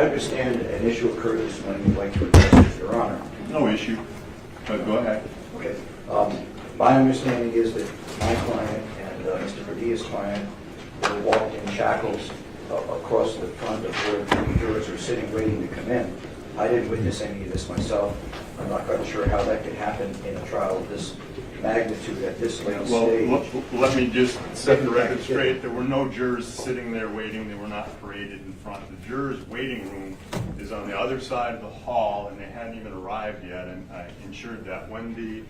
I understand an issue occurred this morning you'd like to address with Your Honor. No issue, but go ahead. Okay. My understanding is that my client and Mr. Padilla's client were walked in shackles across the front of where the jurors are sitting waiting to come in. I didn't witness any of this myself. I'm not quite sure how that could happen in a trial of this magnitude at this late stage. Well, let me just set the record straight. There were no jurors sitting there waiting. They were not paraded in front. The jurors' waiting room is on the other side of the hall, and they hadn't even arrived yet. And I ensured that when the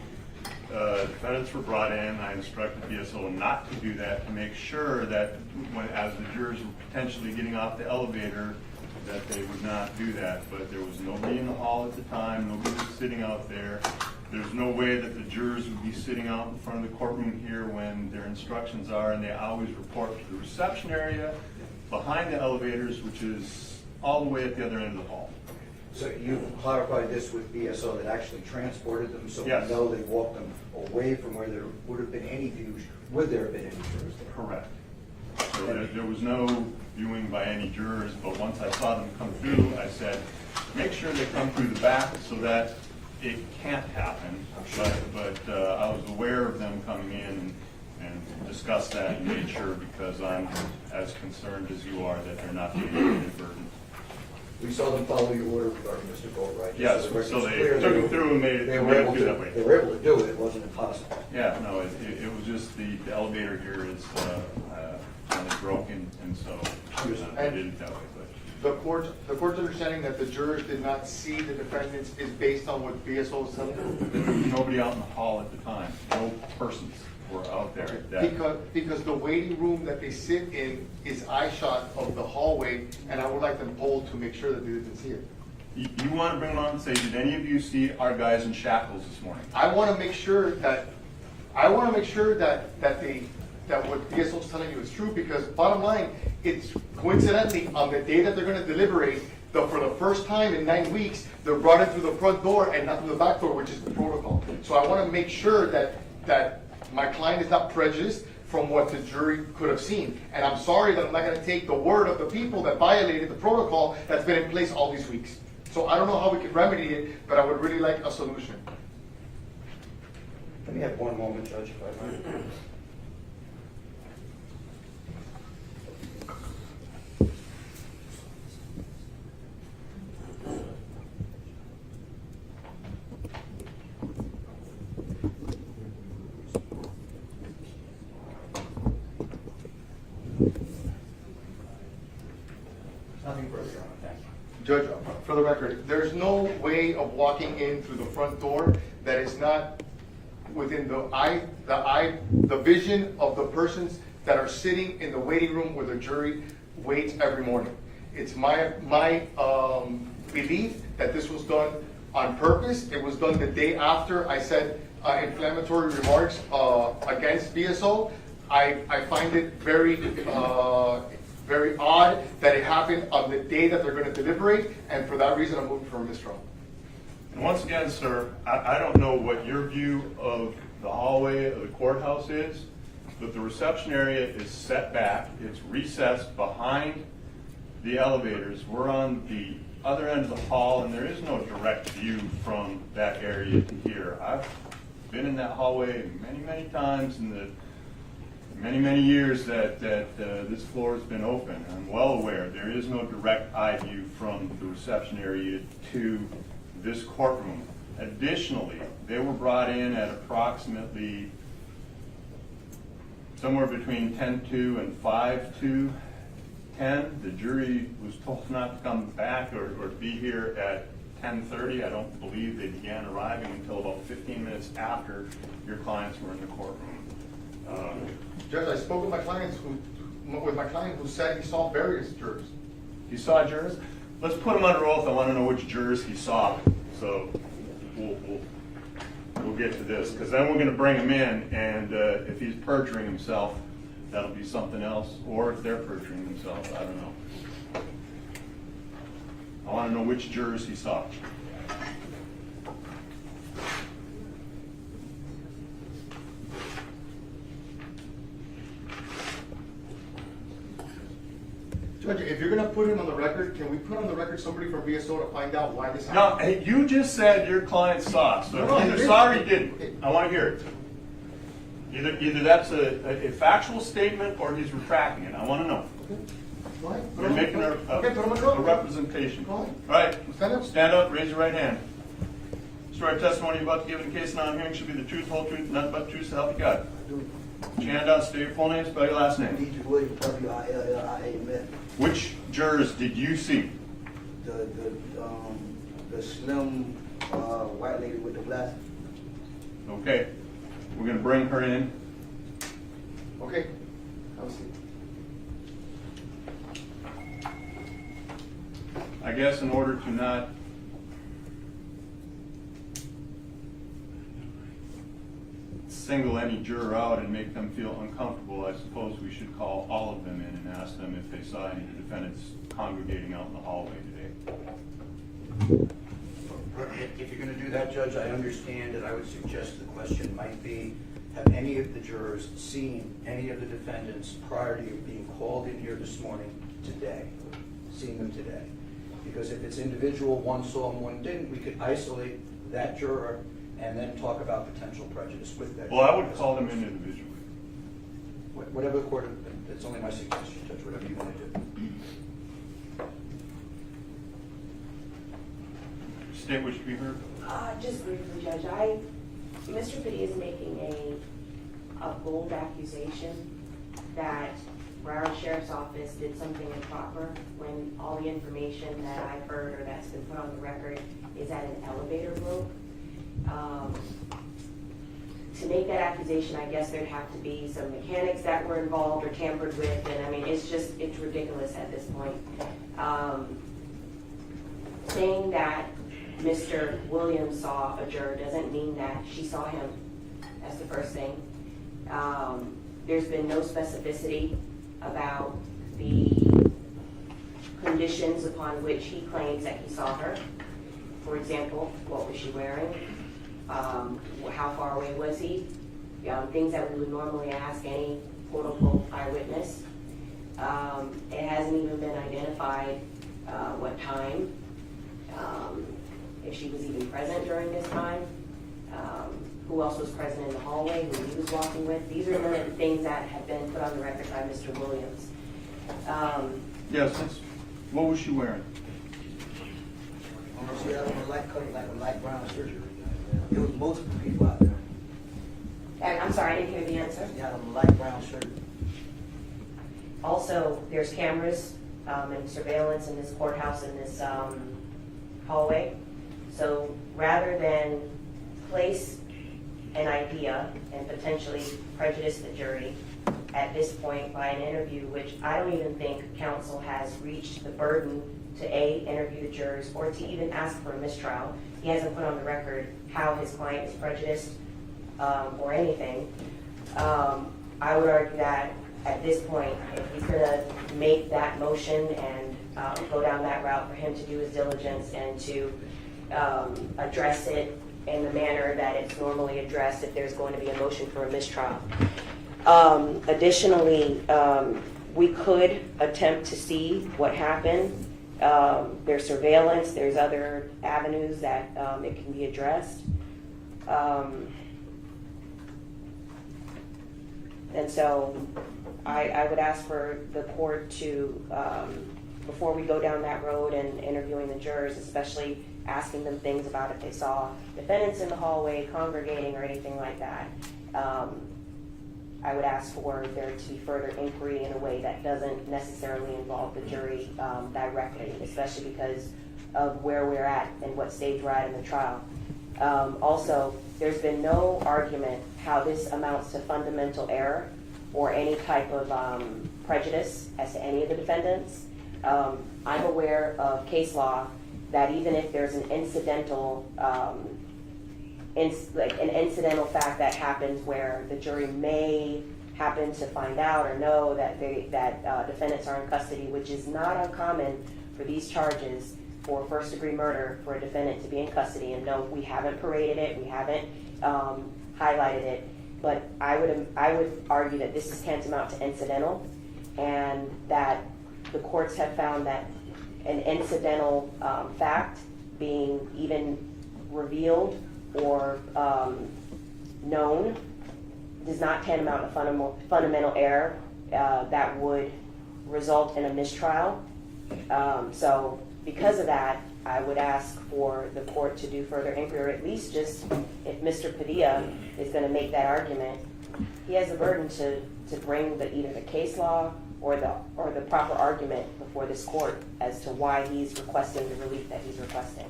defendants were brought in, I instructed BSO not to do that, to make sure that as the jurors were potentially getting off the elevator, that they would not do that. But there was nobody in the hall at the time. Nobody was sitting out there. There's no way that the jurors would be sitting out in front of the courtroom here when their instructions are, and they always report to the reception area behind the elevators, which is all the way at the other end of the hall. So you clarified this with BSO that actually transported them, so Yes. we know they walked them away from where there would have been any views. Would there have been any jurors there? Correct. So there was no viewing by any jurors, but once I saw them come through, I said, make sure they come through the back so that it can't happen. But I was aware of them coming in and discussed that and made sure, because I'm as concerned as you are that they're not being inadvertent. We saw them follow your order regarding Mr. Gold, right? Yes, so they took them through and made They it were able do that way. They were able to do it. It wasn't impossible. Yeah, no, it was just the elevator here is kind of broken, and so I did it that way. The court's understanding that the jurors did not see the defendants is based on what BSO was telling them? There was nobody out in the hall at the time. No persons were out there. Because the waiting room that they sit in is eye shot of the hallway, and I would like them polled to make sure that they didn't see it. You want to bring them on and say, did any of you see our guys in shackles this morning? I want to make sure that that what BSO is telling you is true, because bottom line, it's coincidentally on the day that they're going to deliberate, for the first time in 9 weeks, they're brought in through the front door and not through the back door, which is the protocol. So I want to make sure that my client is not prejudiced from what the jury could have seen. And I'm sorry that I'm not going to take the word of the people that violated the protocol that's been in place all these weeks. So I don't know how we can remedy it, but I would really like a solution. Let me have one moment, Judge, if I might. Nothing further, Your Honor. Thank you. Judge, for the record, there's no way of walking in through the front door that is not within the vision of the persons that are sitting in the waiting room where the jury waits every morning. It's my belief that this was done on purpose. It was done the day after I said inflammatory remarks against BSO. I find it very odd that it happened on the day that they're going to deliberate, and for that reason I'm moving for a mistrial. And once again, sir, I don't know what your view of the hallway of the courthouse is, but the reception area is set back. It's recessed behind the elevators. We're on the other end of the hall, and there is no direct view from that area to here. I've been in that hallway many, many times in the many years that this floor has been open. I'm well aware there is no direct eye view from the reception area to this courtroom. Additionally, they were brought in at approximately somewhere between 10:02 and 5:10. The jury was told not to come back or be here at 10:30. I don't believe they began arriving until about 15 minutes after your clients were in the courtroom. Judge, I spoke with my client who said he saw various jurors. You saw jurors? Let's put him under oath. I want to know which jurors he saw. So we'll get to this, because then we're going to bring him in, and if he's perjuring himself, that'll be something else. Or if they're perjuring themselves, I don't know. I want to know which jurors he saw. Judge, if you're gonna put him on the record, can we put on the record somebody from VSO to find out why this No, happened? hey, you just said your client saw it, so No, I either didn't. saw or you didn't. I want to hear it. Either that's a factual statement or he's retracting it. I want to know. Go ahead. You're making Okay, put him on the a record. representation. Go All ahead. right, Stand up. stand up, raise your right hand. Story of testimony you're about to give in the case now hearing should be the truth, whole truth, nothing but the truth, so help you God. Put your hand down, state your full name, spell your last name. D.J. Williams, W-I-L-L-I-A-M-S. Which jurors did you see? The slim white lady with the glasses. Okay, we're going to bring her in. Okay. Have a seat. I guess in order to not single any juror out and make them feel uncomfortable, I suppose we should call all of them in and ask them if they saw any of the defendants congregating out in the hallway today. If you're going to do that, Judge, I understand, and I would suggest the question might be, have any of the jurors seen any of the defendants prior to you being called in here this morning today? Seen them today? Because if it's individual, one saw them, one didn't, we could isolate that juror and then talk about potential prejudice with that. Well, I would call them in individually. Whatever the court, it's only my suggestion, Judge, whatever you want to do. State what should be heard. Just briefly, Judge, Mr. Fiddy is making a bold accusation that Broward Sheriff's Office did something improper when all the information that I've heard or that's been put on the record is at an elevator rope. To make that accusation, I guess there'd have to be some mechanics that were involved or tampered with, and I mean, it's ridiculous at this point. Saying that Mr. Williams saw a juror doesn't mean that she saw him. That's the first thing. There's been no specificity about the conditions upon which he claims that he saw her. For example, what was she wearing? How far away was he? Things that we would normally ask any quote-unquote eyewitness. It hasn't even been identified what time, if she was even present during this time, who else was present in the hallway, who he was walking with. These are none of the things that have been put on the record by Mr. Williams. Yes, what was she wearing? She had on a light color, like a light brown shirt. There was multiple people out there. And I'm sorry, I didn't hear the answer. She had on a light brown shirt. Also, there's cameras and surveillance in this courthouse in this hallway. So rather than place an idea and potentially prejudice the jury at this point by an interview, which I don't even think counsel has reached the burden to A, interview the jurors, or to even ask for a mistrial. He hasn't put on the record how his client is prejudiced or anything. I would argue that at this point, if he's going to make that motion and go down that route, for him to do his diligence and to address it in the manner that it's normally addressed if there's going to be a motion for a mistrial. Additionally, we could attempt to see what happened. There's surveillance, there's other avenues that it can be addressed. And so I would ask for the court to, before we go down that road and interviewing the jurors, especially asking them things about if they saw defendants in the hallway congregating or anything like that, I would ask for there to be further inquiry in a way that doesn't necessarily involve the jury directly, especially because of where we're at and what stage we're at in the trial. Also, there's been no argument how this amounts to fundamental error or any type of prejudice as to any of the defendants. I'm aware of case law that even if there's an incidental an incidental fact that happens where the jury may happen to find out or know that defendants are in custody, which is not uncommon for these charges for first-degree murder for a defendant to be in custody. And no, we haven't paraded it, we haven't highlighted it, but I would argue that this is tantamount to incidental, and that the courts have found that an incidental fact being even revealed or known does not tantamount to fundamental error that would result in a mistrial. So because of that, I would ask for the court to do further inquiry, or at least just, if Mr. Padilla is going to make that argument, he has the burden to bring either the case law or the proper argument before this court as to why he's requesting the relief that he's requesting.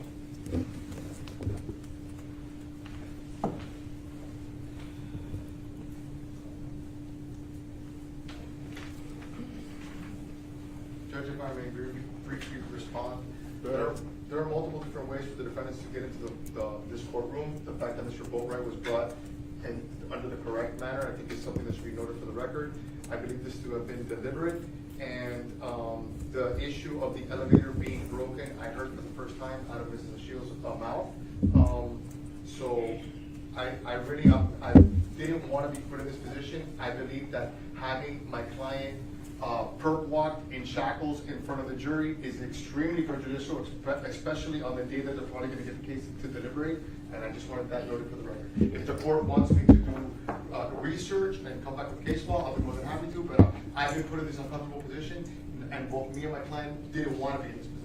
Judge, if I may briefly respond. There are multiple different ways for the defendants to get into this courtroom. The fact that Mr. Bori was brought in under the correct manner, I think is something that should be noted for the record. I believe this to have been deliberate, and the issue of the elevator being broken, I heard for the first time out of Mrs. Ashio's mouth. So I really I didn't want to be put in this position. I believe that having my client perp walked in shackles in front of the jury is extremely prejudicial, especially on the day that they're probably going to get the case to deliberate, and I just wanted that noted for the record. If the court wants me to do research and come back with case law, I'll be more than happy to, but I've been put in this uncomfortable position, and both me and my client didn't want to be in this position.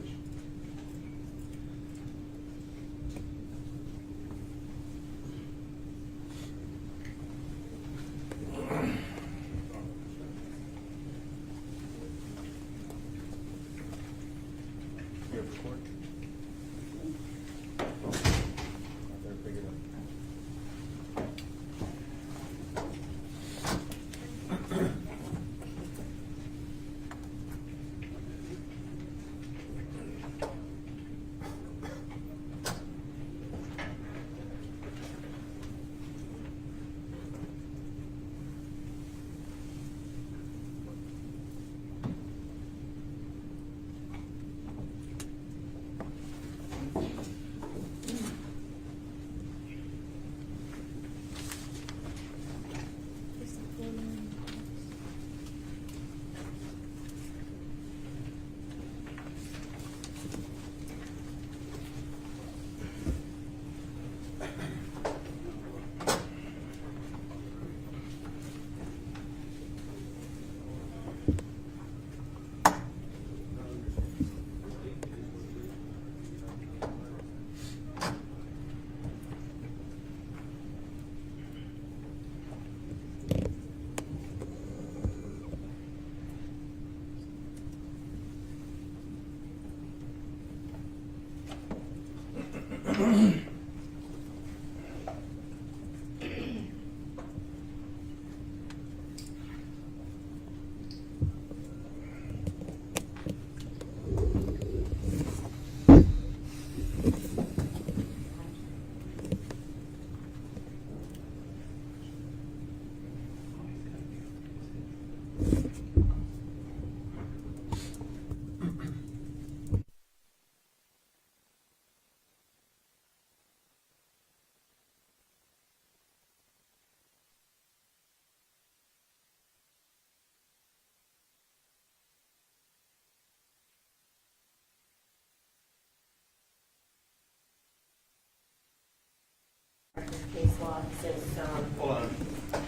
Case law since, Hold on.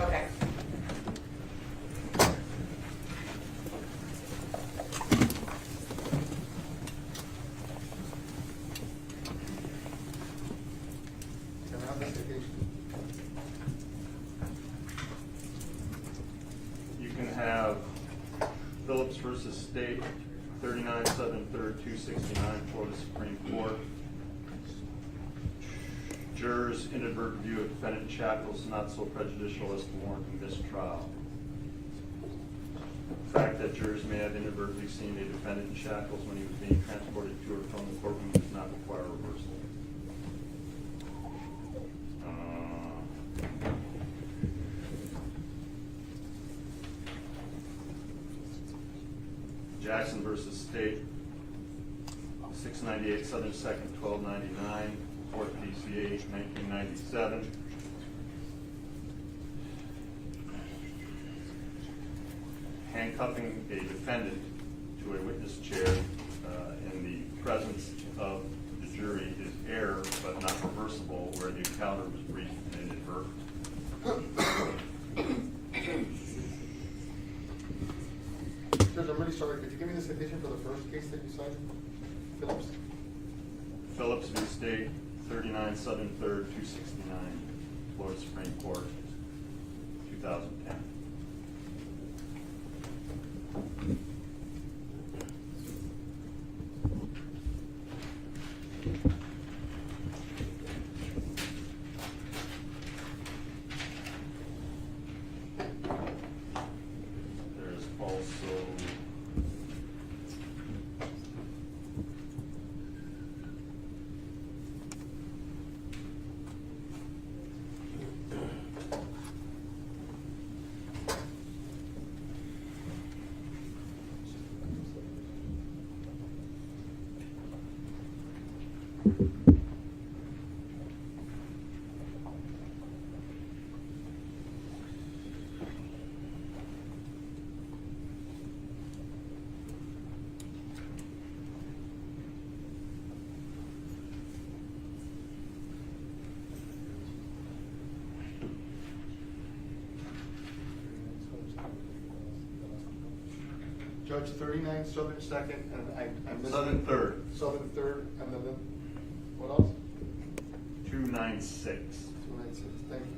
okay. Can I have that citation? You can have Phillips versus State, 39 Southern 3rd 269, Florida Supreme Court. Jurors' inadvertent view of defendant in shackles not so prejudicial as to warrant a mistrial. The fact that jurors may have inadvertently seen a defendant in shackles when he was being transported to or from the courtroom does not require reversal. Jackson versus State, 698 Southern 2nd 1299, 4th DCH 1997. Handcuffing a defendant to to a witness chair in the presence of the jury is error, but not reversible, where the encounter was brief and inadvertent. Judge, I'm really sorry, could you give me the citation for the first case that you cited? Phillips? Phillips v. State, 39 Southern 3rd, 269, Florida Supreme Court, 2010. There's also Judge, 39 Southern 2nd, and I missed. Southern 3rd, Southern 3rd, and then, what else? 296. 296, thank you.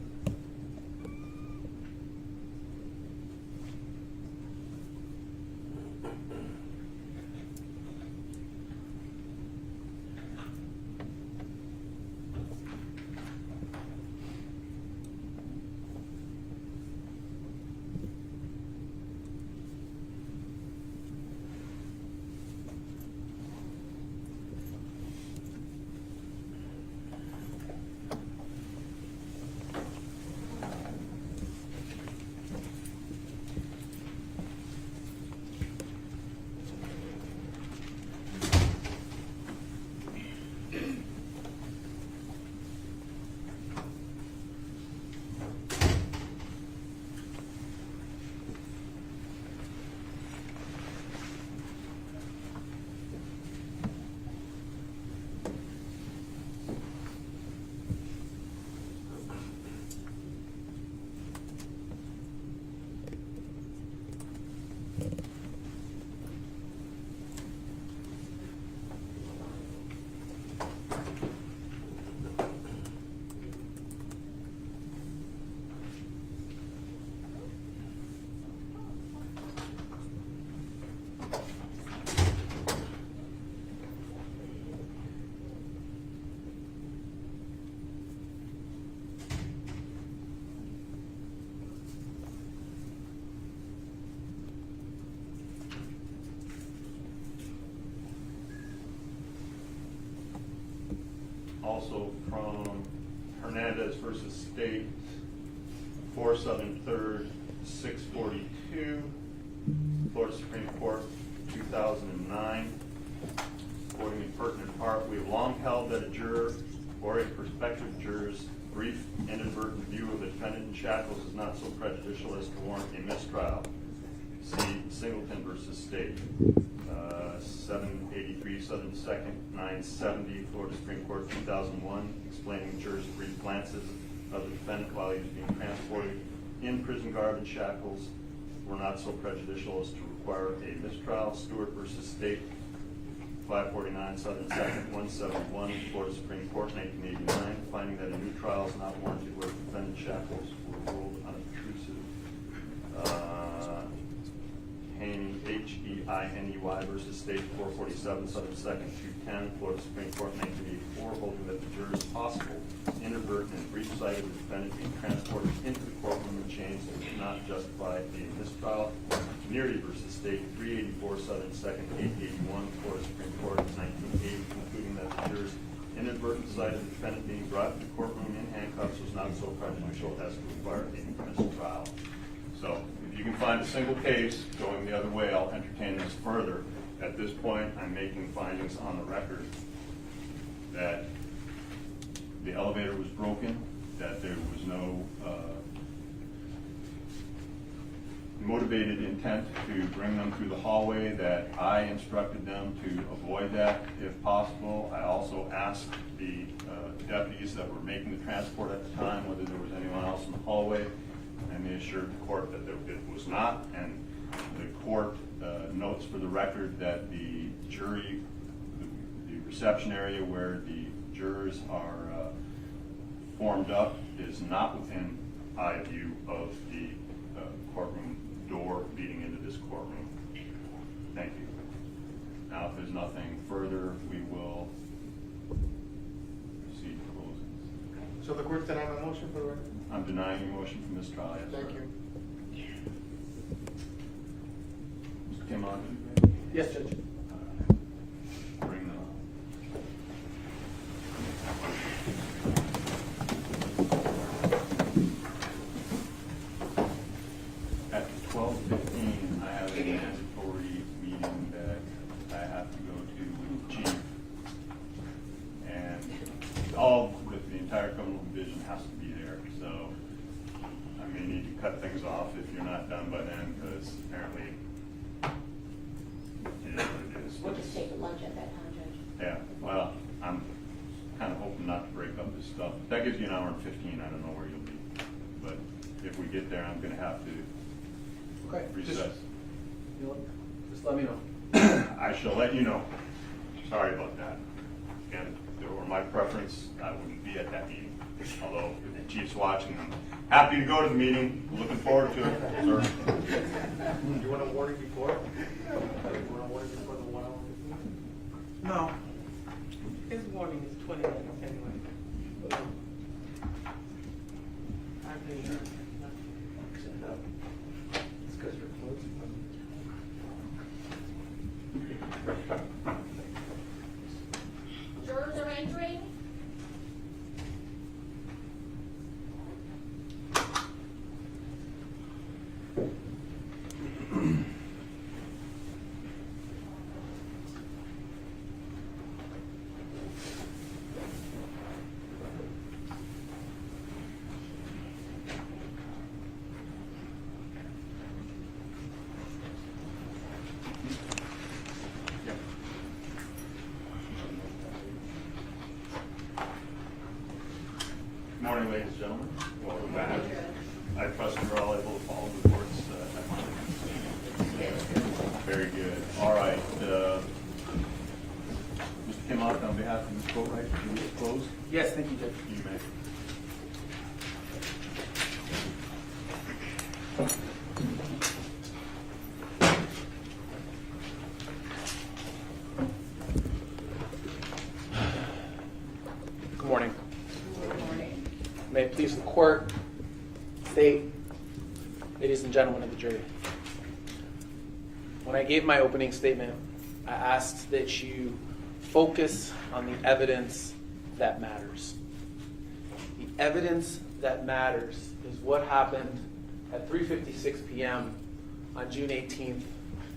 Also from Hernandez versus State, 4 Southern 3rd, 642, Florida Supreme Court, 2009. Quoting in pertinent part, we have long held that a juror or a prospective juror's brief, inadvertent view of a defendant in shackles is not so prejudicial as to warrant a mistrial. See Singleton versus State, 783 Southern 2nd, 970, Florida Supreme Court, 2001, explaining the juror's brief glances of the defendant while he was being transported in prison garb and shackles were not so prejudicial as to require a mistrial. Stewart versus State, 549 Southern 2nd, 171, Florida Supreme Court, 1989, finding that a new trial is not warranted where the defendant's shackles were ruled unobtrusive. Haney, H-E-I-N-E-Y versus State, 447 Southern 2nd, 210, Florida Supreme Court, 1984, holding that the juror's possible inadvertent and brief sight of the defendant being transported into the courtroom in chains that did not justify a mistrial. Neary versus State, 384 Southern 2nd, 881, Florida Supreme Court, 1980, concluding that the juror's inadvertent sight of the defendant being brought to the courtroom in handcuffs was not so prejudicial as to require a mistrial. So, if you can find a single case going the other way, I'll entertain this further. At this point, I'm making findings on the record that the elevator was broken, that there was no motivated intent to bring them through the hallway, that I instructed them to avoid that if possible. I also asked the deputies that were making the transport at the time whether there was anyone else in the hallway, and they assured the court that it was not. And the court notes for the record that the jury, the reception area where the jurors are formed up is not within eye view of the courtroom door leading into this courtroom. Thank you. Now, if there's nothing further, we will proceed to closing. So the court's denying my motion for the record? I'm denying your motion for mistrial. Yes, Thank sir. you. Mr. Kim, on. Yes, Judge. Bring them up. At 12:15, I have a mandatory meeting that I have to go to with the chief. And all with the entire criminal division has to be there. So I may need to cut things off if you're not done by then, because apparently it is what it is. We'll just take a lunch at that time, Judge. Yeah, well, I'm kind of hoping not to break up this stuff. That gives you an hour and 15. I don't know where you'll be. But if we get there, I'm going to have to Okay. recess. You know, just let me know. I shall let you know. Sorry about that. Again, if it were my preference, I wouldn't be at that meeting. Although, if the chief's watching, I'm happy to go to the meeting. Looking forward to it, sir. You want a warning before? You want a warning before the 1 hour? No. His warning is 20 minutes anyway. I've been there. It's because you're closed. Jurors are entering. Good morning, ladies and gentlemen. Welcome back. I trust you're all able to follow the court's timeline. Very good. All right. Mr. Kimmock, on behalf of Ms. Boatwright, do you close? Yes, thank you, Judge. You may. Good morning. May it please the court, state, ladies and gentlemen of the jury. When I gave my opening statement, I asked that you focus on the evidence that matters. The evidence that matters is what happened at 3:56 p.m. on June 18th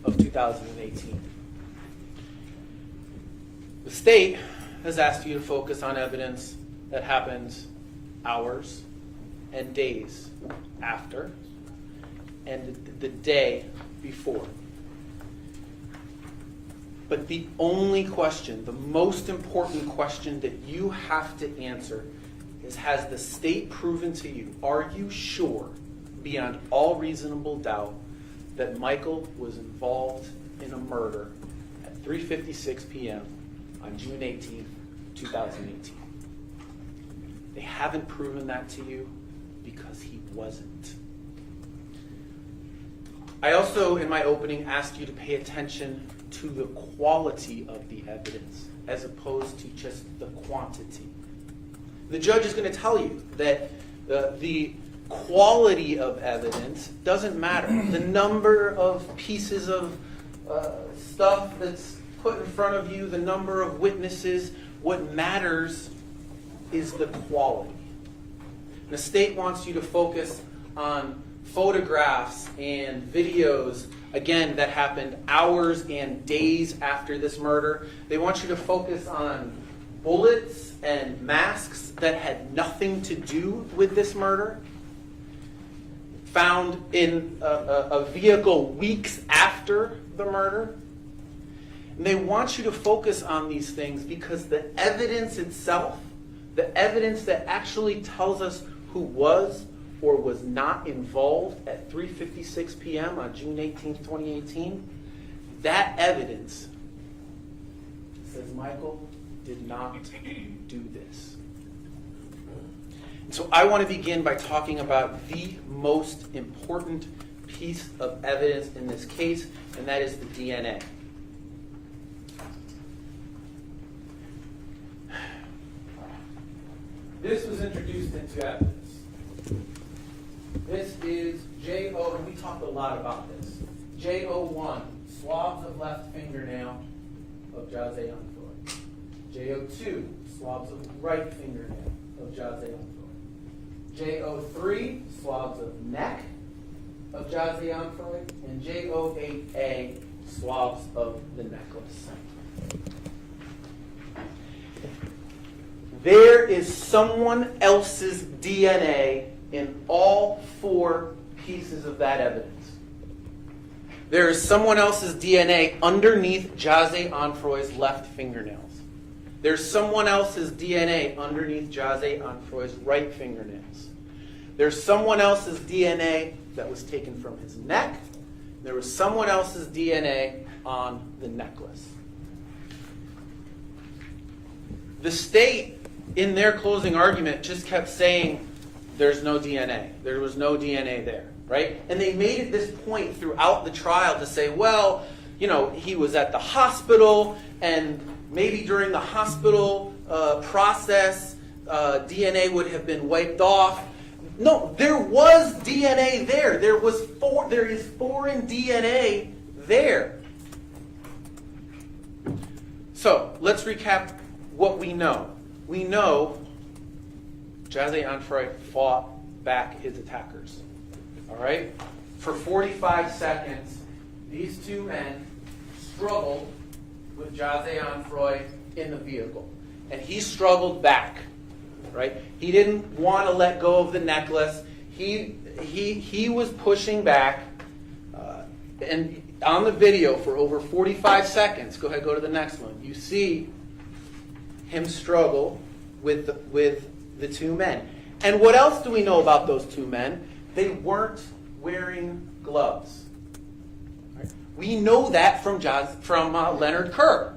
of 2018. The state has asked you to focus on evidence that happened hours and days after and the day before. But the only question, the most important question that you have to answer is, has the state proven to you, are you sure beyond all reasonable doubt that Michael was involved in a murder at 3:56 p.m. on June 18th, 2018? They haven't proven that to you because he wasn't. I also, in my opening, asked you to pay attention to the quality of the evidence as opposed to just the quantity. The judge is going to tell you that the quality of evidence doesn't matter. The number of pieces of stuff that's put in front of you, the number of witnesses, what matters is the quality. The state wants you to focus on photographs and videos, again, that happened hours and days after this murder. They want you to focus on bullets and masks that had nothing to do with this murder. found in a vehicle weeks after the murder. And they want you to focus on these things because the evidence itself, the evidence that actually tells us who was or was not involved at 3:56 p.m. on June 18th, 2018, that evidence says Michael did not do this. So I want to begin by talking about the most important piece of evidence in this case, and that is the DNA. This was introduced into evidence. This is JO, and we talked a lot about this. JO1, swabs of left fingernail of Jose Onfroy. JO2, swabs of right fingernail of Jose Onfroy. JO3, swabs of neck of Jose Onfroy. And JO8A, swabs of the necklace. There is someone else's DNA in all four pieces of that evidence. There is someone else's DNA underneath Jose Onfroy's left fingernails. There's someone else's DNA underneath Jose Onfroy's right fingernails. There's someone else's DNA that was taken from his neck. There was someone else's DNA on the necklace. The state, in their closing argument, just kept saying, there's no DNA. There was no DNA there, right? And they made it this point throughout the trial to say, well, you know, he was at the hospital, and maybe during the hospital process, DNA would have been wiped off. No, there was DNA there. There is foreign DNA there. So let's recap what we know. We know Jose Onfroy fought back his attackers. All right? For 45 seconds, these two men struggled with Jose Onfroy in the vehicle. And he struggled back. Right? He didn't want to let go of the necklace. He was pushing back. And on the video for over 45 seconds, go ahead, go to the next one. You see him struggle with the two men. And what else do we know about those two men? They weren't wearing gloves. Right? We know that from Leonard Kerr.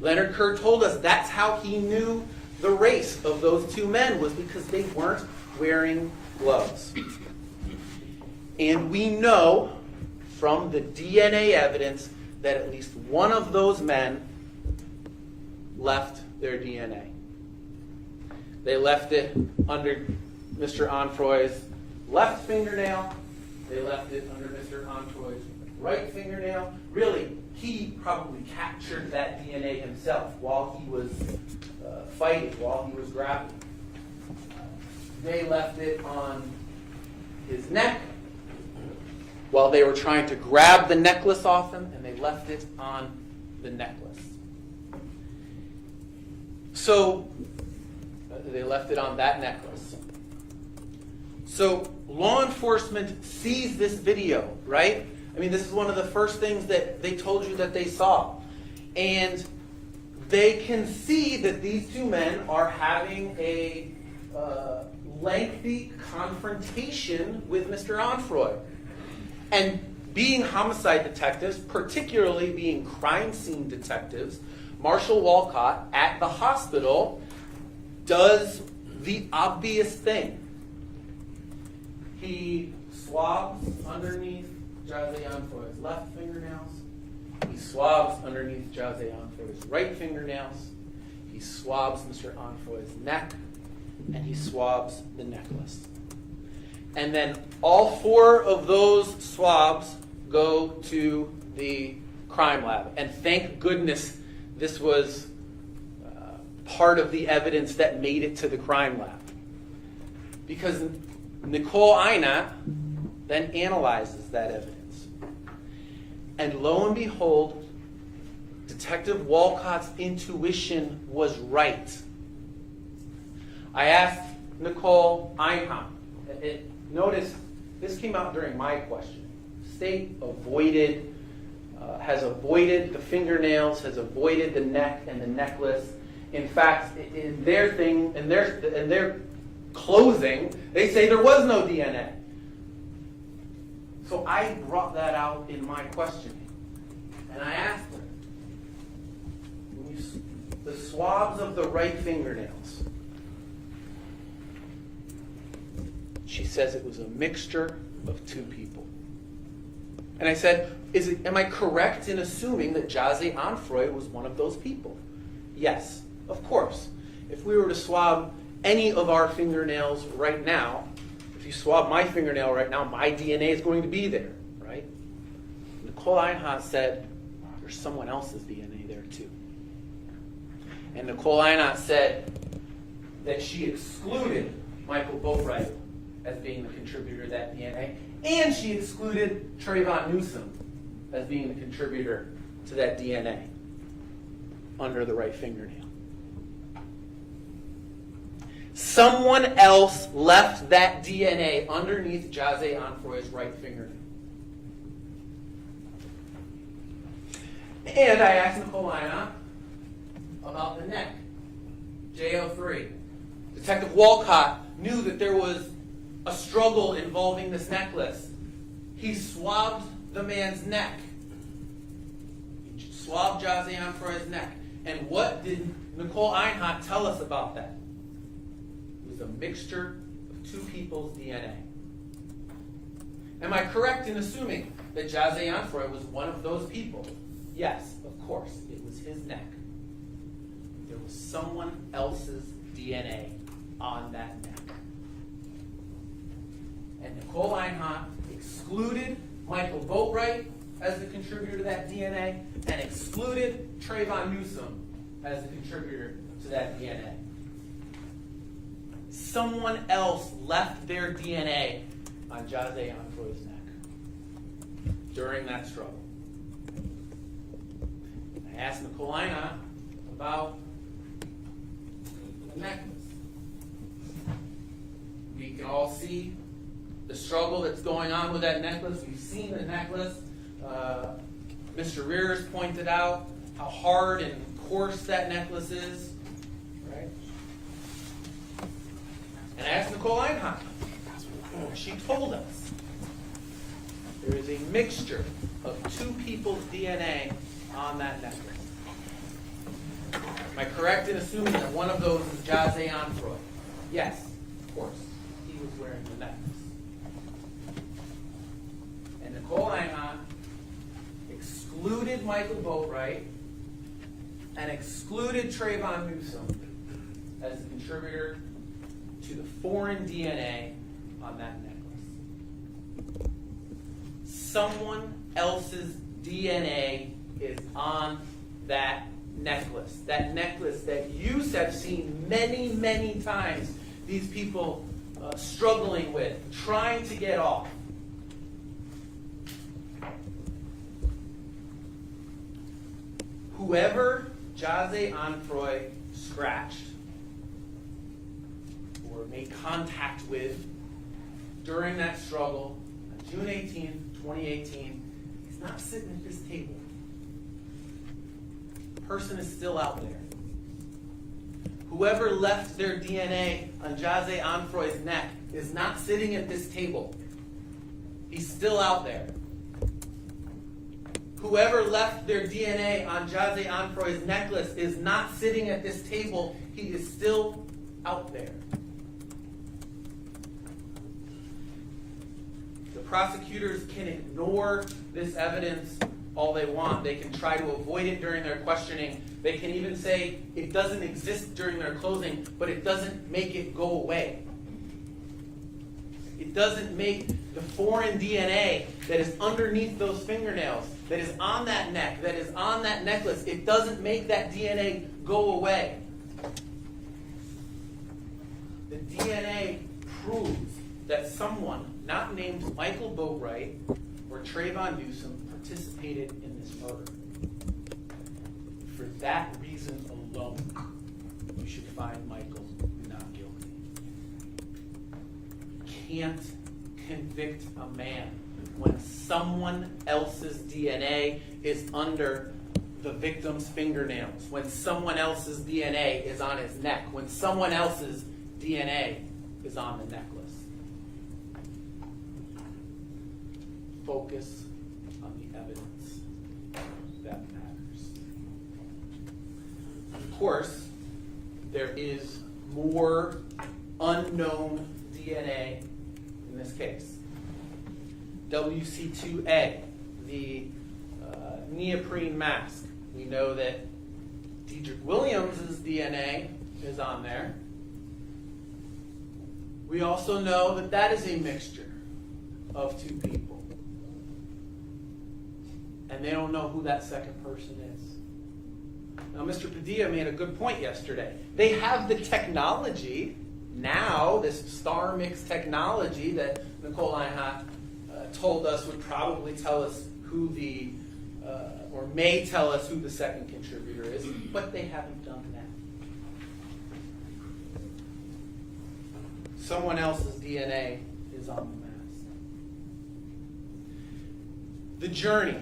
Leonard Kerr told us that's how he knew the race of those two men was because they weren't wearing gloves. And we know from the DNA evidence that at least one of those men left their DNA. They left it under Mr. Onfroy's left fingernail. They left it under Mr. Onfroy's right fingernail. Really, he probably captured that DNA himself while he was fighting, while he was grappling. They left it on his neck while they were trying to grab the necklace off him, and they left it on the necklace. So they left it on that necklace. So law enforcement sees this video, right? I mean, this is one of the first things that they told you that they saw. And they can see that these two men are having a lengthy confrontation with Mr. Onfroy. And being homicide detectives, particularly being crime scene detectives, Marshall Walcott at the hospital does the obvious thing. He swabs underneath Jose Onfroy's left fingernails. He swabs underneath Jose Onfroy's right fingernails. He swabs Mr. Onfroy's neck. And he swabs the necklace. And then all four of those swabs go to the crime lab. And thank goodness this was part of the evidence that made it to the crime lab. Because Nicole Einat then analyzes that evidence. And lo and behold, Detective Walcott's intuition was right. I asked Nicole Einat, notice This came out during my questioning. State avoided, has avoided the fingernails, has avoided the neck and the necklace. In fact, in their thing, in their closing, they say there was no DNA. So I brought that out in my questioning, and I asked her, the swabs of the right fingernails. She says it was a mixture of two people. And I said, am I correct in assuming that Jose Onfroy was one of those people? Yes, of course. If we were to swab any of our fingernails right now, if you swab my fingernail right now, my DNA is going to be there, right? Nicole Einhart said, there's someone else's DNA there too. And Nicole Einhart said that she excluded Michael Boatwright as being the contributor to that DNA, and she excluded Trayvon Newsom as being the contributor to that DNA under the right fingernail. Someone else left that DNA underneath Jose Onfroy's right fingernail. And I asked Nicole Einhart about the neck, JO3. Detective Walcott knew that there was a struggle involving this necklace. He swabbed the man's neck. He swabbed Jose Onfroy's neck. And what did Nicole Einhart tell us about that? It was a mixture of two people's DNA. Am I correct in assuming that Jose Onfroy was one of those people? Yes, of course. It was his neck. There was someone else's DNA on that neck. And Nicole Einhart excluded Michael Boatwright as the contributor to that DNA and excluded Trayvon Newsom as the contributor to that DNA. Someone else left their DNA on Jose Onfroy's neck during that struggle. I asked Nicole Einhart about the necklace. We can all see the struggle that's going on with that necklace. We've seen the necklace. Mr. Rears pointed out how hard and coarse that necklace is. Right? And I asked Nicole Einhart. She told us there is a mixture of two people's DNA on that necklace. Am I correct in assuming that one of those is Jose Onfroy? Yes, of course. He was wearing the necklace. And Nicole Einhart excluded Michael Boatwright and excluded Trayvon Newsom as a contributor to the foreign DNA on that necklace. Someone else's DNA is on that necklace. That necklace that you have seen many, many times these people struggling with, trying to get off. Whoever Jose Onfroy scratched or made contact with during that struggle on June 18, 2018, is not sitting at this table. The person is still out there. Whoever left their DNA on Jose Onfroy's neck is not sitting at this table. He's still out there. Whoever left their DNA on Jose Onfroy's necklace is not sitting at this table. He is still out there. The prosecutors can ignore this evidence all they want. They can try to avoid it during their questioning. They can even say it doesn't exist during their closing, but it doesn't make it go away. It doesn't make the foreign DNA that is underneath those fingernails, that is on that neck, that is on that necklace, it doesn't make that DNA go away. The DNA proves that someone, not named Michael Boatwright or Trayvon Newsom, participated in this murder. For that reason alone, you should find Michael not guilty. You can't convict a man when someone else's DNA is under the victim's fingernails, when someone else's DNA is on his neck, when someone else's DNA is on the necklace. Focus on the evidence that matters. Of course, there is more unknown DNA in this case. WC2A, the neoprene mask. We know that Dedrick Williams' DNA is on there. We also know that that is a mixture of two people. And they don't know who that second person is. Now, Mr. Padilla made a good point yesterday. They have the technology now, this star mix technology that Nicole Einhart told us would probably tell us who the, or may tell us who the second contributor is, but they haven't done that. Someone else's DNA is on the mask. The journey,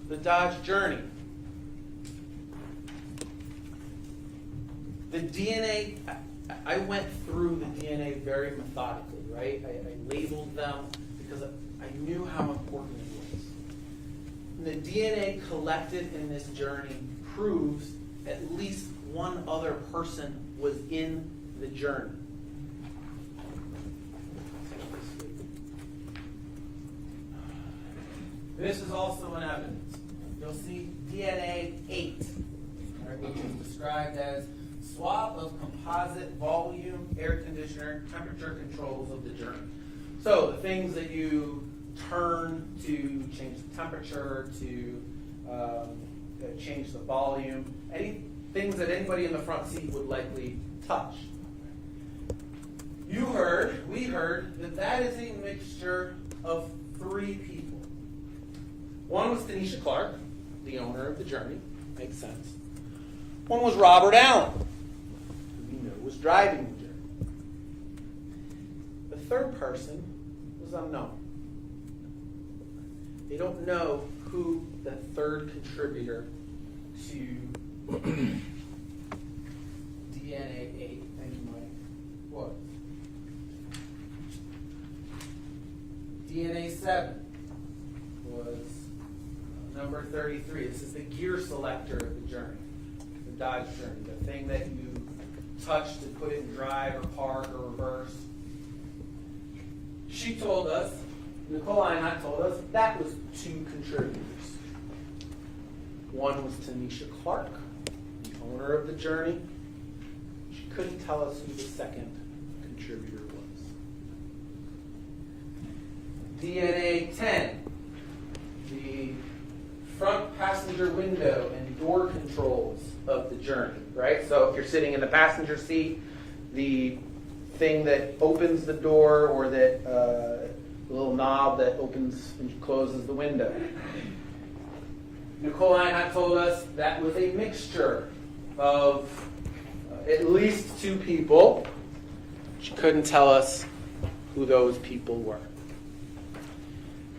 the Dodge journey. The DNA, I went through the DNA very methodically, right? I labeled them because I knew how important it was. And the DNA collected in this journey proves at least one other person was in the journey. This is also an evidence. You'll see DNA 8, right, which is described as swap of composite volume, air conditioner, temperature controls of the journey. So the things that you turn to change the temperature, to change the volume, any things that anybody in the front seat would likely touch. We heard that that is a mixture of 3 people. One was Tanisha Clark, the owner of the journey. Makes sense. One was Robert Allen, who we know was driving the journey. The third person was unknown. They don't know who the third contributor to DNA 8, thank you, Mike, was. DNA 7 was number 33. This is the gear selector of the journey, the Dodge journey, the thing that you touch to put it in drive or park or reverse. She told us, Nicole Einhart told us, that was 2 contributors. One was Tanisha Clark, the owner of the journey. She couldn't tell us who the second contributor was. DNA 10, the front passenger window and door controls of the journey, right? So if you're sitting in the passenger seat, the thing that opens the door or that little knob that opens and closes the window. Nicole Einhart told us that was a mixture of at least 2 people. She couldn't tell us who those people were.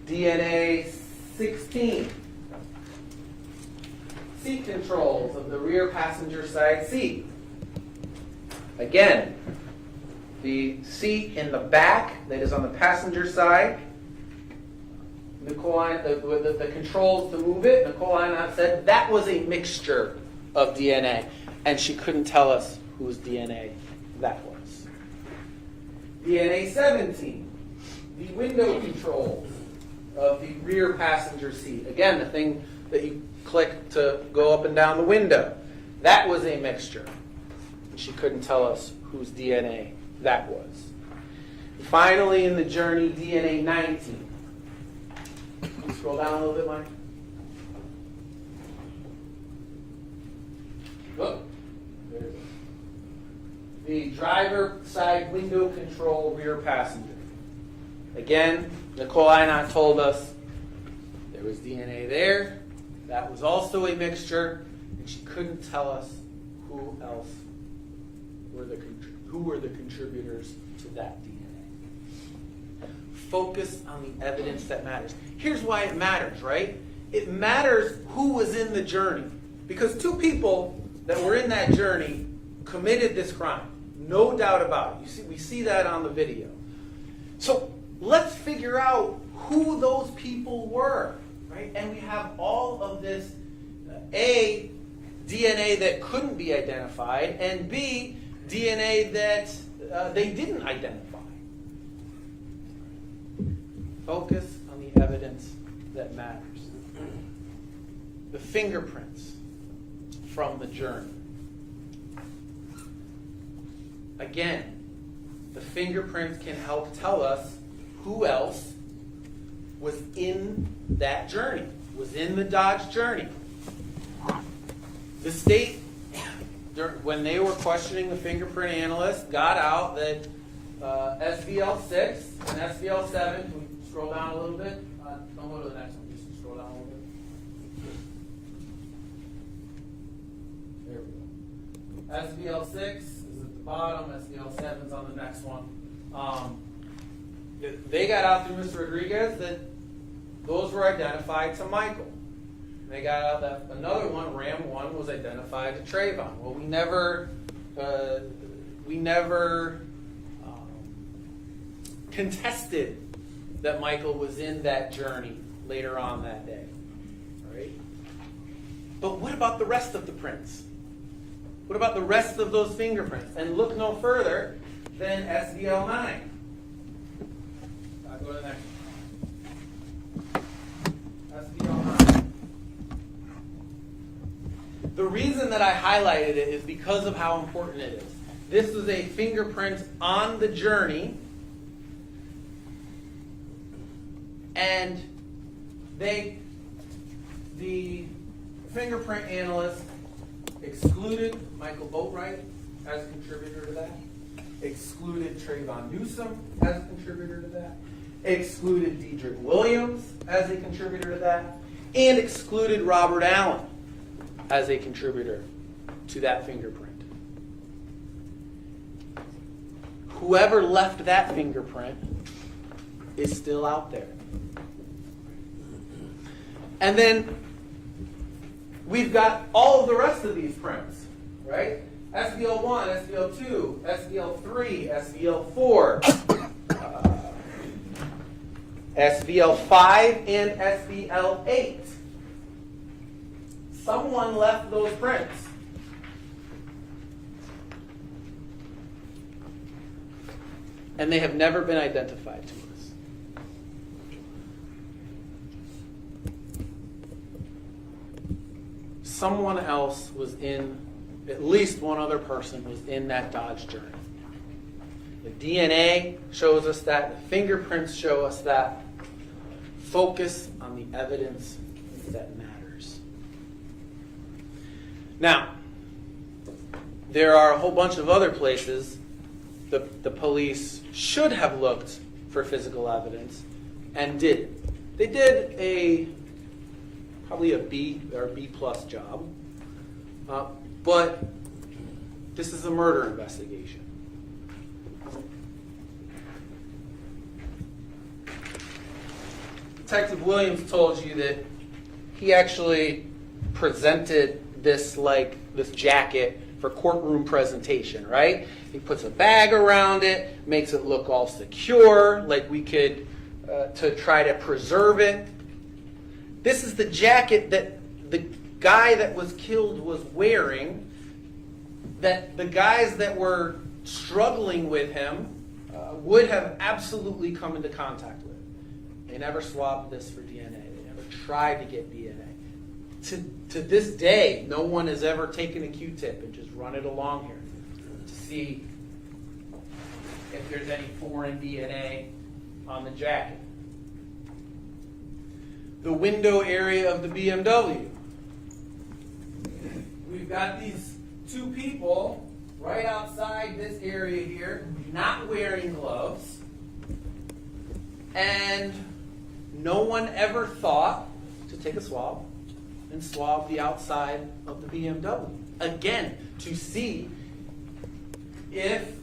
DNA 16. Seat controls of the rear passenger side seat. Again, the seat in the back that is on the passenger side, the controls to move it, Nicole Einhart said that was a mixture of DNA, and she couldn't tell us whose DNA that was. DNA 17, the window controls of the rear passenger seat. Again, the thing that you click to go up and down the window. That was a mixture. And she couldn't tell us whose DNA that was. And finally, in the journey, DNA 19. Can you scroll down a little bit, Mike? Look. There it is. The driver side window control rear passenger. Again, Nicole Einhart told us there was DNA there. That was also a mixture, and she couldn't tell us who else were the contributors to that DNA. Focus on the evidence that matters. Here's why it matters, right? It matters who was in the journey. Because two people that were in that journey committed this crime. No doubt about it. We see that on the video. So let's figure out who those people were, right? And we have all of this, A, DNA that couldn't be identified, and B, DNA that they didn't identify. Focus on the evidence that matters. The fingerprints from the journey. Again, the fingerprints can help tell us who else was in that journey, was in the Dodge journey. The state, when they were questioning the fingerprint analyst, got out that SVL6 and SVL7, can we scroll down a little bit? Don't go to the next one, just scroll down a little bit. There we go. SVL6 is at the bottom, SVL7 is on the next one. They got out through Mr. Rodriguez that those were identified to Michael. They got out that another one, Ram 1, was identified to Trayvon. Well, we never contested that Michael was in that journey later on that day. All right? But what about the rest of the prints? What about the rest of those fingerprints? And look no further than SVL9. I'll go to the next one. SVL9. The reason that I highlighted it is because of how important it is. This was a fingerprint on the journey, and the fingerprint analyst excluded Michael Boatwright as a contributor to that, excluded Trayvon Newsom as a contributor to that, excluded Dedrick Williams as a contributor to that, and excluded Robert Allen as a contributor to that fingerprint. Whoever left that fingerprint is still out there. And then we've got all of the rest of these prints, right? SVL1, SVL2, SVL3, SVL4, SVL5, and SVL8. Someone left those prints. And they have never been identified to us. Someone else was in, at least one other person was in that Dodge journey. The DNA shows us that. The fingerprints show us that. Focus on the evidence that matters. Now, there are a whole bunch of other places the police should have looked for physical evidence and didn't. They did probably a B or B plus job, but this is a murder investigation. Detective Williams told you that he actually presented this jacket for courtroom presentation, right? He puts a bag around it, makes it look all secure, like we could, to try to preserve it. This is the jacket that the guy that was killed was wearing, that the guys that were struggling with him would have absolutely come into contact with. They never swabbed this for DNA. They never tried to get DNA. To this day, no one has ever taken a Q-tip and just run it along here to see if there's any foreign DNA on the jacket. The window area of the BMW. We've got these two people right outside this area here, not wearing gloves, and no one ever thought to take a swab and swab the outside of the BMW. Again, to see if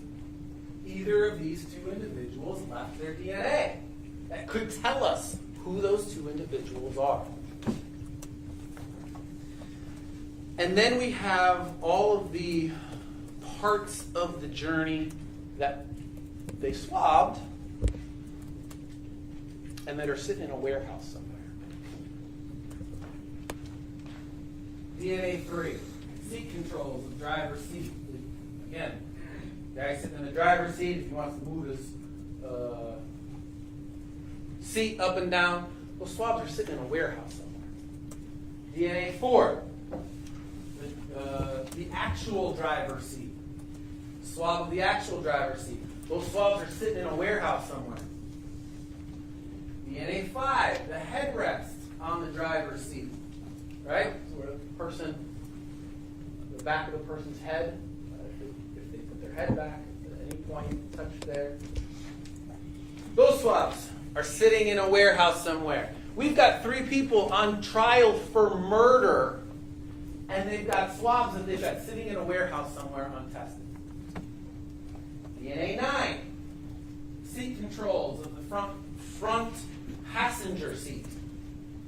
either of these two individuals left their DNA. that could tell us who those two individuals are. And then we have all of the parts of the journey that they swabbed and that are sitting in a warehouse somewhere. DNA 3, seat controls of driver's seat. Again, guy sitting in the driver's seat, if he wants to move his seat up and down, those swabs are sitting in a warehouse somewhere. DNA 4, the actual driver's seat. Swab of the actual driver's seat. Those swabs are sitting in a warehouse somewhere. DNA 5, the headrest on the driver's seat. Right? So where the person, the back of the person's head, if they put their head back at any point, touch there. Those swabs are sitting in a warehouse somewhere. We've got 3 people on trial for murder, and they've got swabs that they've got sitting in a warehouse somewhere untested. DNA 9, seat controls of the front passenger seat.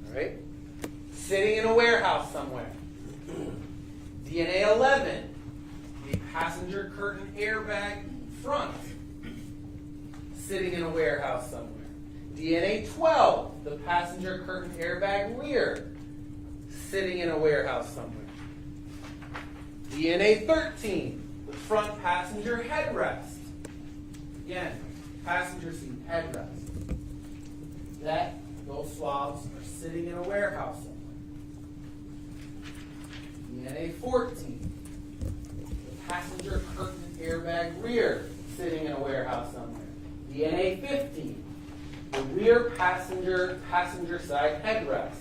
All right? Sitting in a warehouse somewhere. DNA 11, the passenger curtain airbag front. Sitting in a warehouse somewhere. DNA 12, the passenger curtain airbag rear. Sitting in a warehouse somewhere. DNA 13, the front passenger headrest. Again, passenger seat headrest. Those swabs are sitting in a warehouse somewhere. DNA 14, the passenger curtain airbag rear, sitting in a warehouse somewhere. DNA 15, the rear passenger side headrest.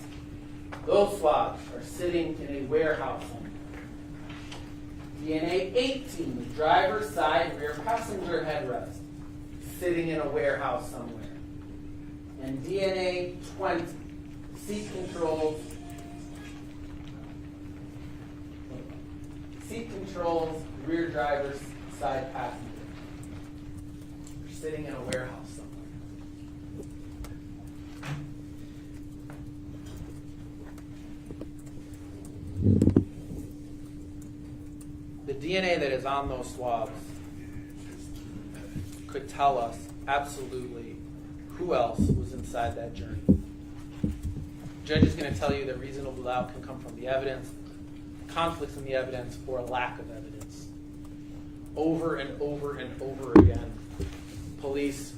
Those swabs are sitting in a warehouse somewhere. DNA 18, the driver's side rear passenger headrest, sitting in a warehouse somewhere. And DNA 20, seat controls rear driver's side passenger. They're sitting in a warehouse somewhere. The DNA that is on those swabs could tell us absolutely who else was inside that journey. The judge is going to tell you that reasonable doubt can come from the evidence, conflicts in the evidence, or a lack of evidence. Over and over and over again, police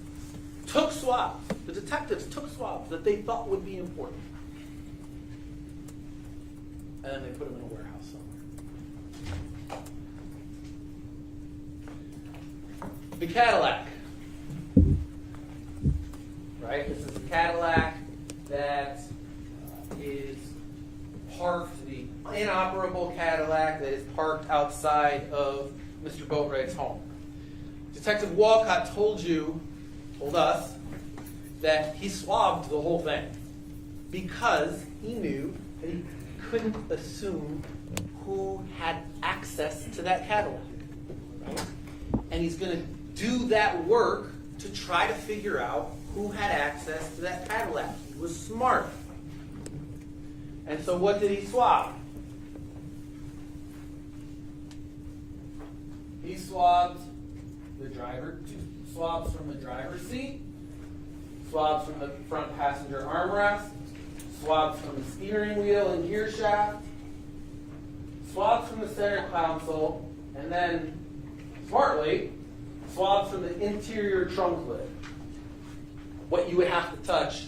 took swabs, the detectives took swabs that they thought would be important, and then they put them in a warehouse somewhere. The Cadillac. Right? This is the Cadillac that is parked, the inoperable Cadillac that is parked outside of Mr. Boatwright's home. Detective Walcott told us, that he swabbed the whole thing because he knew that he couldn't assume who had access to that Cadillac. Right? And he's going to do that work to try to figure out who had access to that Cadillac. He was smart. And so what did he swab? He swabbed the driver, 2 swabs from the driver's seat, swabs from the front passenger armrest, swabs from the steering wheel and gear shaft, swabs from the center console, and then, smartly, swabs from the interior trunk lid. What you would have to touch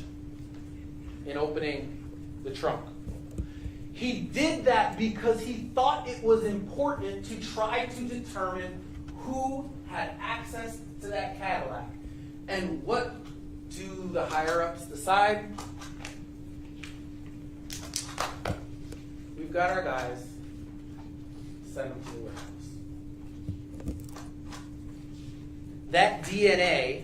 in opening the trunk. He did that because he thought it was important to try to determine who had access to that Cadillac. And what do the higher-ups decide? We've got our guys, send them to the warehouse. That DNA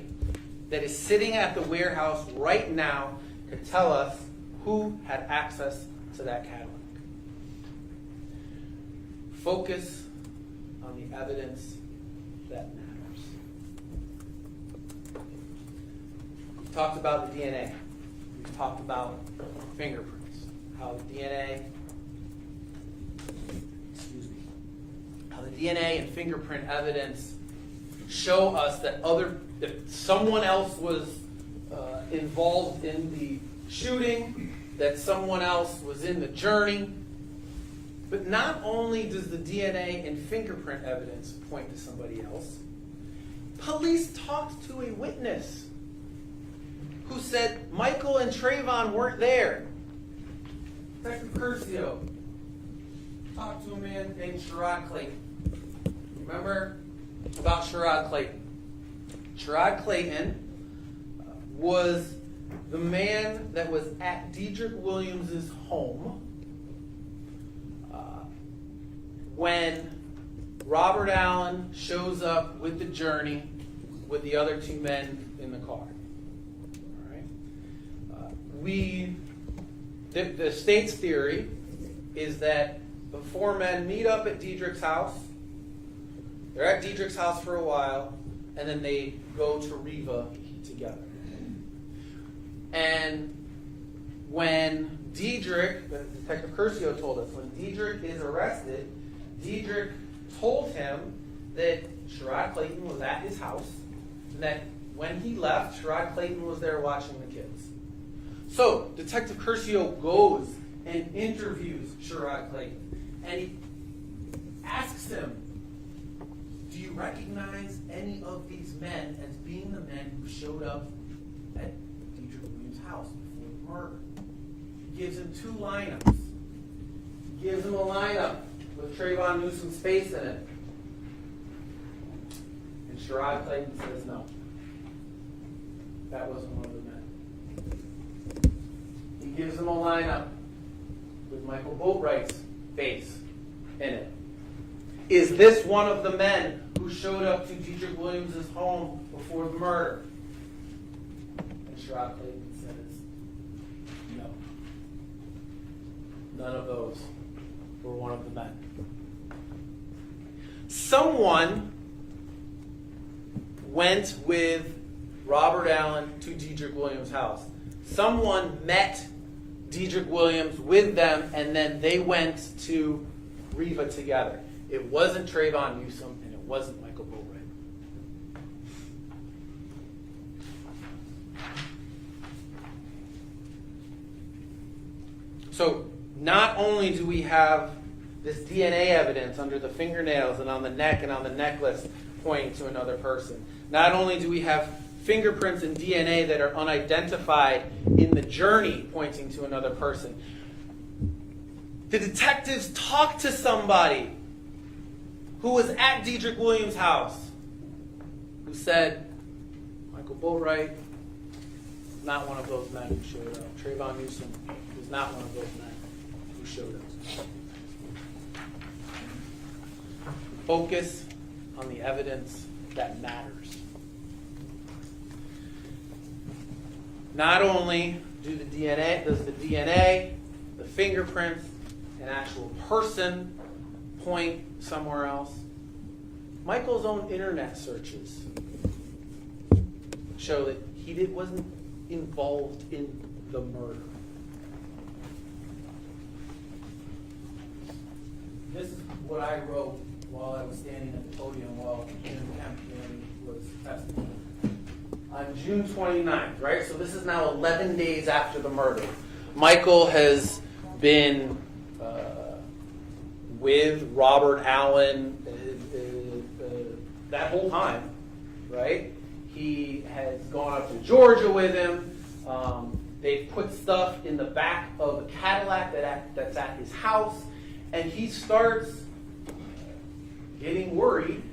that is sitting at the warehouse right now could tell us who had access to that Cadillac. Focus on the evidence that matters. talked about the DNA. We've talked about fingerprints. How the DNA, how the DNA and fingerprint evidence show us that someone else was involved in the shooting, that someone else was in the journey. But not only does the DNA and fingerprint evidence point to somebody else, police talked to a witness who said Michael and Trayvon weren't there. Detective Curcio talked to a man named Sherrod Clayton. Remember about Sherrod Clayton? Sherrod Clayton was the man that was at Dedrick Williams' home when Robert Allen shows up with the journey with the other two men in the car. All right. The state's theory is that the four men meet up at Dedrick's house. They're at Dedrick's house for a while, and then they go to Riva together. And when Dedrick, Detective Curcio told us, when Dedrick is arrested, Dedrick told him that Sherrod Clayton was at his house, and that when he left, Sherrod Clayton was there watching the kids. So Detective Curcio goes and interviews Sherrod Clayton, and he asks him, do you recognize any of these men as being the men who showed up at Dedrick Williams' house before the murder? He gives him two lineups. He gives him a lineup with Trayvon Newsom's face in it. And Sherrod Clayton says no. That wasn't one of the men. He gives him a lineup with Michael Boatwright's face in it. Is this one of the men who showed up to Dedrick Williams' home before the murder? And Sherrod Clayton says no. None of those were one of the men. Someone went with Robert Allen to Dedrick Williams' house. Someone met Dedrick Williams with them, and then they went to Riva together. It wasn't Trayvon Newsom, and it wasn't Michael Boatwright. So not only do we have this DNA evidence under the fingernails and on the neck and on the necklace pointing to another person, not only do we have fingerprints and DNA that are unidentified in the journey pointing to another person, the detectives talked to somebody who was at Dedrick Williams' house who said, Michael Boatwright is not one of those men who showed up. Trayvon Newsom was not one of those men who showed up. Focus on the evidence that matters. Not only does the DNA, the fingerprints, an actual person point somewhere else, Michael's own internet searches show that he wasn't involved in the murder. This is what I wrote while I was standing at the podium while Jim Kempton was testifying. On June 29th, right? So this is now 11 days after the murder. Michael has been with Robert Allen that whole time, right? He has gone up to Georgia with him. They've put stuff in the back of a Cadillac that's at his house, and he starts getting worried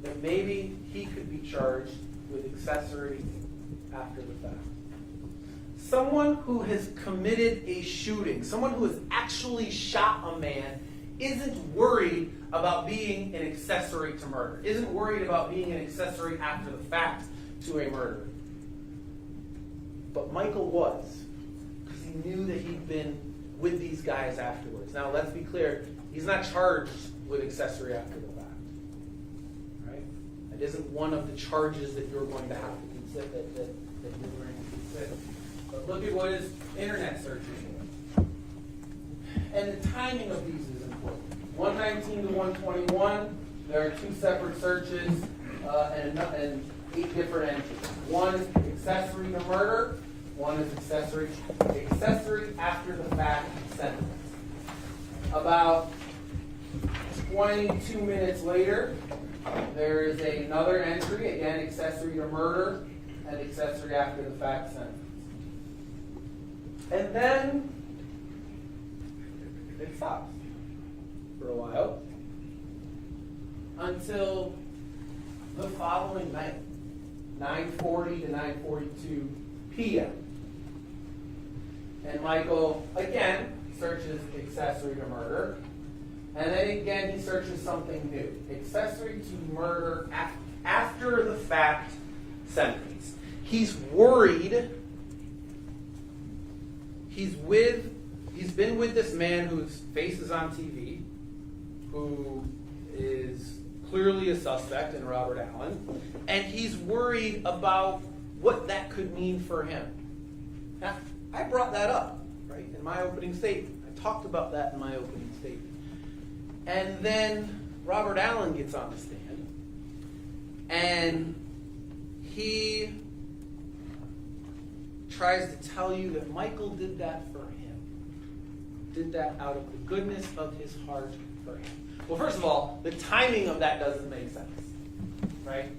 that maybe he could be charged with accessory after the fact. Someone who has committed a shooting, someone who has actually shot a man, isn't worried about being an accessory to murder, isn't worried about being an accessory after the fact to a murder. But Michael was, because he knew that he'd been with these guys afterwards. Now, let's be clear, he's not charged with accessory after the fact. Right? That isn't one of the charges that you're going to have to consider, that that you were interested in. But look at what his internet search is. And the timing of these is important. 119 to 121, there are 2 separate searches and 8 different entries. One is accessory to murder, one is accessory after the fact sentence. About 22 minutes later, there is another entry, again accessory to murder and accessory after the fact sentence. And then it stops for a while until the following night, 9:40 to 9:42 p.m. And Michael, again, searches accessory to murder. And then again, he searches something new. Accessory to murder after the fact sentence. He's worried. He's been with this man whose face is on TV, who is clearly a suspect in Robert Allen, and he's worried about what that could mean for him. Now, I brought that up, right, in my opening statement. I talked about that in my opening statement. And then Robert Allen gets on the stand, and he tries to tell you that Michael did that for him. Did that out of the goodness of his heart for him. Well, first of all, the timing of that doesn't make sense, right?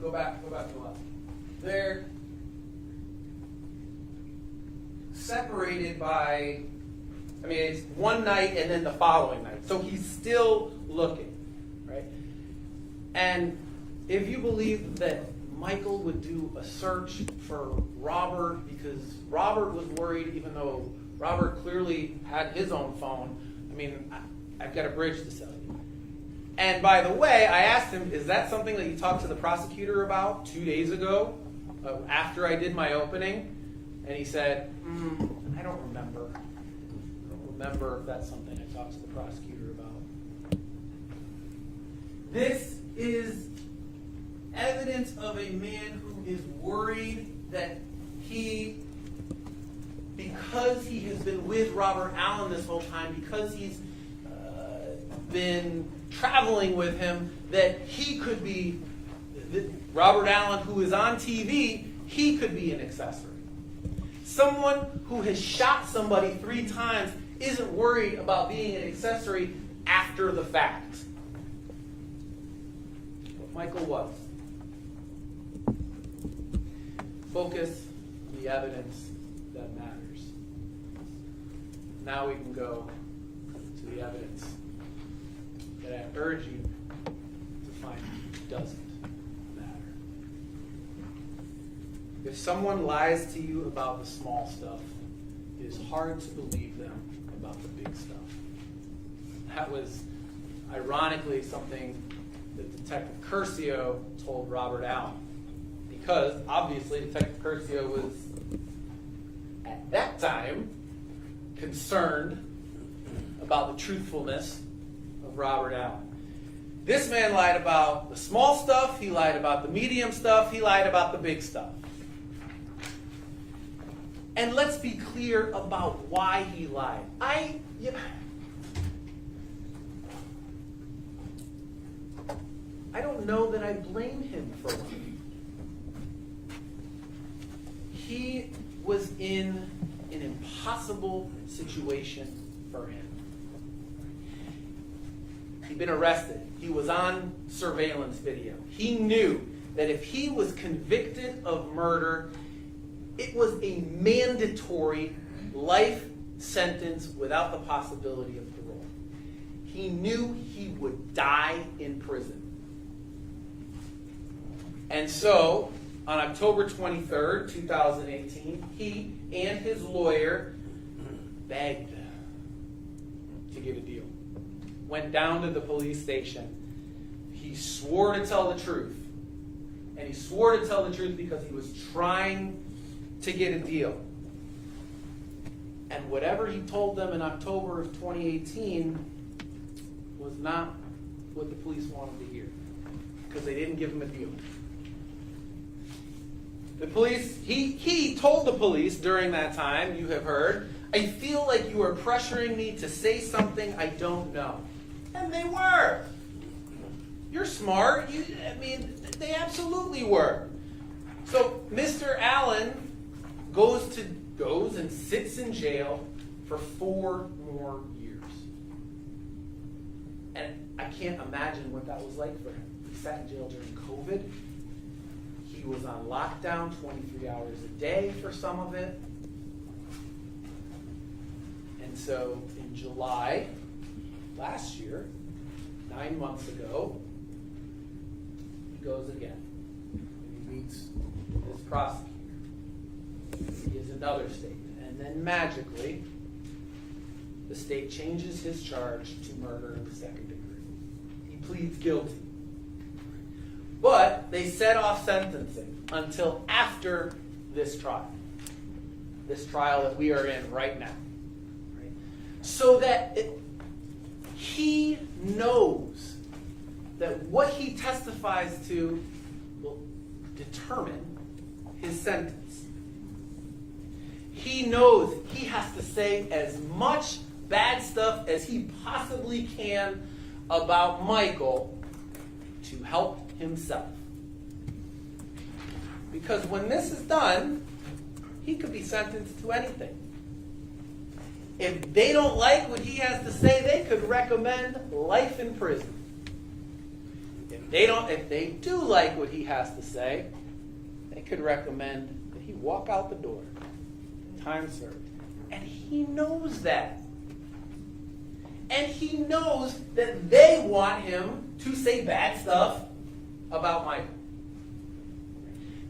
Go back to the left. They're separated by, it's one night and then the following night. So he's still looking, right? And if you believe that Michael would do a search for Robert because Robert was worried, even though Robert clearly had his own phone, I've got a bridge to sell you. And by the way, I asked him, is that something that you talked to the prosecutor about 2 days ago, after I did my opening? And he said, I don't remember. I don't remember if that's something I talked to the prosecutor about. This is evidence of a man who is worried that because he has been with Robert Allen this whole time, because he's been traveling with him, that he could be, Robert Allen, who is on TV, he could be an accessory. Someone who has shot somebody 3 times isn't worried about being an accessory after the fact. But Michael was. Focus on the evidence that matters. Now we can go to the evidence that I urge you to find doesn't matter. If someone lies to you about the small stuff, it is hard to believe them about the big stuff. That was, ironically, something that Detective Curcio told Robert Allen. Because, obviously, Detective Curcio was, at that time, concerned about the truthfulness of Robert Allen. This man lied about the small stuff, he lied about the medium stuff, he lied about the big stuff. And let's be clear about why he lied. I don't know that I blame him for lying. He was in an impossible situation for him. He'd been arrested. He was on surveillance video. He knew that if he was convicted of murder, it was a mandatory life sentence without the possibility of parole. He knew he would die in prison. And so, on October 23rd, 2018, he and his lawyer begged to get a deal. Went down to the police station. He swore to tell the truth. And he swore to tell the truth because he was trying to get a deal. And whatever he told them in October of 2018 was not what the police wanted to hear, because they didn't give him a deal. The police, he told the police during that time, you have heard, I feel like you are pressuring me to say something I don't know. And they were. You're smart. They absolutely were. So Mr. Allen goes and sits in jail for 4 more years. And I can't imagine what that was like for him. He sat in jail during COVID. He was on lockdown 23 hours a day for some of it. And so in July last year, 9 months ago, he goes again. And he meets his prosecutor. He gives another statement. And then magically, the state changes his charge to murder in the 2nd degree. He pleads guilty. But they set off sentencing until after this trial that we are in right now. Right? So that he knows that what he testifies to will determine his sentence. He knows he has to say as much bad stuff as he possibly can about Michael to help himself. Because when this is done, he could be sentenced to anything. If they don't like what he has to say, they could recommend life in prison. If they do like what he has to say, they could recommend that he walk out the door. Time served. And he knows that. And he knows that they want him to say bad stuff about Michael.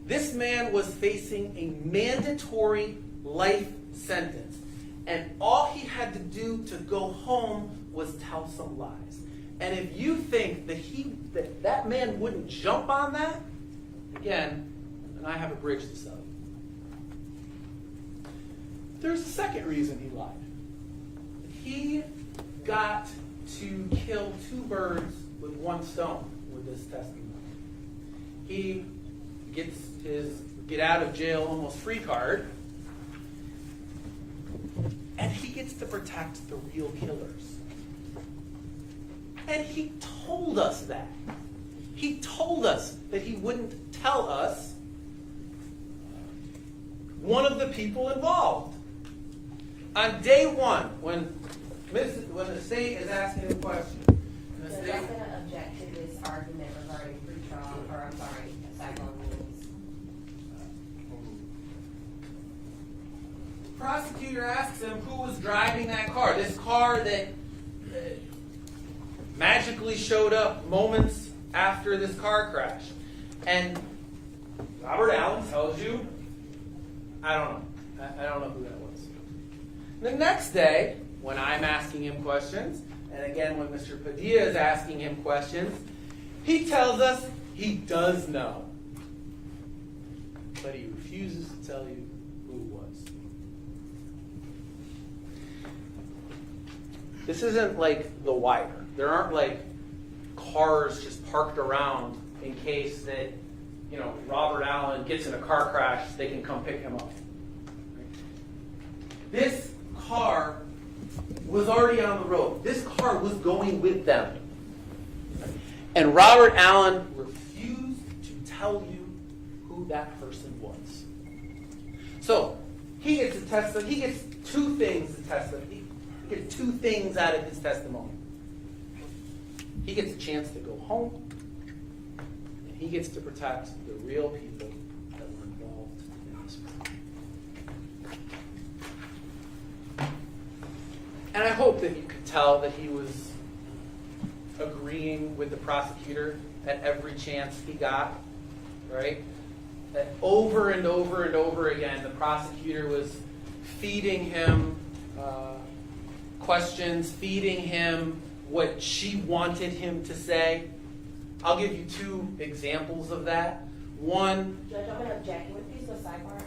This man was facing a mandatory life sentence. And all he had to do to go home was tell some lies. And if you think that man wouldn't jump on that, again, then I have a bridge to sell you. There's a second reason he lied. He got to kill 2 birds with 1 stone with this testimony. He gets his get out of jail almost free card, and he gets to protect the real killers. And he told us that. He told us that he wouldn't tell us one of the people involved. On day 1, when the state is asking a question, So I'm going to object to this argument regarding pretrial, or I'm sorry, asylum means. the prosecutor asks him who was driving that car. This car that magically showed up moments after this car crash. And Robert Allen tells you, I don't know. I don't know who that was. The next day, when I'm asking him questions, and again when Mr. Padilla is asking him questions, he tells us he does know. But he refuses to tell you who it was. This isn't like The Wire. There aren't like cars just parked around in case that, Robert Allen gets in a car crash, they can come pick him up. This car was already on the road. This car was going with them. And Robert Allen refused to tell you who that person was. So he gets to testify. He gets 2 things to testify. He gets 2 things out of his testimony. He gets a chance to go home, and he gets to protect the real people that were involved in this crime. And I hope that you could tell that he was agreeing with the prosecutor at every chance he got, right? That over and over and over again, the prosecutor was feeding him questions, feeding him what she wanted him to say. I'll give you 2 examples of that. One, Judge, I'm going to object. Can we please go sidebar?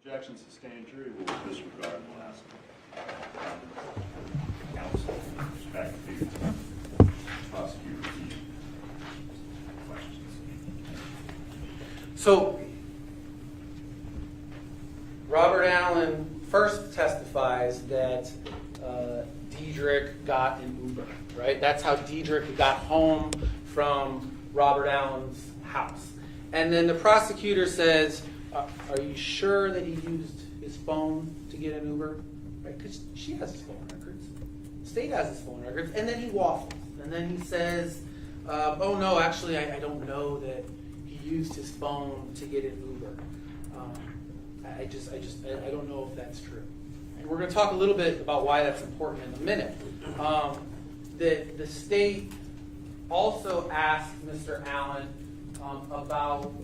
Objection sustained, jury will disregard and will ask counsel with respect to prosecutor's questions. So, Robert Allen first testifies that Diedrich got an Uber, right? That's how Diedrich got home from Robert Allen's house. And then the prosecutor says, are you sure that he used his phone to get an Uber? Right? Because she has his phone records. State has his phone records. And then he waffles. And then he says, oh no, actually I don't know that he used his phone to get an Uber. I don't know if that's true. And we're going to talk a little bit about why that's important in a minute. The state also asked Mr. Allen about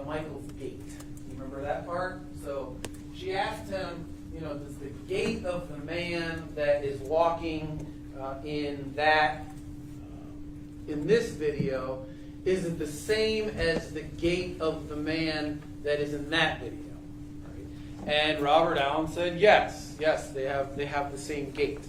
Michael's gait. You remember that part? So she asked him, does the gait of the man that is walking in this video, is it the same as the gait of the man that is in that video? Right? And Robert Allen said, yes, they have the same gait.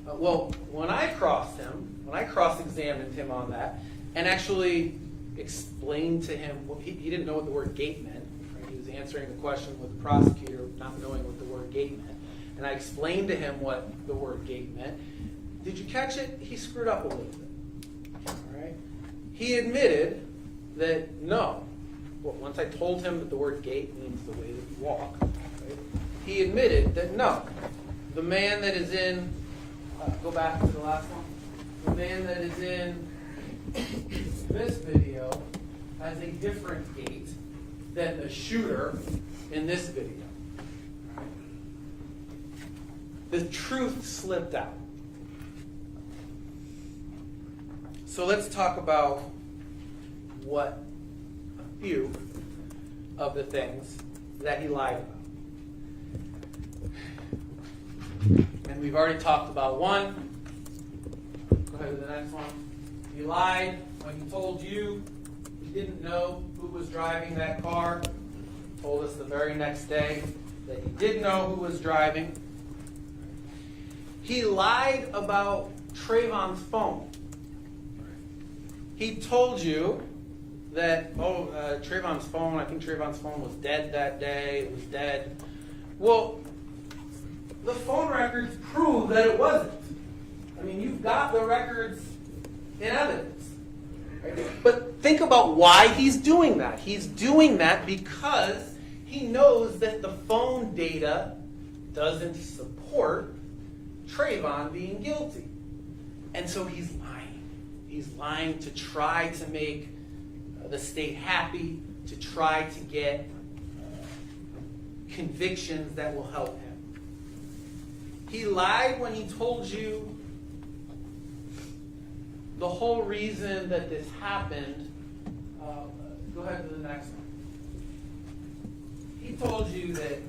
Well, when I cross-examined him on that, and actually explained to him, he didn't know what the word gait meant. Right? He was answering the question with the prosecutor not knowing what the word gait meant. And I explained to him what the word gait meant. Did you catch it? He screwed up a little bit. All right? He admitted that no. Well, once I told him that the word gait means the way that you walk, right? He admitted that no. The man that is in, go back to the last one. The man that is in this video has a different gait than the shooter in this video. Right? The truth slipped out. So let's talk about a few of the things that he lied about. And we've already talked about one. Go ahead to the next one. He lied when he told you he didn't know who was driving that car. He told us the very next day that he did know who was driving. He lied about Trayvon's phone. He told you that, Trayvon's phone, I think Trayvon's phone was dead that day. It was dead. Well, the phone records prove that it wasn't. I mean, you've got the records in evidence. Right? But think about why he's doing that. He's doing that because he knows that the phone data doesn't support Trayvon being guilty. And so he's lying. He's lying to try to make the state happy, to try to get convictions that will help him. He lied when he told you the whole reason that this happened. Go ahead to the next one. He told you that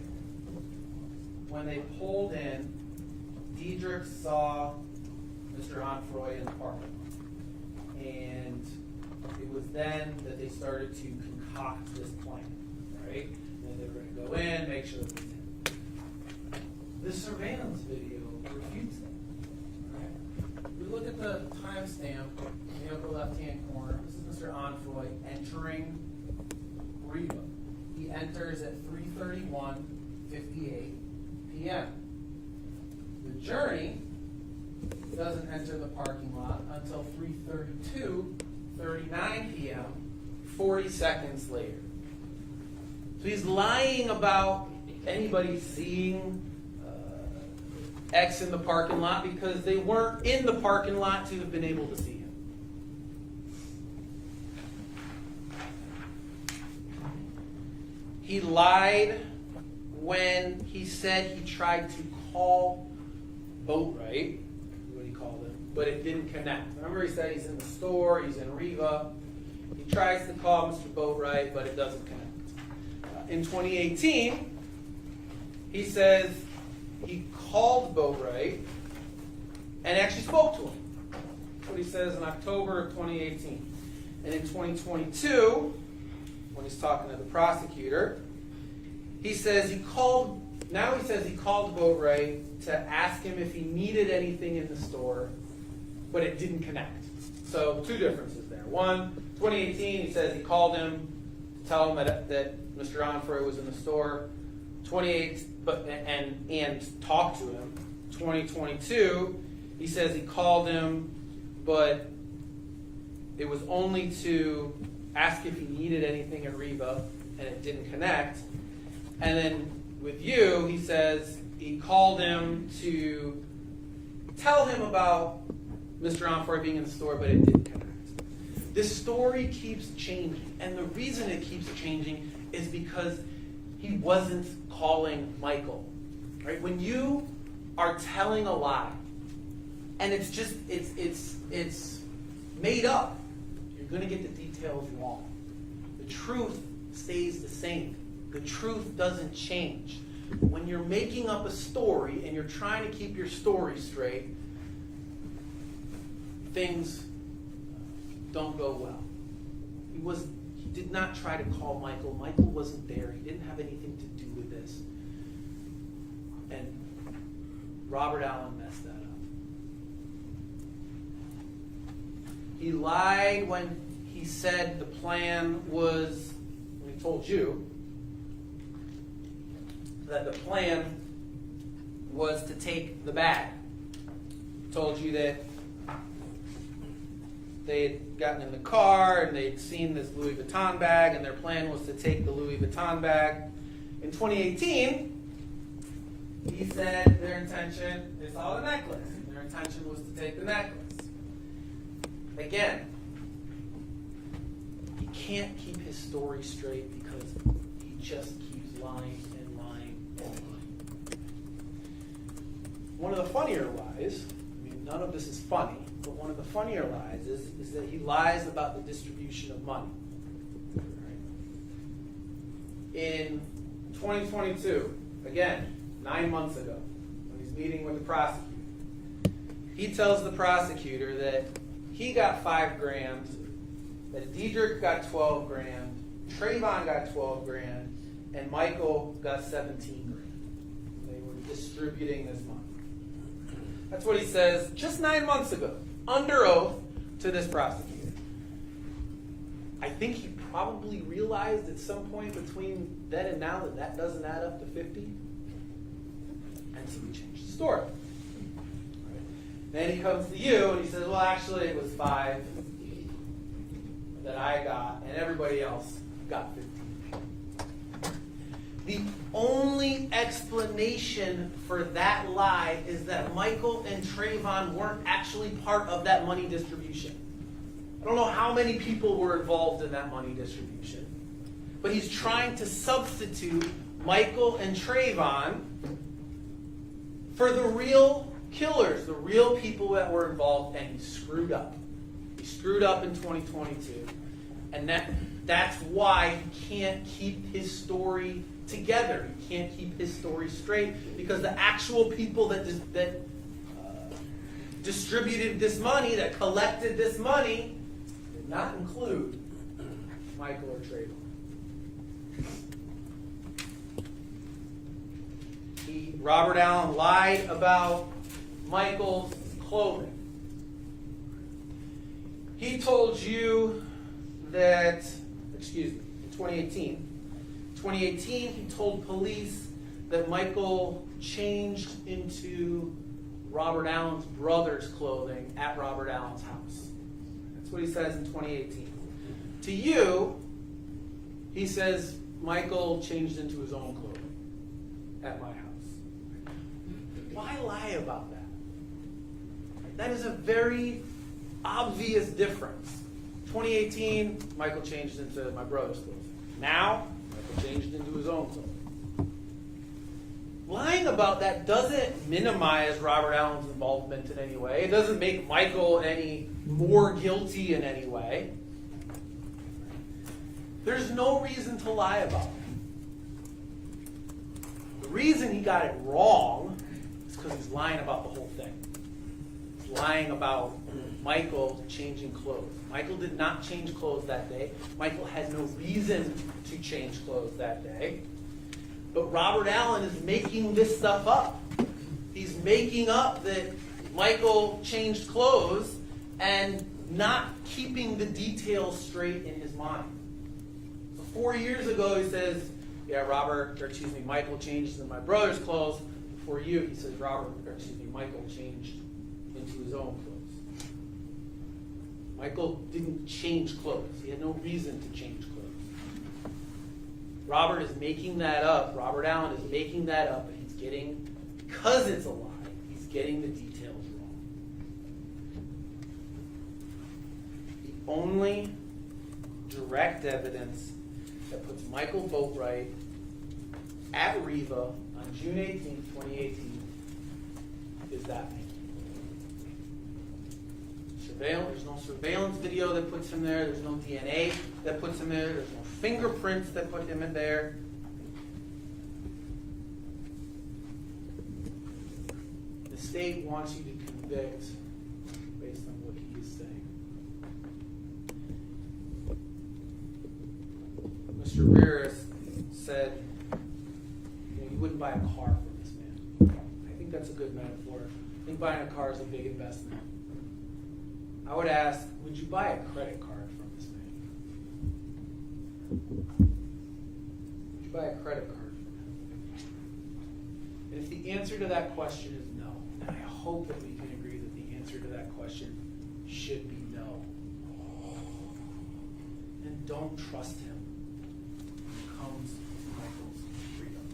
when they pulled in, Diedrich saw Mr. Onfroy in the parking lot. And it was then that they started to concoct this plan, right? And they were going to go in, make sure that it was him. The surveillance video refutes that. Right? We look at the timestamp in the upper left-hand corner. This is Mr. Onfroy entering Riva. He enters at 3:31:58 p.m. The journey doesn't enter the parking lot until 3:32:39 p.m., 40 seconds later. So he's lying about anybody seeing X in the parking lot because they weren't in the parking lot to have been able to see him. He lied when he said he tried to call Boatwright, what he called him, but it didn't connect. Remember he said he's in the store, he's in Riva. He tries to call Mr. Boatwright, but it doesn't connect. In 2018, he says he called Boatwright and actually spoke to him. That's what he says in October of 2018. And in 2022, when he's talking to the prosecutor, he says he called Bori to ask him if he needed anything in the store, but it didn't connect. So two differences there. One, 2018, he says he called him to tell him that Mr. Onfroy was in the store. And talked to him. 2022, he says he called him, but it was only to ask if he needed anything at Reba, and it didn't connect. And then with you, he says he called him to tell him about Mr. Onfroy being in the store, but it didn't connect. This story keeps changing, and the reason it keeps changing is because he wasn't calling Michael. Right? When you are telling a lie, and it's made up, you're going to get the details wrong. The truth stays the same. The truth doesn't change. When you're making up a story and you're trying to keep your story straight, things don't go well. He did not try to call Michael. Michael wasn't there. He didn't have anything to do with this. And Robert Allen messed that up. He lied when he said the plan was, when he told you that the plan was to take the bag. He told you that they had gotten in the car and they'd seen this Louis Vuitton bag, and their plan was to take the Louis Vuitton bag. In 2018, he said their intention, they saw the necklace, and their intention was to take the necklace. Again, he can't keep his story straight because he just keeps lying and lying and lying. One of the funnier lies, I mean, none of this is funny, but one of the funnier lies is that he lies about the distribution of money. In 2022, again, 9 months ago, when he's meeting with the prosecutor, he tells the prosecutor that he got $5,000, that Diedrich got $12,000, Trayvon got $12,000, and Michael got $17,000. They were distributing this money. That's what he says just 9 months ago, under oath to this prosecutor. I think he probably realized at some point between then and now that that doesn't add up to 50. And so he changed the story. Right. Then he comes to you and he says, well, actually it was 5 that I got and everybody else got 15. The only explanation for that lie is that Michael and Trayvon weren't actually part of that money distribution. I don't know how many people were involved in that money distribution, but he's trying to substitute Michael and Trayvon for the real killers, the real people that were involved, and he screwed up. He screwed up in 2022, and that's why he can't keep his story together. He can't keep his story straight because the actual people that distributed this money, that collected this money, did not include Michael or Trayvon. Robert Allen lied about Michael's clothing. He told you that, in 2018, he told police that Michael changed into Robert Allen's brother's clothing at Robert Allen's house. That's what he says in 2018. To you, he says Michael changed into his own clothing at my house. Why lie about that? That is a very obvious difference. 2018, Michael changed into my brother's clothing. Now, Michael changed into his own clothing. Lying about that doesn't minimize Robert Allen's involvement in any way. It doesn't make Michael any more guilty in any way. There's no reason to lie about it. The reason he got it wrong is because he's lying about the whole thing. He's lying about Michael changing clothes. Michael did not change clothes that day. Michael had no reason to change clothes that day. But Robert Allen is making this stuff up. He's making up that Michael changed clothes and not keeping the details straight in his mind. So 4 years ago, he says, yeah, Michael changed in my brother's clothes. Before you, he says, Michael changed into his own clothes. Michael didn't change clothes. He had no reason to change clothes. Robert is making that up. Robert Allen is making that up, and he's getting, because it's a lie, he's getting the details wrong. The only direct evidence that puts Michael Boatwright at Riva on June 18, 2018 is that man. There's no surveillance video that puts him there. There's no DNA that puts him there. There's no fingerprints that put him in there. The state wants you to convict based on what he is saying. Mr. Rearis said, you wouldn't buy a car from this man. I think that's a good metaphor. I think buying a car is a big investment. I would ask, would you buy a credit card from this man? Would you buy a credit card from him? And if the answer to that question is no, and I hope that we can agree that the answer to that question should be no, then don't trust him when it comes to Michael's freedom.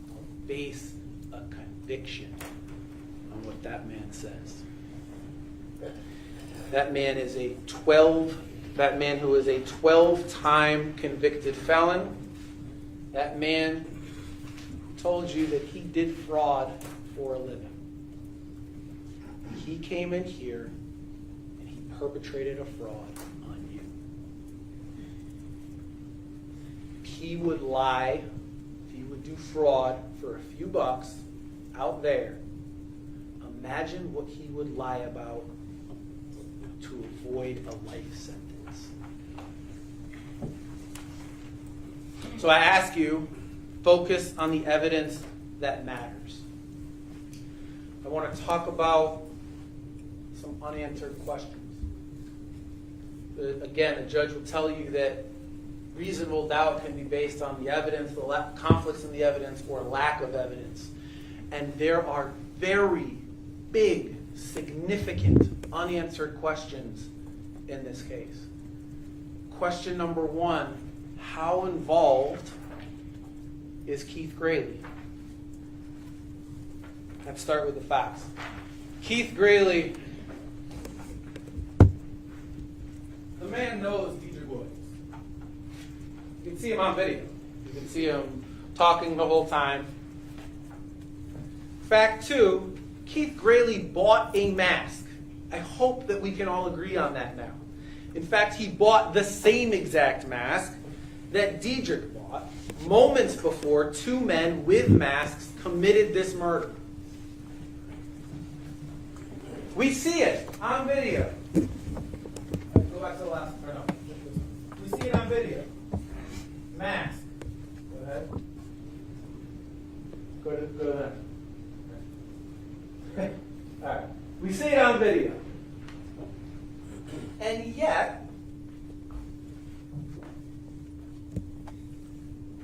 Don't base a conviction on what that man says. That man who is a 12-time convicted felon. That man told you that he did fraud for a living. He came in here and he perpetrated a fraud on you. If he would lie, if he would do fraud for a few bucks out there, imagine what he would lie about to avoid a life sentence. So I ask you, focus on the evidence that matters. I want to talk about some unanswered questions. Again, the judge will tell you that reasonable doubt can be based on the evidence, the conflicts in the evidence, or lack of evidence. And there are very big, significant, unanswered questions in this case. Question number one, how involved is Keith Graley? Let's start with the facts. Keith Graley, the man knows Deidre Woods. You can see him on video. You can see him talking the whole time. Fact two, Keith Graley bought a mask. I hope that we can all agree on that now. In fact, he bought the same exact mask that Deidre bought moments before two men with masks committed this murder. We see it on video. Go back to the last one. No. We see it on video. Mask. Go ahead. Go to that. All right. We see it on video. And yet,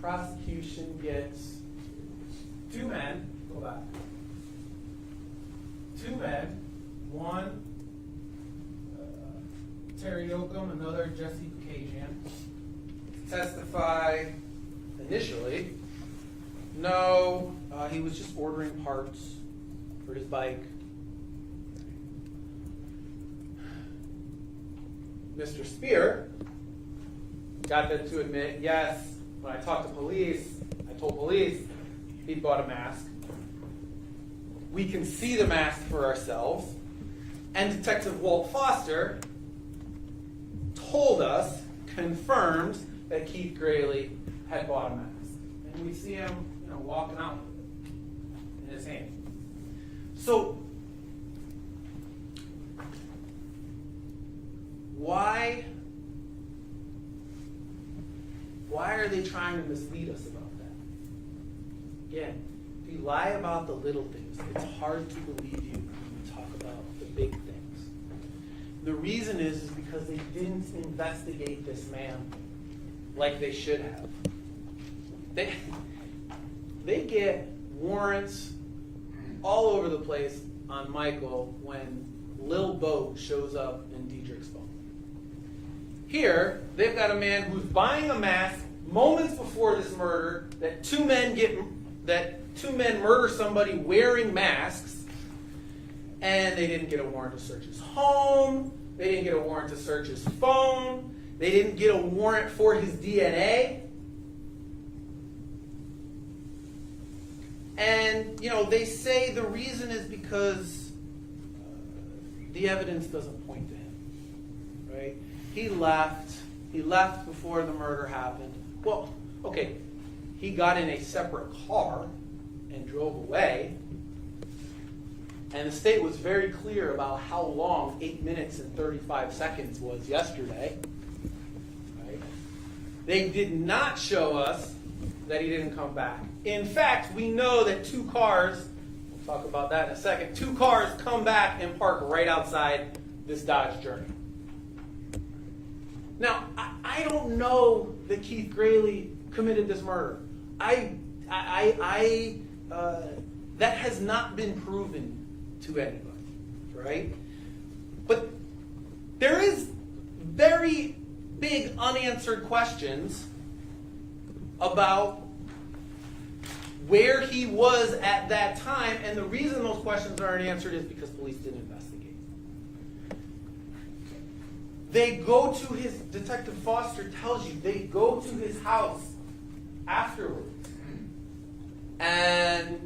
prosecution gets two men, go back. Two men, one Terry Yoakum, another Jesse Bacasian, testify initially, no, he was just ordering parts for his bike. Mr. Spear got them to admit, yes, when I talked to police, I told police he bought a mask. We can see the mask for ourselves. And Detective Walt Foster told us, confirmed, that Keith Graley had bought a mask. And we see him, walking out with it in his hand. So, why are they trying to mislead us about this? Again, if you lie about the little things, it's hard to believe you when you talk about the big things. The reason is because they didn't investigate this man like they should have. They get warrants all over the place on Michael when Lil Boat shows up in Diedrich's phone. Here, they've got a man who's buying a mask moments before this murder, that two men murder somebody wearing masks, and they didn't get a warrant to search his home, they didn't get a warrant to search his phone, they didn't get a warrant for his DNA. And, they say the reason is because the evidence doesn't point to him, right? He left before the murder happened. Well, okay, he got in a separate car and drove away. And the state was very clear about how long 8 minutes and 35 seconds was yesterday. Right? They did not show us that he didn't come back. In fact, we know that two cars, we'll talk about that in a second, two cars come back and park right outside this Dodge Journey. Now, I don't know that Keith Grayley committed this murder. That has not been proven to anybody, right? But there is very big unanswered questions about where he was at that time, and the reason those questions aren't answered is because police didn't investigate. They go to his, Detective Foster tells you, they go to his house afterwards, and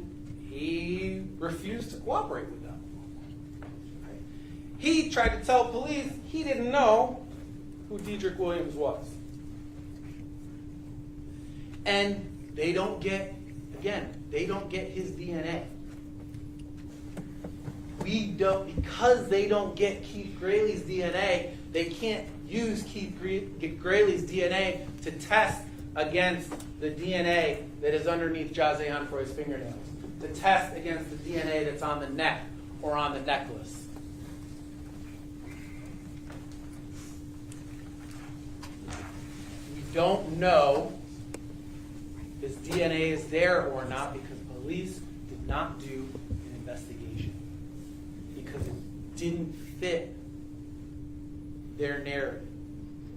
he refused to cooperate with them. Right? He tried to tell police he didn't know who Diedrich Williams was. And they don't get his DNA. Because they don't get Keith Grayley's DNA, they can't use Keith Grayley's DNA to test against the DNA that is underneath Jazzy Onfroy's fingernails, to test against the DNA that's on the neck or on the necklace. We don't know if his DNA is there or not because police did not do an investigation, because it didn't fit their narrative.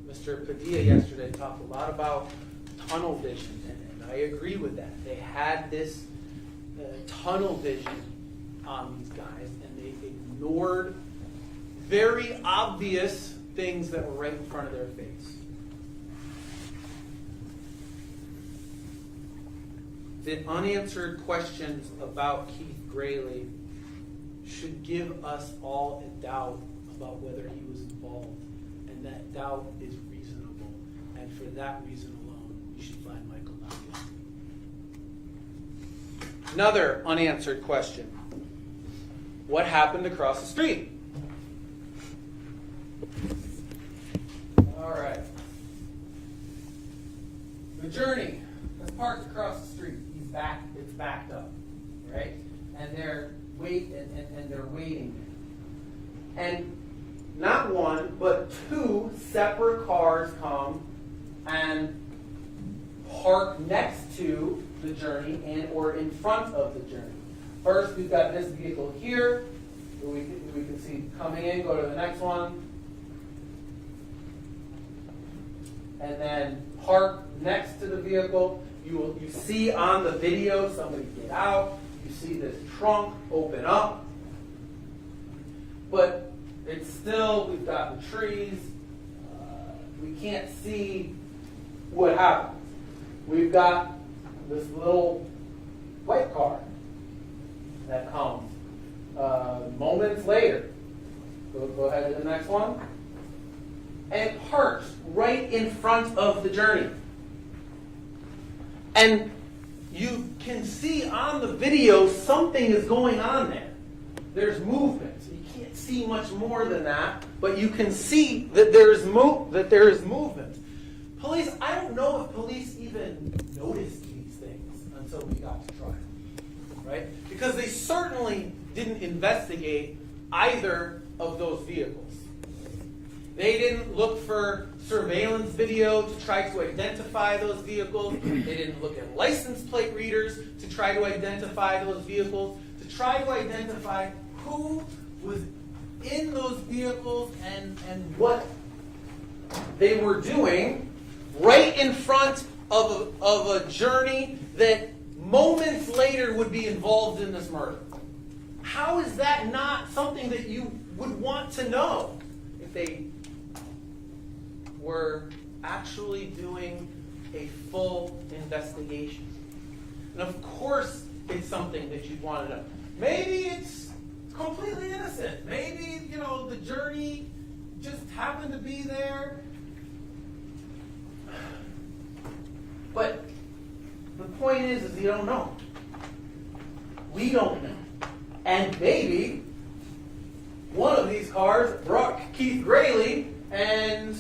Mr. Padilla yesterday talked a lot about tunnel vision, and I agree with that. They had this tunnel vision on these guys, and they ignored very obvious things that were right in front of their face. The unanswered questions about Keith Grayley should give us all a doubt about whether he was involved, and that doubt is reasonable, and for that reason alone, you should find Michael not guilty. Another unanswered question: what happened across the street? All right. The Journey is parked across the street. It's backed up, right? And they're waiting. And not one, but two separate cars come and park next to the Journey and or in front of the Journey. First, we've got this vehicle here. We can see coming in. Go to the next one. And then park next to the vehicle. You see on the video somebody get out. You see this trunk open up. But it's still, we've got the trees. We can't see what happens. We've got this little white car that comes moments later. Go ahead to the next one. And it parks right in front of the Journey. And you can see on the video something is going on there. There's movement. You can't see much more than that, but you can see that there is movement. Police, I don't know if police even noticed these things until we got to trial, right? Because they certainly didn't investigate either of those vehicles. They didn't look for surveillance video to try to identify those vehicles. They didn't look at license plate readers to try to identify those vehicles, to try to identify who was in those vehicles and what they were doing right in front of a journey that moments later would be involved in this murder. How is that not something that you would want to know if they were actually doing a full investigation? And of course, it's something that you'd want to know. Maybe it's completely innocent. Maybe, the journey just happened to be there. But the point is you don't know. We don't know. And maybe one of these cars brought Keith Grayley and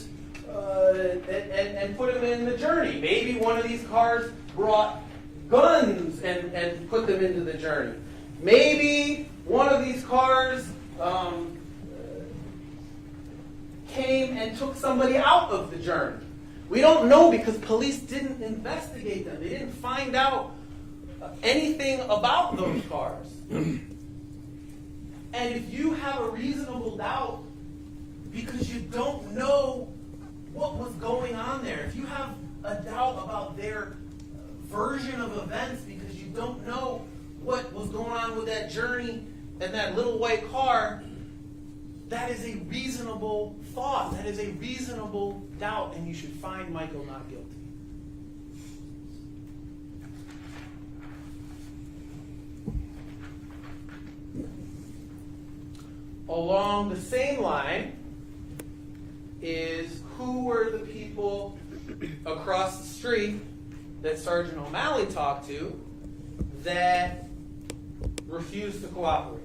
put him in the journey. Maybe one of these cars brought guns and put them into the journey. Maybe one of these cars came and took somebody out of the journey. We don't know because police didn't investigate them. They didn't find out anything about those cars. And if you have a reasonable doubt because you don't know what was going on there, if you have a doubt about their version of events because you don't know what was going on with that journey and that little white car, that is a reasonable thought. That is a reasonable doubt, and you should find Michael not guilty. Along the same line is who were the people across the street that Sergeant O'Malley talked to that refused to cooperate.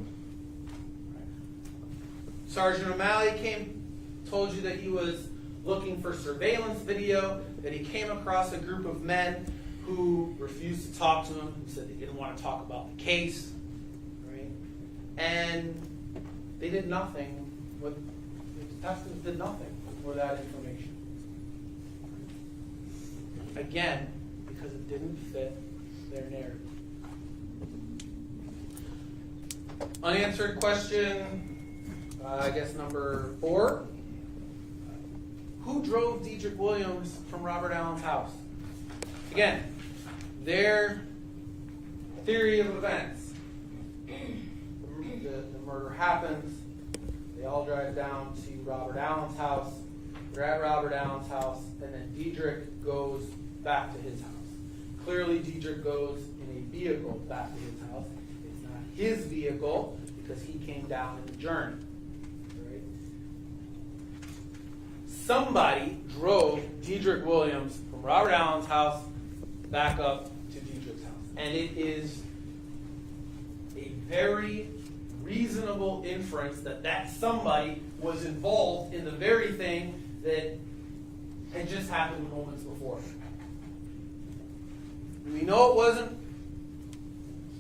Sergeant O'Malley told you that he was looking for surveillance video, that he came across a group of men who refused to talk to him, who said they didn't want to talk about the case, right? And they did nothing with, the detectives did nothing for that information. Again, because it didn't fit their narrative. Unanswered question, I guess number 4. Who drove Dedrick Williams from Robert Allen's house? Again, their theory of events. The murder happens. They all drive down to Robert Allen's house. They're at Robert Allen's house, and then Dedrick goes back to his house. Clearly, Dedrick goes in a vehicle back to his house. It's not his vehicle because he came down in the journey. Right? Somebody drove Dedrick Williams from Robert Allen's house back up to Dedrick's house. And it is a very reasonable inference that that somebody was involved in the very thing that had just happened moments before. We know it wasn't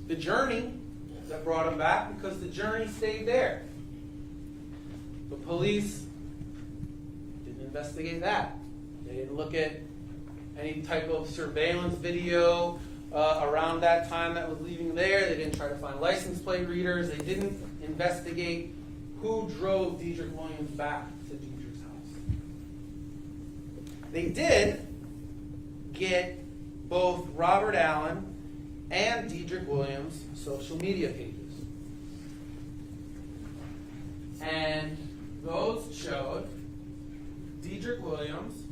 the journey that brought him back because the journey stayed there. The police didn't investigate that. They didn't look at any type of surveillance video around that time that was leaving there. They didn't try to find license plate readers. They didn't investigate who drove Dedrick Williams back to Dedrick's house. They did get both Robert Allen and Dedrick Williams' social media pages. And those showed Dedrick Williams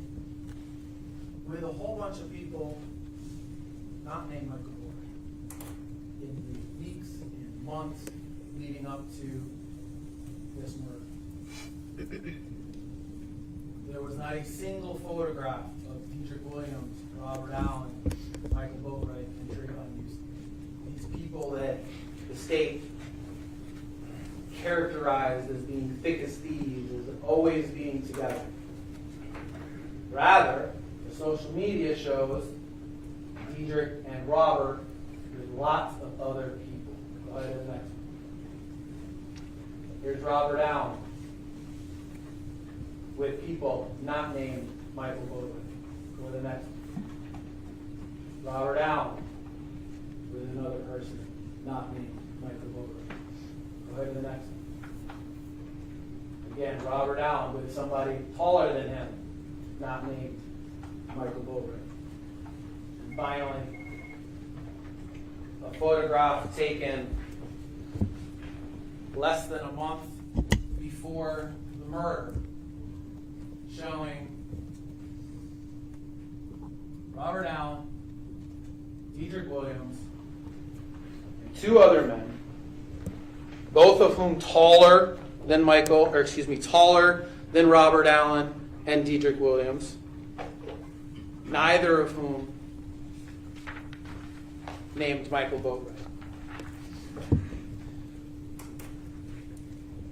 with a whole bunch of people not named Michael Bori in the weeks and months leading up to this murder. There was not a single photograph of Dedrick Williams, Robert Allen, Michael Bori, and Trayvon Houston. These people that the state characterized as being thick as thieves, as always being together. Rather, the social media shows Dedrick and Robert with lots of other people. Go ahead to the next one. Here's Robert Allen with people not named Michael Bori. Go to the next one. Robert Allen with another person not named Michael Bori. Go ahead to the next one. Again, Robert Allen with somebody taller than him, not named Michael Bori. And finally, a photograph taken less than a month before the murder, showing Robert Allen, Dedrick Williams, and two other men, both of whom taller than taller than Robert Allen and Dedrick Williams, neither of whom named Michael Bori.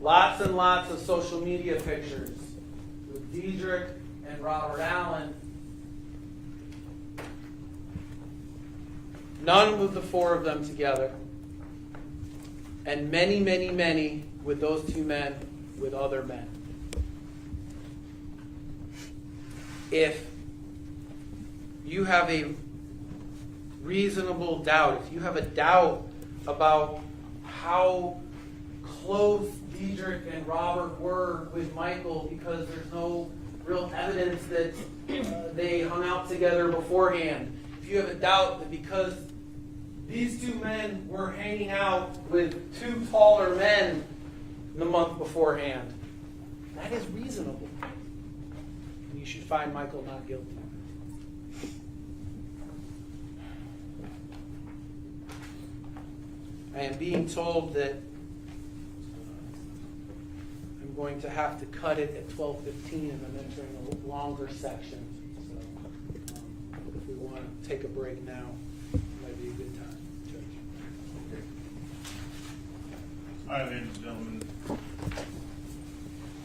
Lots and lots of social media pictures with Dedrick and Robert Allen. None with the four of them together. And many, many, many with those two men with other men. If you have a reasonable doubt, if you have a doubt about how close Dedrick and Robert were with Michael because there's no real evidence that they hung out together beforehand, if you have a doubt that because these two men were hanging out with two taller men the month beforehand, that is reasonable. And you should find Michael not guilty. I am being told that I'm going to have to cut it at 12:15 and I'm entering a longer section. So if we want to take a break now, it might be a good time. Judge. All right, ladies and gentlemen,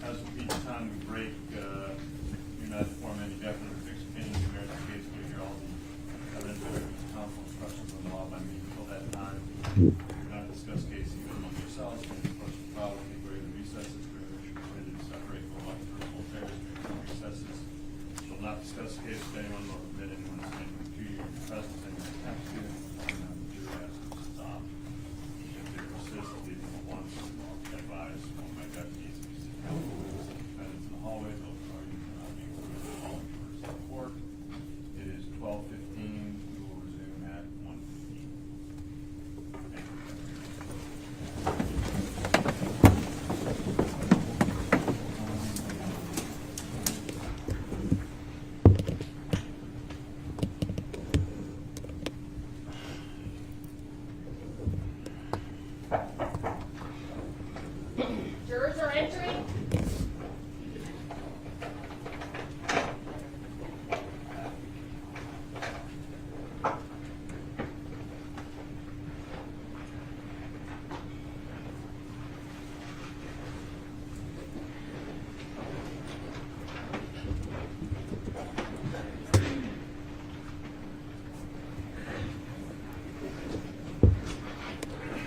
as with each time we break, do not form any definite or fixed opinions in the case. We hear all the evidence and counsel instructions on the law by me until that time. Do not discuss cases even among yourselves. Any questions filed will be great recesses. We should be permitted to separate from all personal affairs during recesses. Shall not discuss the case with anyone nor permit anyone to stand to you in your presence and attempt to. And the jury has to stop. If they persist, leave them at once. Advise one of my deputies to sit down with the defendants in the hallways. They'll be arguing for not being permitted to call members of the court. It is 12:15. We will resume at 1:15. Thank you. Jurors are entering.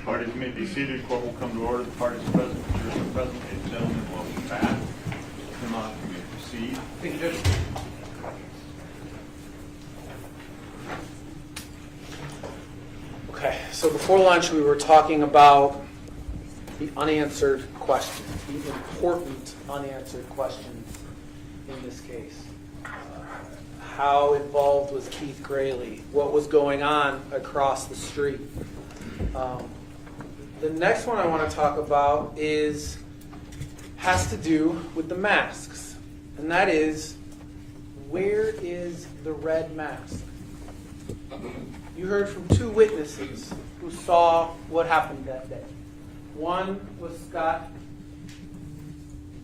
Parties may be seated. Court will come to order. The parties are present. The jurors are present. Ladies and gentlemen, welcome back. Come on, you may proceed. Thank you, Judge. Okay, so before lunch we were talking about the unanswered questions, the important unanswered questions in this case. How involved was Keith Grayley? What was going on across the street? The next one I want to talk about has to do with the masks, and that is, where is the red mask? You heard from two witnesses who saw what happened that day. One was Scott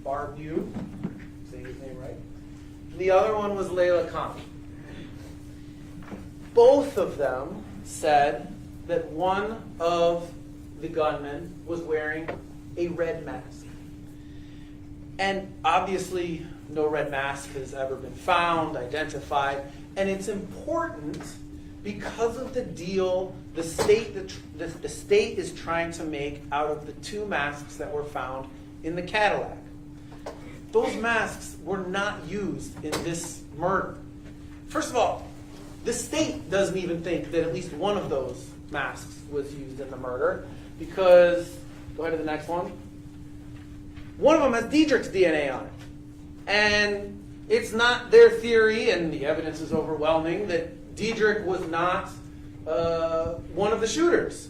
Barbeau, saying his name right. The other one was Layla Khan. Both of them said that one of the gunmen was wearing a red mask. And obviously, no red mask has ever been found, identified, and it's important because of the deal the state is trying to make out of the 2 masks that were found in the Cadillac. Those masks were not used in this murder. First of all, the state doesn't even think that at least one of those masks was used in the murder because, go ahead to the next one. One of them has Diedrich's DNA on it. And it's not their theory, and the evidence is overwhelming, that Diedrich was not one of the shooters.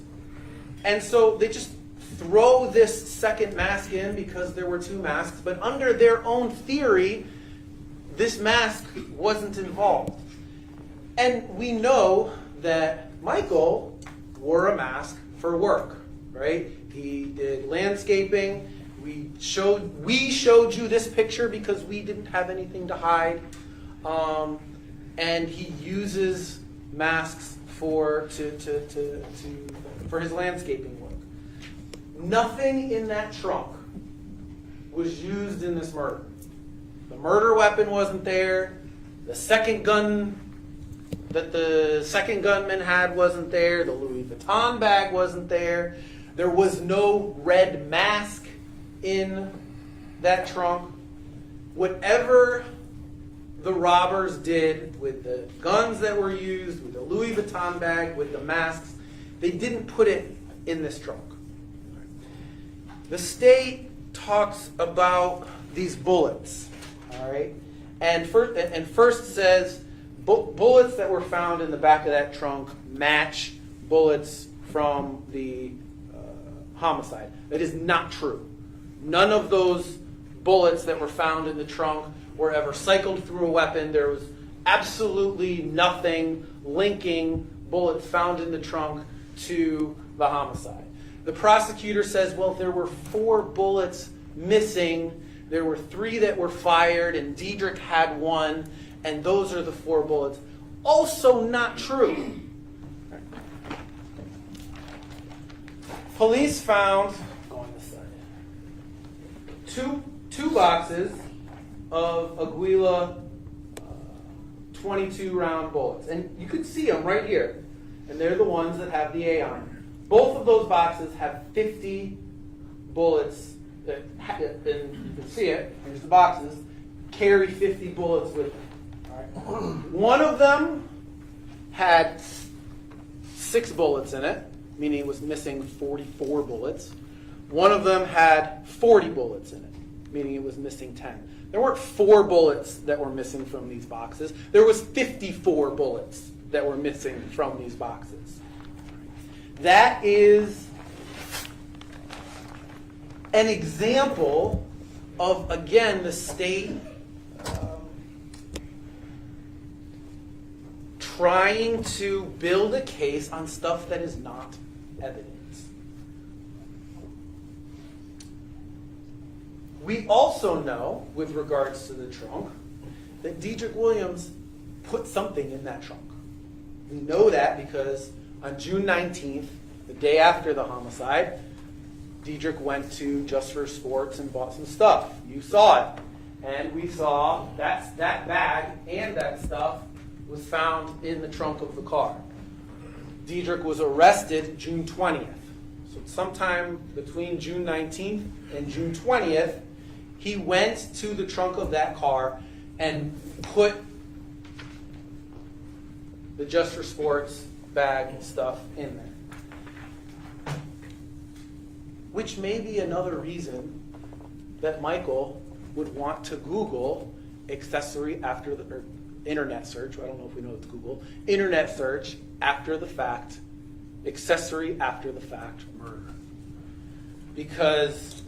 And so they just throw this second mask in because there were 2 masks, but under their own theory, this mask wasn't involved. And we know that Michael wore a mask for work, right? He did landscaping. We showed you this picture because we didn't have anything to hide. And he uses masks for his landscaping work. Nothing in that trunk was used in this murder. The murder weapon wasn't there. The second gun that the second gunman had wasn't there. The Louis Vuitton bag wasn't there. There was no red mask in that trunk. Whatever the robbers did with the guns that were used, with the Louis Vuitton bag, with the masks, they didn't put it in this trunk. The state talks about these bullets, all right? And first says bullets that were found in the back of that trunk match bullets from the homicide. That is not true. None of those bullets that were found in the trunk were ever cycled through a weapon. There was absolutely nothing linking bullets found in the trunk to the homicide. The prosecutor says, well, there were 4 bullets missing. There were 3 that were fired, and Diedrich had 1, and those are the 4 bullets. Also not true. Police found, go on this side, two boxes of Aguila 22-round bullets. And you can see them right here. And they're the ones that have the A on them. Both of those boxes have 50 bullets. And you can see it. Here's the boxes. Carry 50 bullets with them. All right. One of them had 6 bullets in it, meaning it was missing 44 bullets. One of them had 40 bullets in it, meaning it was missing 10. There weren't 4 bullets that were missing from these boxes. There was 54 bullets that were missing from these boxes. That is an example of, again, the state trying to build a case on stuff that is not evidence. We also know, with regards to the trunk, that Diedrich Williams put something in that trunk. We know that because on June 19th, the day after the homicide, Diedrich went to Just for Sports and bought some stuff. You saw it. And we saw that bag and that stuff was found in the trunk of the car. Diedrich was arrested June 20th. So sometime between June 19th and June 20th, he went to the trunk of that car and put the Just for Sports bag and stuff in there. Which may be another reason that Michael would want to Google accessory after the, or internet search, I don't know if we know it's Google, internet search after the fact, accessory after the fact murder. Because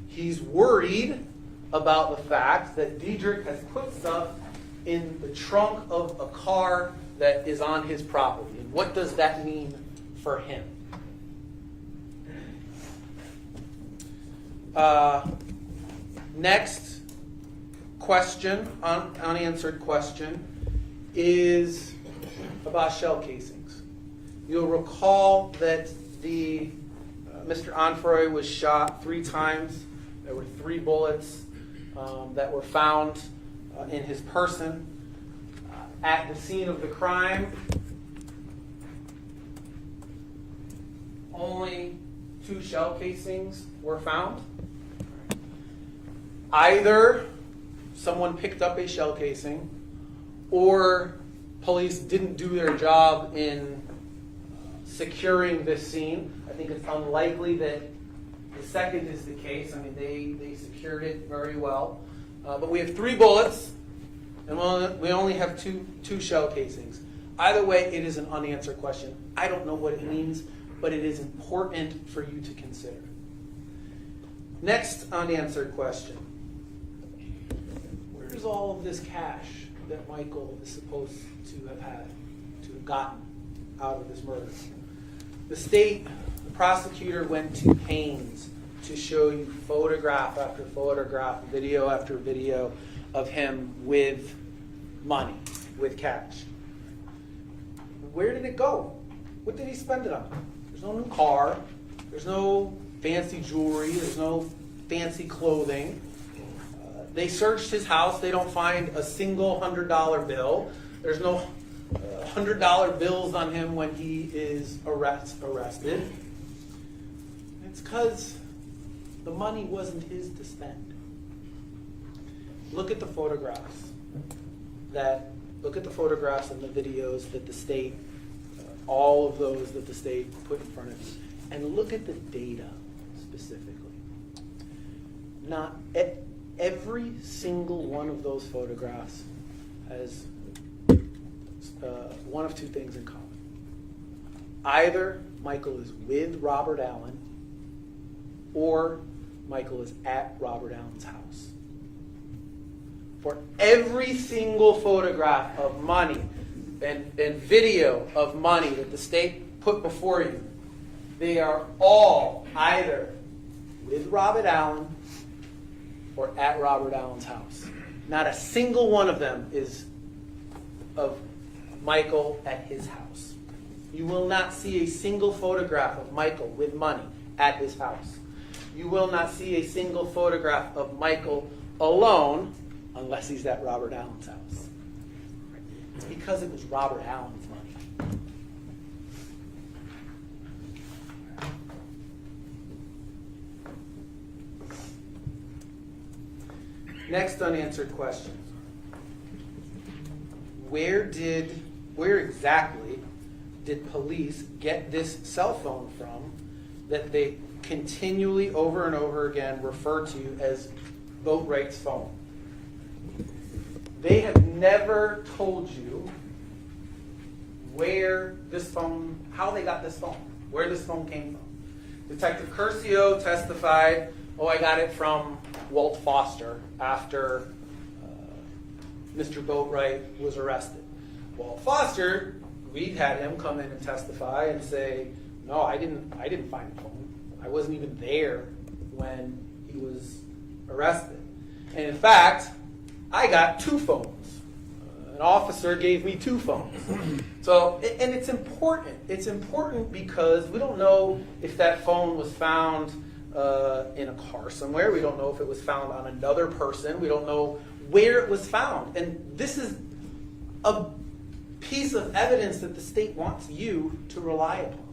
he's worried about the fact that Diedrich has put stuff in the trunk of a car that is on his property. And what does that mean for him? Next question, unanswered question, is about shell casings. You'll recall that the Mr. Onfroy was shot 3 times. There were 3 bullets that were found in his person. At the scene of the crime, only 2 shell casings were found. Either someone picked up a shell casing, or police didn't do their job in securing this scene. I think it's unlikely that the second is the case. I mean, they secured it very well. But we have 3 bullets, and we only have two shell casings. Either way, it is an unanswered question. I don't know what it means, but it is important for you to consider. Next unanswered question. Where's all of this cash that Michael is supposed to have gotten out of this murder? The state prosecutor went to pains to show you photograph after photograph, video after video of him with money, with cash. Where did it go? What did he spend it on? There's no new car. There's no fancy jewelry. There's no fancy clothing. They searched his house. They don't find a single $100 bill. There's no $100 bills on him when he is arrested. It's because the money wasn't his to spend. Look at the photographs and the videos that the state, all of those that the state put in front of you, and look at the data specifically. Not every single one of those photographs has one of 2 things in common. Either Michael is with Robert Allen, or Michael is at Robert Allen's house. For every single photograph of money and video of money that the state put before you, they are all either with Robert Allen or at Robert Allen's house. Not a single one of them is of Michael at his house. You will not see a single photograph of Michael with money at his house. You will not see a single photograph of Michael alone unless he's at Robert Allen's house. It's because it was Robert Allen's money. Next unanswered question. Where exactly did police get this cell phone from that they continually over and over again refer to as Boatwright's phone? They have never told you where this phone, how they got this phone, where this phone came from. Detective Curcio testified, I got it from Walt Foster after Mr. Boatwright was arrested. Walt Foster, we had him come in and testify and say, no, I didn't find the phone. I wasn't even there when he was arrested. And in fact, I got 2 phones. An officer gave me 2 phones. So, and it's important. It's important because we don't know if that phone was found in a car somewhere. We don't know if it was found on another person. We don't know where it was found. And this is a piece of evidence that the state wants you to rely upon.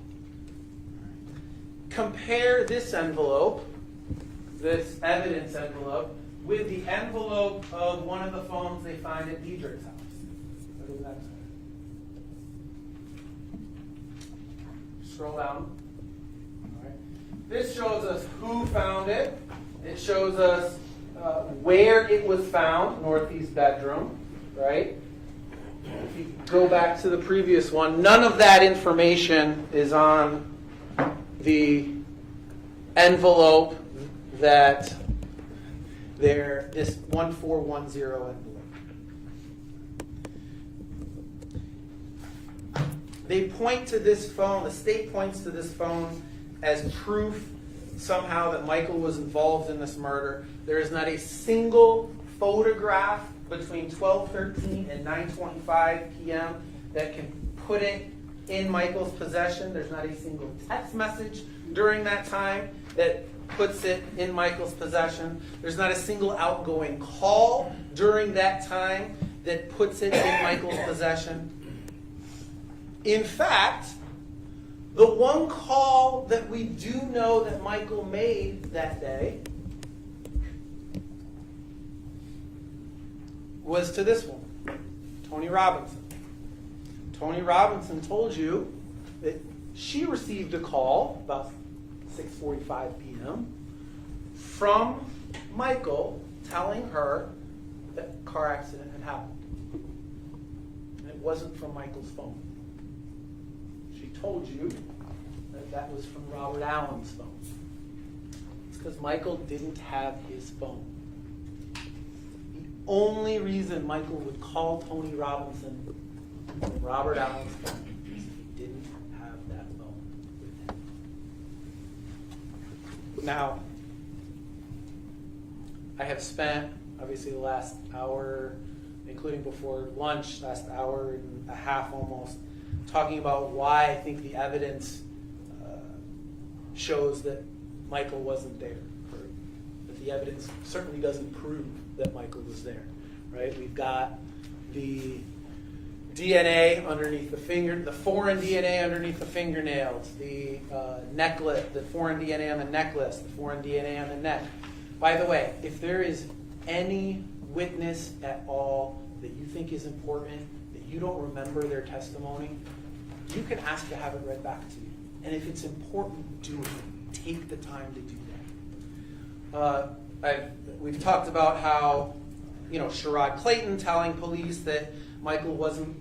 Compare this envelope, this evidence envelope, with the envelope of one of the phones they find at Diedrich's house. Look at that. Scroll down. All right. This shows us who found it. It shows us where it was found, northeast bedroom, right? If you go back to the previous one, none of that information is on the envelope that this 1410 envelope. They point to this phone, the state points to this phone as proof somehow that Michael was involved in this murder. There is not a single photograph between 12:13 and 9:25 p.m. that can put it in Michael's possession. There's not a single text message during that time that puts it in Michael's possession. There's not a single outgoing call during that time that puts it in Michael's possession. In fact, The one call that we do know that Michael made that day was to this one, Tony Robinson. Tony Robinson told you that she received a call about 6:45 p.m. from Michael telling her that a car accident had happened. And it wasn't from Michael's phone. She told you that that was from Robert Allen's phone. It's because Michael didn't have his phone. The only reason Michael would call Tony Robinson from Robert Allen's phone is he didn't have that phone with him. Now, I have spent, obviously, the last hour, including before lunch, last hour and a half almost, talking about why I think the evidence shows that Michael wasn't there. Or that the evidence certainly doesn't prove that Michael was there. Right? We've got the DNA underneath the finger, the foreign DNA underneath the fingernails, the necklace, the foreign DNA on the necklace, the foreign DNA on the neck. By the way, if there is any witness at all that you think is important, that you don't remember their testimony, you can ask to have it read back to you. And if it's important, do it. Take the time to do that. We've talked about how, Sherrod Clayton telling police that Michael wasn't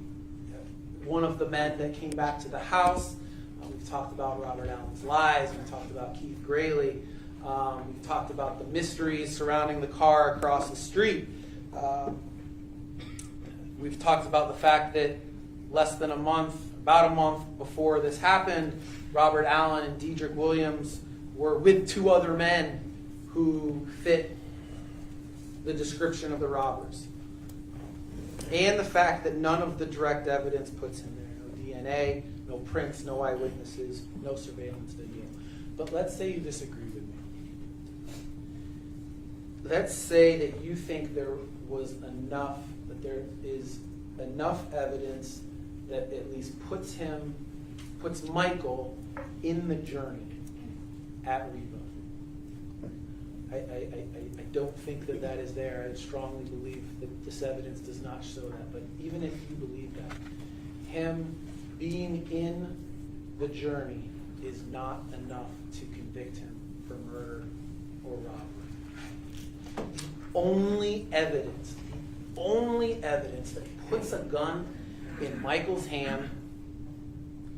one of the men that came back to the house. We've talked about Robert Allen's lies. We've talked about Keith Grayley. We've talked about the mysteries surrounding the car across the street. We've talked about the fact that about a month before this happened, Robert Allen and Dedrick Williams were with two other men who fit the description of the robbers. And the fact that none of the direct evidence puts him there. No DNA, no prints, no eyewitnesses, no surveillance video. But let's say you disagree with me. Let's say that you think there is enough evidence that at least puts Michael in the journey at Reba. I don't think that is there. I strongly believe that this evidence does not show that. But even if you believe that, him being in the journey is not enough to convict him for murder or robbery. The only evidence that puts a gun in Michael's hand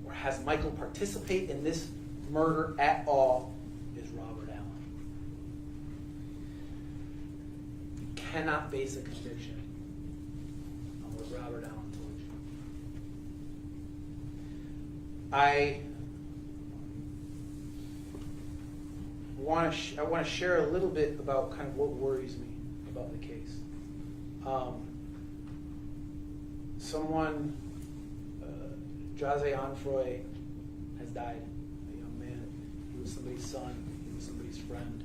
or has Michael participate in this murder at all is Robert Allen. You cannot base a conviction on what Robert Allen told you. I want to share a little bit about kind of what worries me about the case. Jose Onfroy has died, a young man. He was somebody's son. He was somebody's friend.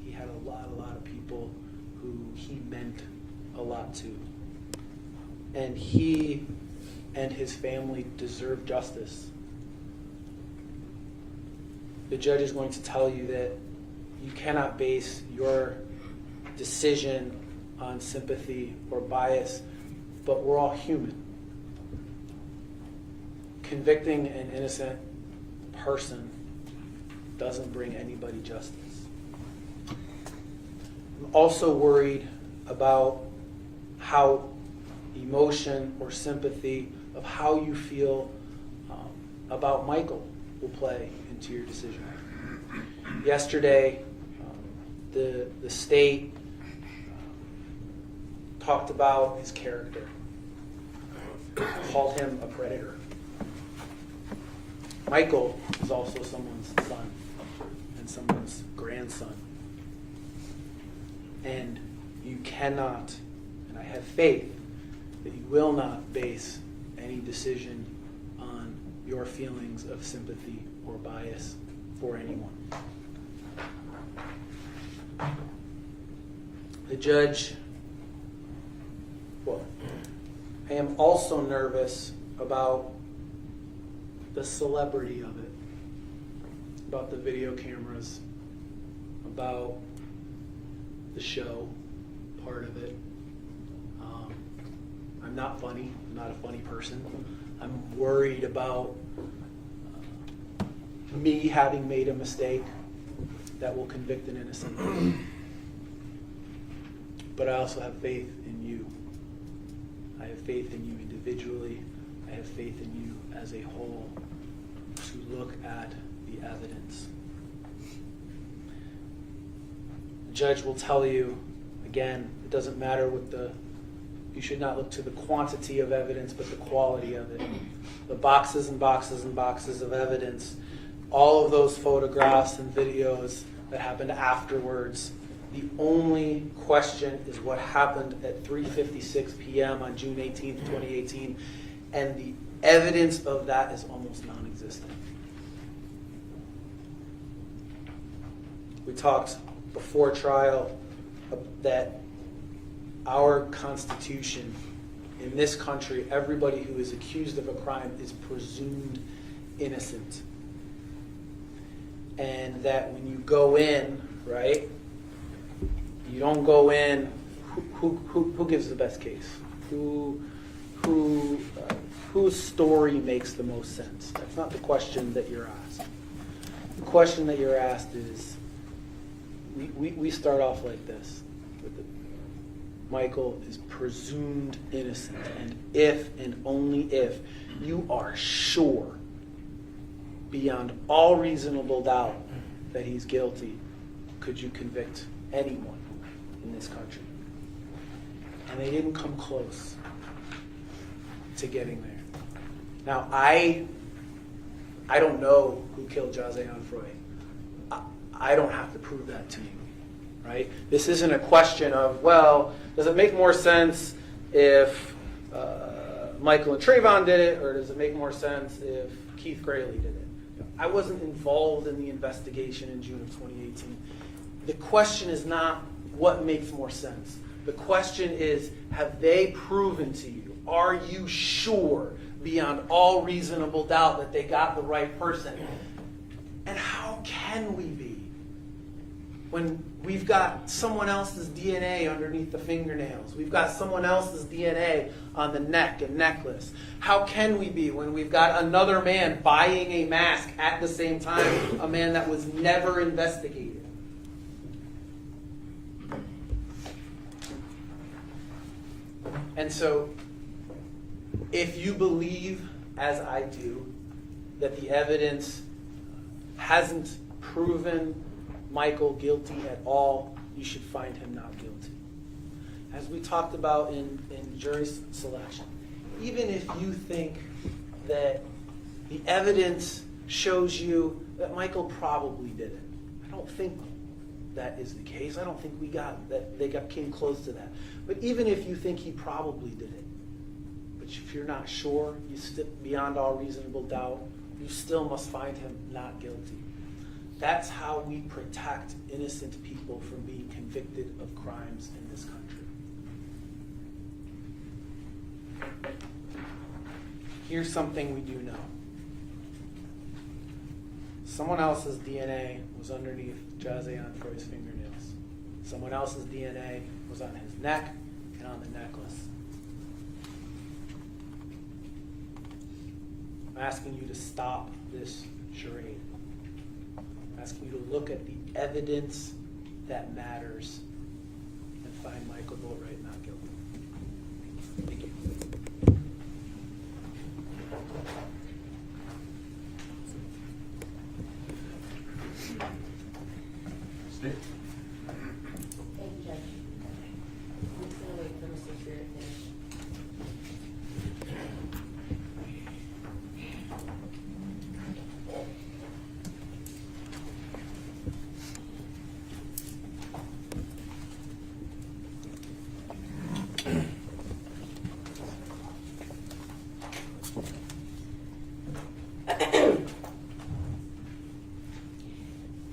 He had a lot of people who he meant a lot to. And he and his family deserve justice. The judge is going to tell you that you cannot base your decision on sympathy or bias, but we're all human. Convicting an innocent person doesn't bring anybody justice. I'm also worried about how emotion or sympathy of how you feel about Michael will play into your decision. Yesterday, the state talked about his character, called him a predator. Michael is also someone's son and someone's grandson. And you cannot, and I have faith that you will not base any decision on your feelings of sympathy or bias for anyone. The judge, I am also nervous about the celebrity of it, about the video cameras, about the show part of it. I'm not funny. I'm not a funny person. I'm worried about me having made a mistake that will convict an innocent person. But I also have faith in you. I have faith in you individually. I have faith in you as a whole to look at the evidence. The judge will tell you, again, it doesn't matter you should not look to the quantity of evidence, but the quality of it. The boxes and boxes and boxes of evidence, all of those photographs and videos that happened afterwards, the only question is what happened at 3:56 p.m. on June 18th, 2018, and the evidence of that is almost non-existent. We talked before trial that our Constitution in this country, everybody who is accused of a crime is presumed innocent. And that when you go in, right, you don't go in, who gives the best case? Whose story makes the most sense? That's not the question that you're asked. The question that you're asked is, we start off like this. Michael is presumed innocent, and if and only if you are sure beyond all reasonable doubt that he's guilty, could you convict anyone in this country? And they didn't come close to getting there. Now, I don't know who killed Josiane Freud. I don't have to prove that to you. Right? This isn't a question of, well, does it make more sense if Michael and Trayvon did it, or does it make more sense if Keith Grayley did it? I wasn't involved in the investigation in June of 2018. The question is not what makes more sense. The question is, have they proven to you, are you sure beyond all reasonable doubt that they got the right person? And how can we be when we've got someone else's DNA underneath the fingernails? We've got someone else's DNA on the neck and necklace. How can we be when we've got another man buying a mask at the same time, a man that was never investigated? And so, if you believe, as I do, that the evidence hasn't proven Michael guilty at all, you should find him not guilty. As we talked about in jury selection, even if you think that the evidence shows you that Michael probably did it, I don't think that is the case. I don't think they came close to that. But even if you think he probably did it, but if you're not sure, you step beyond all reasonable doubt, you still must find him not guilty. That's how we protect innocent people from being convicted of crimes in this country. Here's something we do know. Someone else's DNA was underneath Josiane Freud's fingernails. Someone else's DNA was on his neck and on the necklace. I'm asking you to stop this charade. I'm asking you to look at the evidence that matters and find Michael Boatwright not guilty. Thank you. Steve? Thank you, Judge. I'm just going to wait for Mr. Spirit to finish.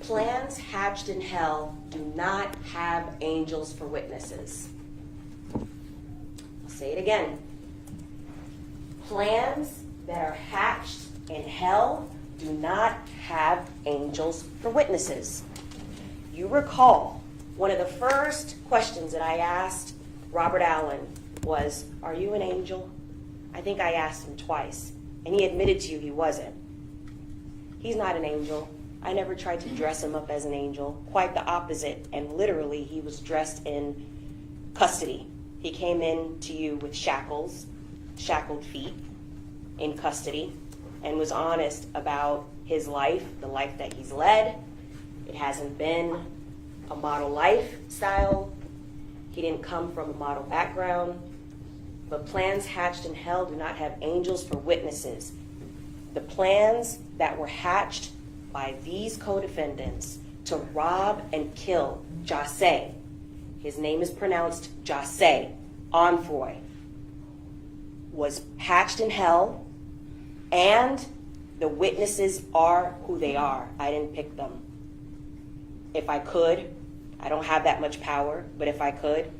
Plans hatched in hell do not have angels for witnesses. I'll say it again. Plans that are hatched and hell do not have angels for witnesses. You recall, one of the first questions that I asked Robert Allen was, are you an angel? I think I asked him twice, and he admitted to you he wasn't. He's not an angel. I never tried to dress him up as an angel. Quite the opposite, and literally he was dressed in custody. He came in to you with shackles, shackled feet, in custody, and was honest about his life, the life that he's led. It hasn't been a model lifestyle. He didn't come from a model background. But plans hatched in hell do not have angels for witnesses. The plans that were hatched by these co-defendants to rob and kill Jase, his name is pronounced Jase, Onfroy, was hatched in hell, and the witnesses are who they are. I didn't pick them. If I could, I don't have that much power, but if I could,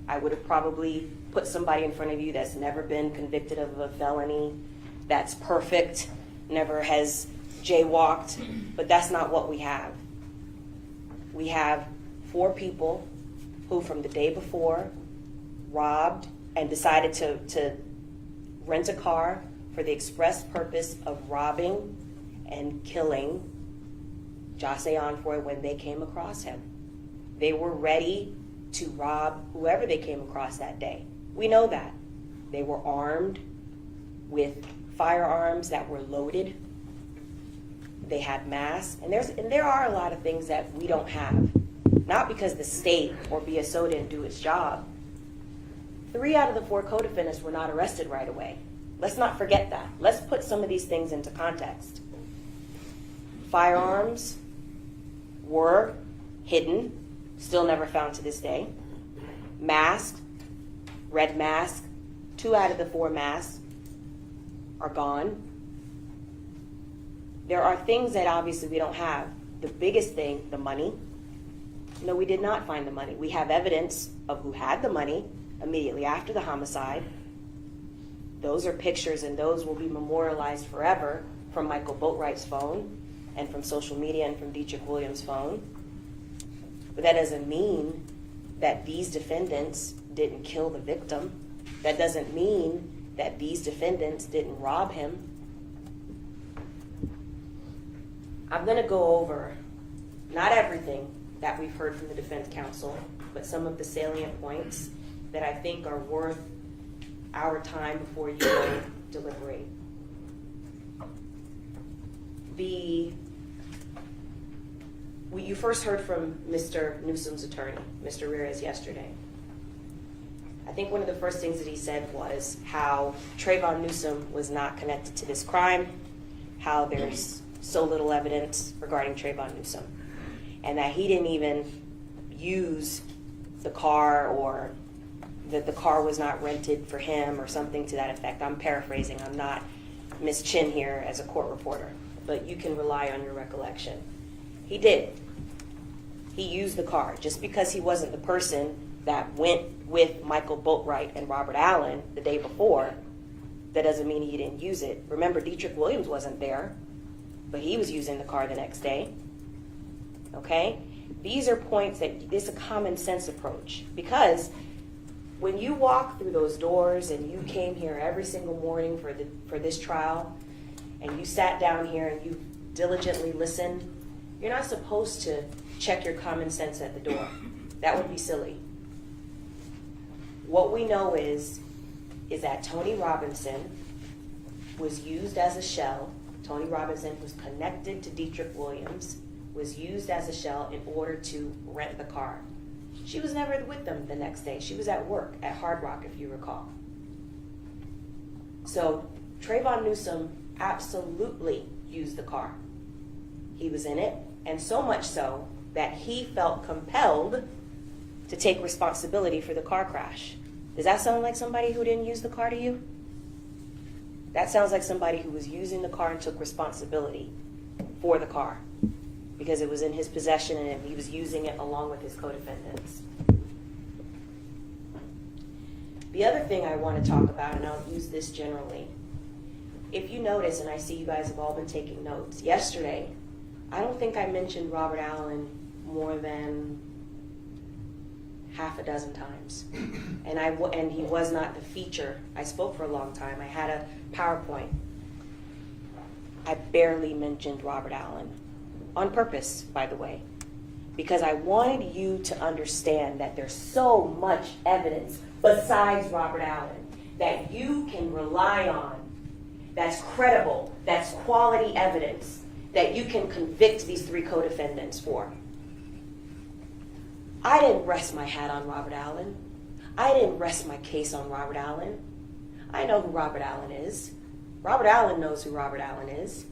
I would have probably put somebody in front of you that's never been convicted of a felony, that's perfect, never has jaywalked, but that's not what we have. We have 4 people who from the day before robbed and decided to rent a car for the express purpose of robbing and killing Jase Onfroy when they came across him. They were ready to rob whoever they came across that day. We know that. They were armed with firearms that were loaded. They had masks, and there are a lot of things that we don't have. Not because the state or BSO didn't do its job. 3 out of the 4 co-defendants were not arrested right away. Let's not forget that. Let's put some of these things into context. Firearms were hidden, still never found to this day. Masked, red mask, 2 out of the 4 masks are gone. There are things that obviously we don't have. The biggest thing, the money. No, we did not find the money. We have evidence of who had the money immediately after the homicide. Those are pictures, and those will be memorialized forever from Michael Boatwright's phone and from social media and from Dietrich Williams' phone. But that doesn't mean that these defendants didn't kill the victim. That doesn't mean that these defendants didn't rob him. I'm going to go over not everything that we've heard from the defense counsel, but some of the salient points that I think are worth our time before you go deliberate. You first heard from Mr. Newsom's attorney, Mr. Reyes, yesterday. I think one of the first things that he said was how Trayvon Newsom was not connected to this crime, how there's so little evidence regarding Trayvon Newsom, and that he didn't even use the car, or that the car was not rented for him or something to that effect. I'm paraphrasing. I'm not Miss Chin here as a court reporter, but you can rely on your recollection. He did. He used the car. Just because he wasn't the person that went with Michael Boatwright and Robert Allen the day before, that doesn't mean he didn't use it. Remember, Dietrich Williams wasn't there, but he was using the car the next day. Okay? These are points that it's a common sense approach, because when you walk through those doors and you came here every single morning for this trial, and you sat down here and you diligently listened, you're not supposed to check your common sense at the door. That would be silly. What we know is that Tony Robinson was used as a shell. Tony Robinson was connected to Dietrich Williams, was used as a shell in order to rent the car. She was never with them the next day. She was at work at Hard Rock, if you recall. So Trayvon Newsom absolutely used the car. He was in it, and so much so that he felt compelled to take responsibility for the car crash. Does that sound like somebody who didn't use the car to you? That sounds like somebody who was using the car and took responsibility for the car, because it was in his possession and he was using it along with his co-defendants. The other thing I want to talk about, and I'll use this generally, if you notice, and I see you guys have all been taking notes, yesterday, I don't think I mentioned Robert Allen more than half a dozen times. And he was not the feature. I spoke for a long time. I had a PowerPoint. I barely mentioned Robert Allen. On purpose, by the way. Because I wanted you to understand that there's so much evidence besides Robert Allen that you can rely on, that's credible, that's quality evidence, that you can convict these 3 co-defendants for. I didn't rest my hat on Robert Allen. I didn't rest my case on Robert Allen. I know who Robert Allen is. Robert Allen knows who Robert Allen is.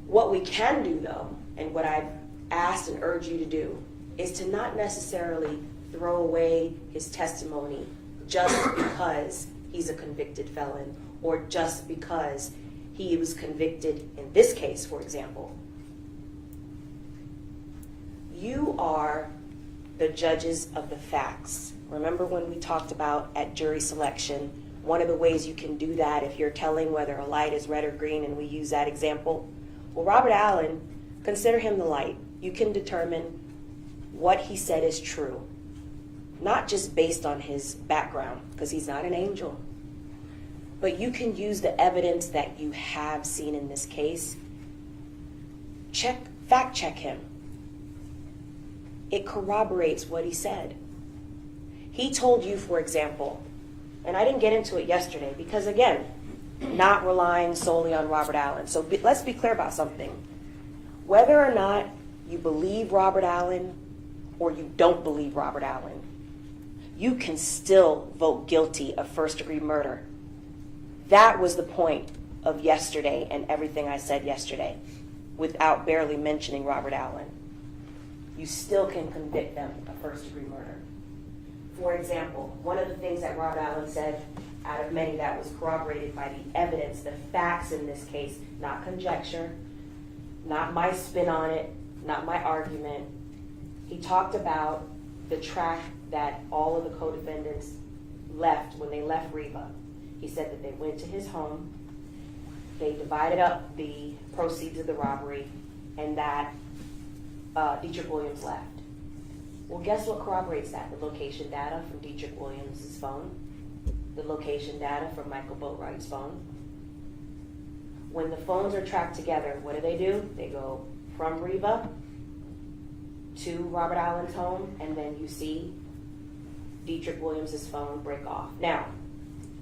What we can do, though, and what I've asked and urged you to do, is to not necessarily throw away his testimony just because he's a convicted felon or just because he was convicted in this case, for example. You are the judges of the facts. Remember when we talked about at jury selection, one of the ways you can do that if you're telling whether a light is red or green, and we use that example? Well, Robert Allen, consider him the light. You can determine what he said is true, not just based on his background, because he's not an angel, but you can use the evidence that you have seen in this case. Fact check him. It corroborates what he said. He told you, for example, and I didn't get into it yesterday because, again, not relying solely on Robert Allen. So let's be clear about something. Whether or not you believe Robert Allen or you don't believe Robert Allen, you can still vote guilty of first-degree murder. That was the point of yesterday and everything I said yesterday, without barely mentioning Robert Allen. You still can convict them of first-degree murder. For example, one of the things that Robert Allen said, out of many that was corroborated by the evidence, the facts in this case, not conjecture, not my spin on it, not my argument. He talked about the track that all of the co-defendants left when they left Riva. He said that they went to his home, they divided up the proceeds of the robbery, and that Dietrich Williams left. Well, guess what corroborates that? The location data from Dietrich Williams' phone, the location data from Michael Boatwright's phone. When the phones are tracked together, what do? They go from Riva to Robert Allen's home, and then you see Dietrich Williams' phone break off. Now,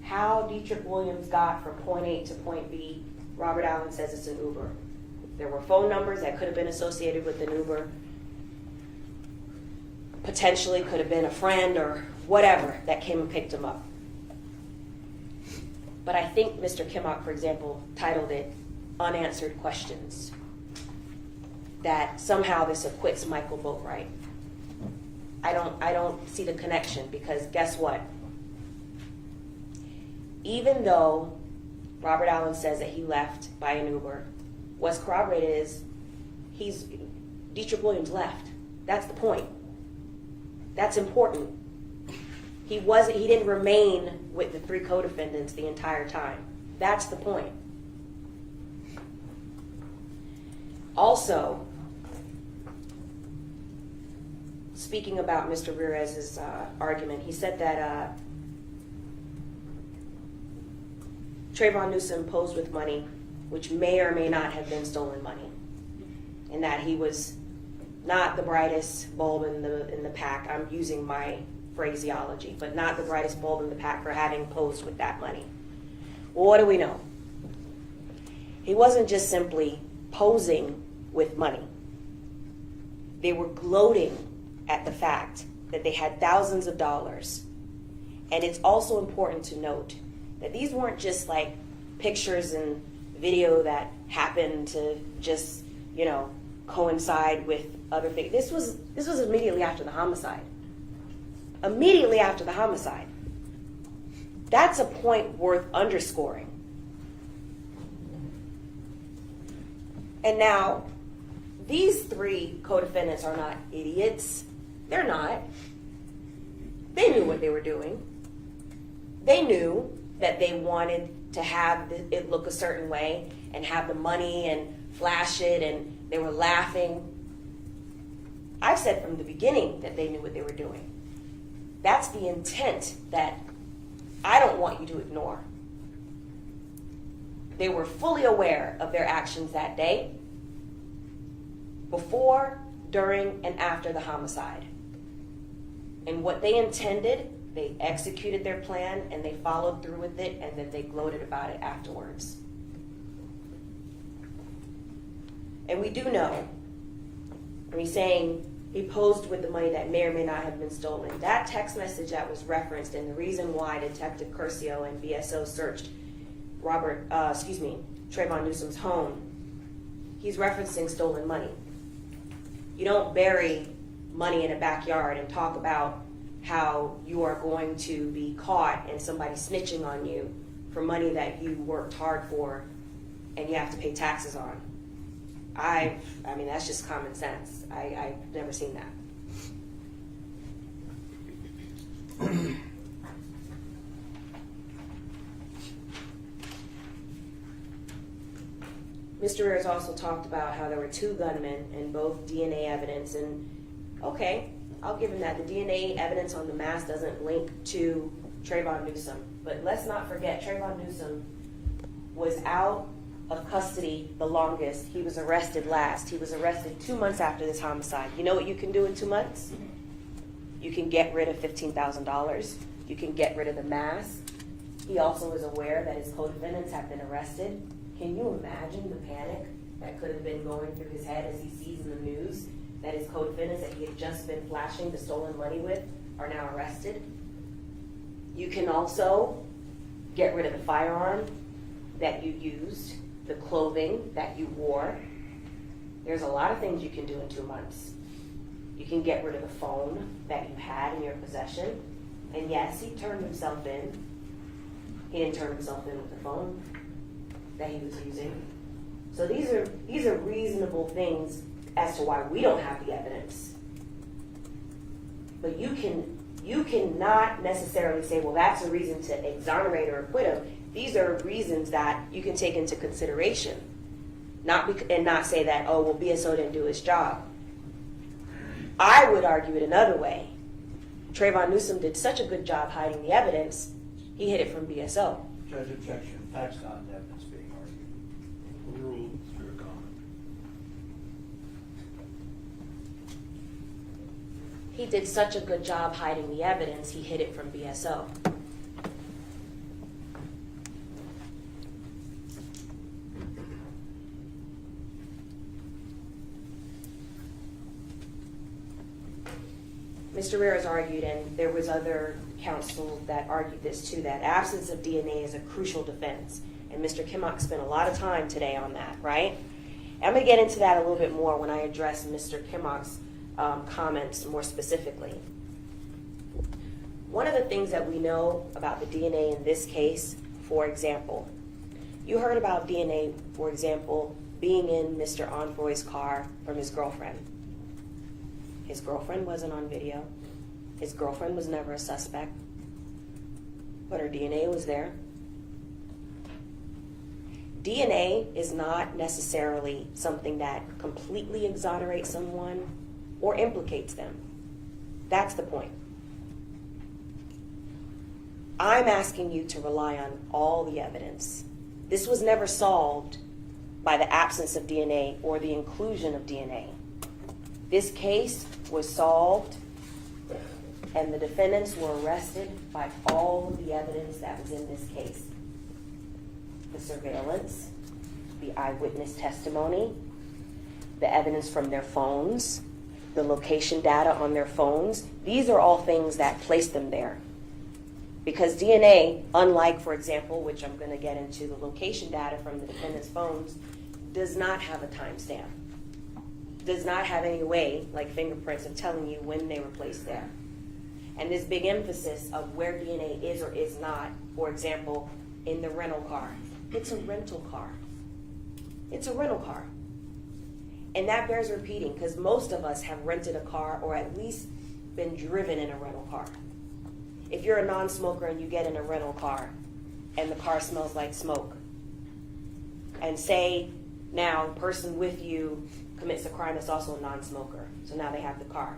how Dietrich Williams got from point A to point B, Robert Allen says it's an Uber. There were phone numbers that could have been associated with an Uber. Potentially could have been a friend or whatever that came and picked him up. But I think Mr. Kimmock, for example, titled it Unanswered Questions. That somehow this acquits Michael Boatwright. I don't see the connection, because guess what? Even though Robert Allen says that he left by an Uber, what's corroborated is Dietrich Williams left. That's the point. That's important. He didn't remain with the 3 co-defendants the entire time. That's the point. Also, speaking about Mr. Ramirez's argument, he said that Trayvon Newsom posed with money, which may or may not have been stolen money, and that he was not the brightest bulb in the pack. I'm using my phraseology, but not the brightest bulb in the pack for having posed with that money. Well, what do we know? He wasn't just simply posing with money. They were gloating at the fact that they had thousands of dollars. And it's also important to note that these weren't just like pictures and video that happened to just, coincide with other things. This was immediately after the homicide. Immediately after the homicide. That's a point worth underscoring. And now, these 3 co-defendants are not idiots. They're not. They knew what they were doing. They knew that they wanted to have it look a certain way and have the money and flash it, and they were laughing. I've said from the beginning that they knew what they were doing. That's the intent that I don't want you to ignore. They were fully aware of their actions that day, before, during, and after the homicide. And what they intended, they executed their plan, and they followed through with it, and then they gloated about it afterwards. And we do know, when he's saying he posed with the money that may or may not have been stolen, that text message that was referenced, and the reason why Detective Curcio and BSO searched Trayvon Newsom's home, he's referencing stolen money. You don't bury money in a backyard and talk about how you are going to be caught and somebody snitching on you for money that you worked hard for and you have to pay taxes on. I mean, that's just common sense. I've never seen that. Mr. Ayers also talked about how there were two gunmen and both DNA evidence, and okay, I'll give him that. The DNA evidence on the mask doesn't link to Trayvon Newsom, but let's not forget Trayvon Newsom was out of custody the longest. He was arrested last. He was arrested 2 months after this homicide. You know what you can do in 2 months? You can get rid of $15,000. You can get rid of the mask. He also is aware that his co-defendants have been arrested. Can you imagine the panic that could have been going through his head as he sees in the news that his co-defendants that he had just been flashing the stolen money with are now arrested? You can also get rid of the firearm that you used, the clothing that you wore. There's a lot of things you can do in 2 months. You can get rid of the phone that you had in your possession. And yes, he turned himself in. He didn't turn himself in with the phone that he was using. So these are reasonable things as to why we don't have the evidence. But you cannot necessarily say, well, that's a reason to exonerate or acquit him. These are reasons that you can take into consideration, and not say that, oh, well, BSO didn't do his job. I would argue it another way. Trayvon Newsom did such a good job hiding the evidence, he hid it from BSO. Judge, objection. Facts not evidence being argued. Overruled. Fair comment. He did such a good job hiding the evidence, he hid it from BSO. Mr. Rares argued, and there was other counsel that argued this too, that absence of DNA is a crucial defense. And Mr. Kimmock spent a lot of time today on that, right? I'm going to get into that a little bit more when I address Mr. Kimmock's comments more specifically. One of the things that we know about the DNA in this case, for example, you heard about DNA, for example, being in Mr. Envoy's car from his girlfriend. His girlfriend wasn't on video. His girlfriend was never a suspect. But her DNA was there. DNA is not necessarily something that completely exonerates someone or implicates them. That's the point. I'm asking you to rely on all the evidence. This was never solved by the absence of DNA or the inclusion of DNA. This case was solved and the defendants were arrested by all of the evidence that was in this case. The surveillance, the eyewitness testimony, the evidence from their phones, the location data on their phones. These are all things that place them there. Because DNA, unlike, for example, which I'm going to get into, the location data from the defendant's phones, does not have a timestamp. Does not have any way, like fingerprints, of telling you when they were placed there. And this big emphasis of where DNA is or is not, for example, in the rental car. It's a rental car. It's a rental car. And that bears repeating because most of us have rented a car or at least been driven in a rental car. If you're a non-smoker and you get in a rental car, and the car smells like smoke. And say now the person with you commits a crime that's also a non-smoker. So now they have the car.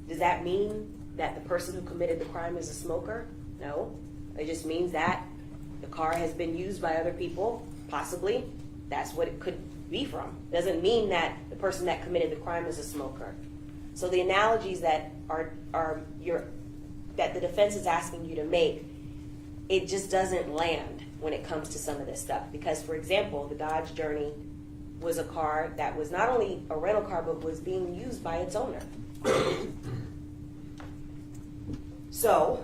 Does that mean that the person who committed the crime is a smoker? No. It just means that the car has been used by other people, possibly. That's what it could be from. Doesn't mean that the person that committed the crime is a smoker. So the analogies that that the defense is asking you to make, it just doesn't land when it comes to some of this stuff. Because, for example, the Dodge Journey was a car that was not only a rental car, but was being used by its owner. So,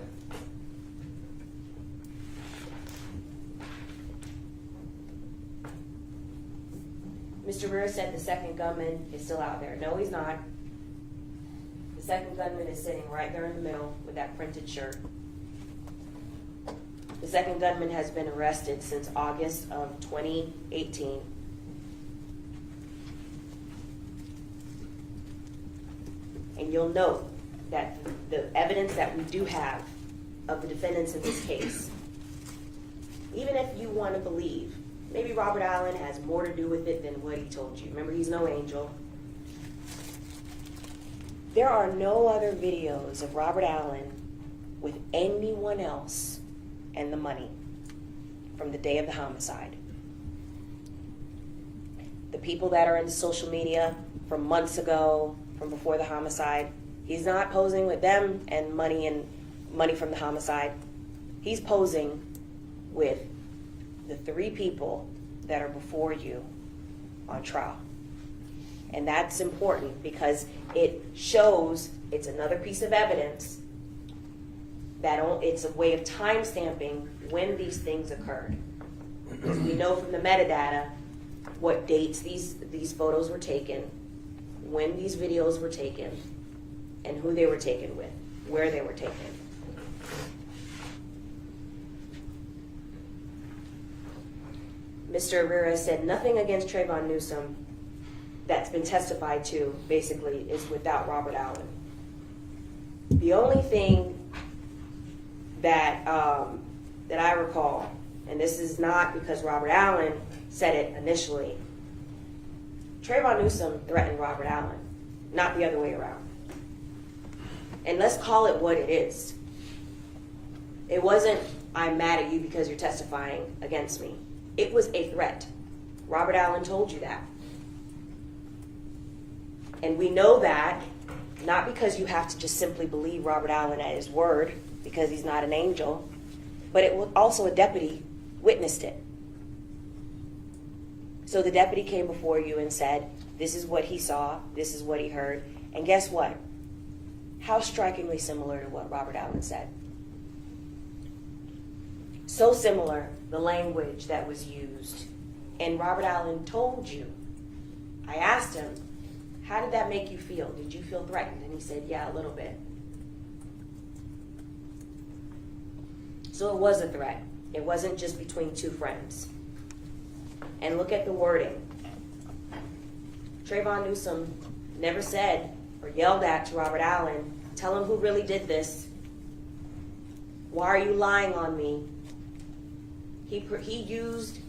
Mr. Rivera said the second gunman is still out there. No, he's not. The second gunman is sitting right there in the middle with that printed shirt. The second gunman has been arrested since August of 2018. And you'll note that the evidence that we do have of the defendants in this case, even if you want to believe, maybe Robert Allen has more to do with it than what he told you. Remember, he's no angel. There are no other videos of Robert Allen with anyone else and the money from the day of the homicide. The people that are in social media from months ago, from before the homicide, he's not posing with them and money from the homicide. He's posing with the three people that are before you on trial. And that's important because it shows, it's another piece of evidence that it's a way of time stamping when these things occurred. Because we know from the metadata what dates these photos were taken, when these videos were taken, and who they were taken with, where they were taken. Mr. Herrera said nothing against Trayvon Newsom that's been testified to, basically, is without Robert Allen. The only thing that I recall, and this is not because Robert Allen said it initially, Trayvon Newsom threatened Robert Allen, not the other way around. And let's call it what it is. It wasn't, I'm mad at you because you're testifying against me. It was a threat. Robert Allen told you that. And we know that not because you have to just simply believe Robert Allen at his word, because he's not an angel, but it was also a deputy witnessed it. So the deputy came before you and said, this is what he saw, this is what he heard, and guess what? How strikingly similar to what Robert Allen said. So similar, the language that was used. And Robert Allen told you, I asked him, how did that make you feel? Did you feel threatened? And he said, yeah, a little bit. So it was a threat. It wasn't just between two friends. And look at the wording. Trayvon Newsom never said or yelled at to Robert Allen, tell him who really did this. Why are you lying on me? He used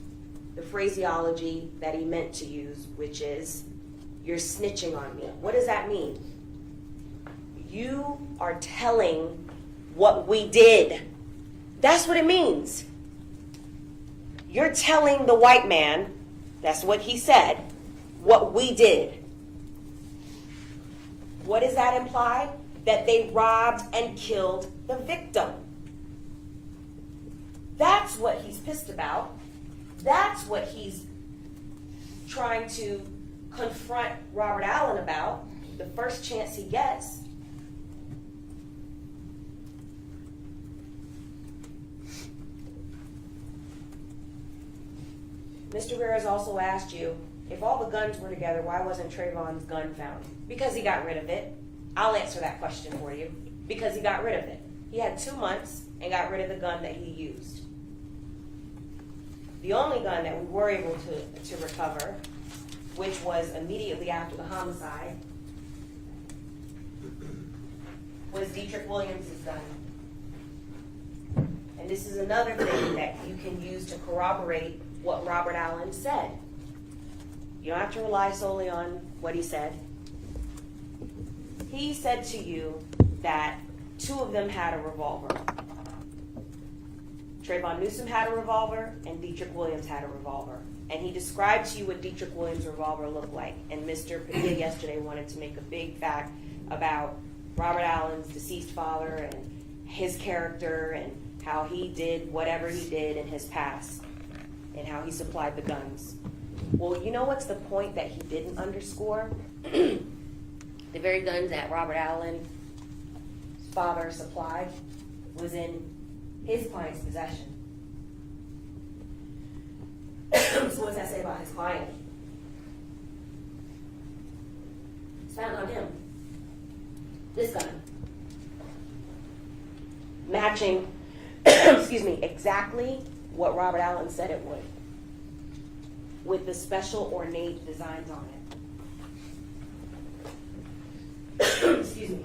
the phraseology that he meant to use, which is, you're snitching on me. What does that mean? You are telling what we did. That's what it means. You're telling the white man, that's what he said, what we did. What does that imply? That they robbed and killed the victim. That's what he's pissed about. That's what he's trying to confront Robert Allen about the first chance he gets. Mr. Ramirez also asked you, if all the guns were together, why wasn't Trayvon's gun found? Because he got rid of it. I'll answer that question for you. Because he got rid of it. He had 2 months and got rid of the gun that he used. The only gun that we were able to recover, which was immediately after the homicide, was Dietrich Williams' gun. And this is another thing that you can use to corroborate what Robert Allen said. You don't have to rely solely on what he said. He said to you that two of them had a revolver. Trayvon Newsom had a revolver and Dietrich Williams had a revolver. And he described to you what Dietrich Williams' revolver looked like. And Mr. Padilla yesterday wanted to make a big fact about Robert Allen's deceased father and his character and how he did whatever he did in his past and how he supplied the guns. Well, you know what's the point that he didn't underscore? The very guns that Robert Allen's father supplied was in his client's possession. So what's that say about his client? It's found on him. This gun. Matching, excuse me, exactly what Robert Allen said it would, with the special ornate designs on it. Excuse me.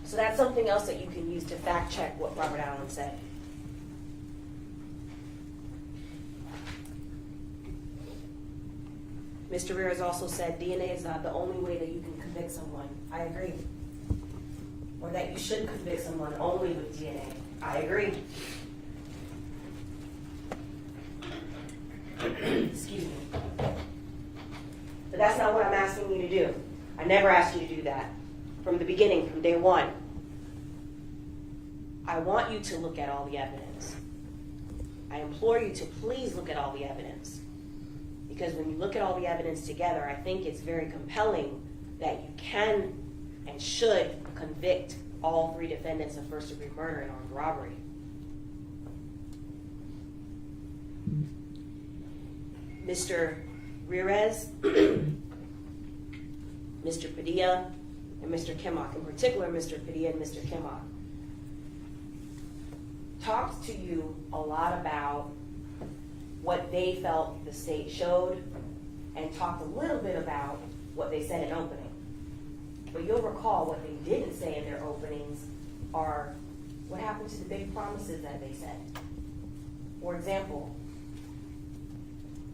So that's something else that you can use to fact check what Robert Allen said. Mr. Rear has also said DNA is not the only way that you can convict someone. I agree. Or that you should convict someone only with DNA. I agree. Excuse me. But that's not what I'm asking you to do. I never asked you to do that. From the beginning, from day one. I want you to look at all the evidence. I implore you to please look at all the evidence. Because when you look at all the evidence together, I think it's very compelling that you can and should convict all three defendants of first-degree murder and armed robbery. Mr. Reyes, Mr. Padilla, and Mr. Kimmock, in particular Mr. Padilla and Mr. Kimmock, talked to you a lot about what they felt the state showed and talked a little bit about what they said in opening. But you'll recall what they didn't say in their openings are what happened to the big promises that they said. For example,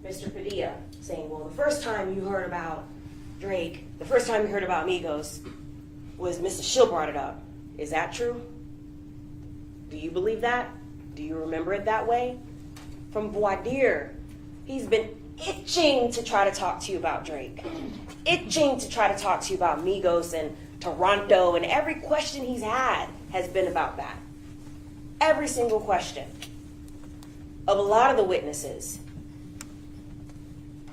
Mr. Padilla saying, well, the first time you heard about Drake, the first time you heard about Migos was Mr. Shill brought it up. Is that true? Do you believe that? Do you remember it that way? From voir dire, he's been itching to try to talk to you about Drake, itching to try to talk to you about Migos and Toronto, and every question he's had has been about that. Every single question of a lot of the witnesses.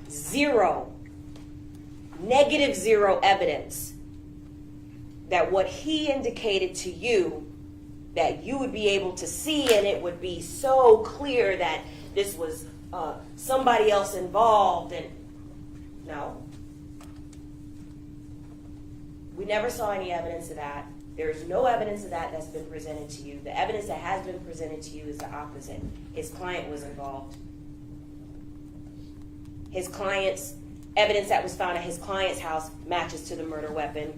Zero, negative zero evidence that what he indicated to you that you would be able to see, and it would be so clear that this was somebody else involved. And no, we never saw any evidence of that. There's no evidence of that that's been presented to you. The evidence that has been presented to you is the opposite. His client was involved. His client's evidence that was found at his client's house matches to the murder weapon.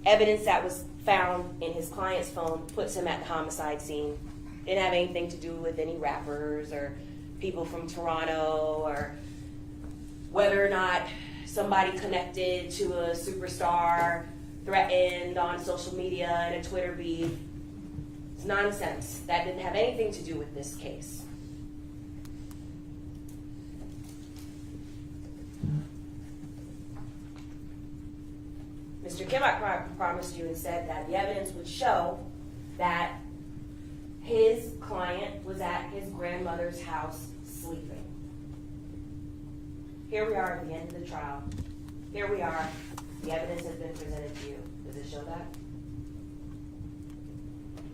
Evidence that was found in his client's phone puts him at the homicide scene. Didn't have anything to do with any rappers or people from Toronto or whether or not somebody connected to a superstar threatened on social media in a Twitter beef. It's nonsense. That didn't have anything to do with this case. Mr. Kimmock promised you and said that the evidence would show that his client was at his grandmother's house sleeping. Here we are at the end of the trial. Here we are. The evidence has been presented to you. Does it show that?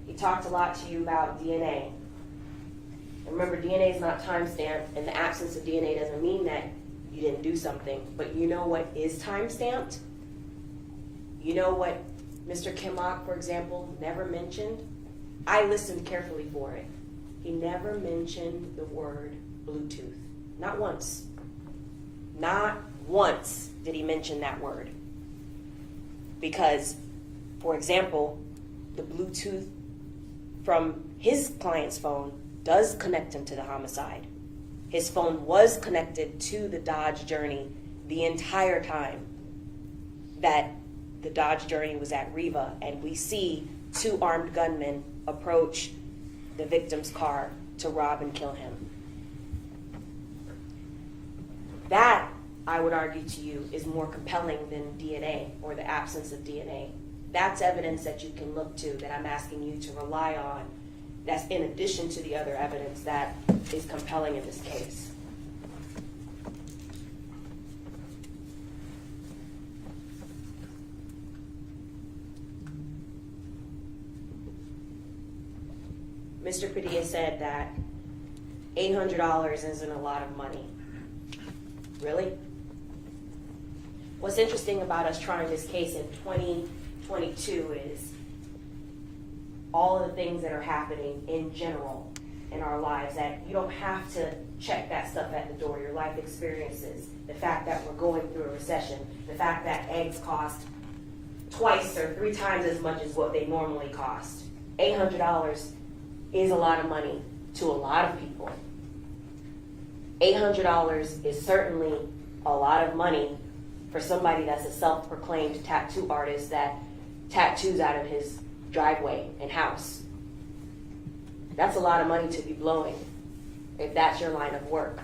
He talked a lot to you about DNA. And remember, DNA is not time-stamped, and the absence of DNA doesn't mean that you didn't do something. But you know what is time-stamped? You know what Mr. Kimmock, for example, never mentioned? I listened carefully for it. He never mentioned the word Bluetooth. Not once. Not once did he mention that word. Because, for example, the Bluetooth from his client's phone does connect him to the homicide. His phone was connected to the Dodge Journey the entire time that the Dodge Journey was at Riva, and we see 2 armed gunmen approach the victim's car to rob and kill him. That, I would argue to you, is more compelling than DNA or the absence of DNA. That's evidence that you can look to, that I'm asking you to rely on. That's in addition to the other evidence that is compelling in this case. Mr. Padilla said that $800 isn't a lot of money. Really? What's interesting about us trying this case in 2022 is all of the things that are happening in general in our lives, that you don't have to check that stuff at the door. Your life experiences, the fact that we're going through a recession, the fact that eggs cost twice or 3 times as much as what they normally cost. $800 is a lot of money to a lot of people. $800 is certainly a lot of money for somebody that's a self-proclaimed tattoo artist that tattoos out of his driveway and house. That's a lot of money to be blowing if that's your line of work.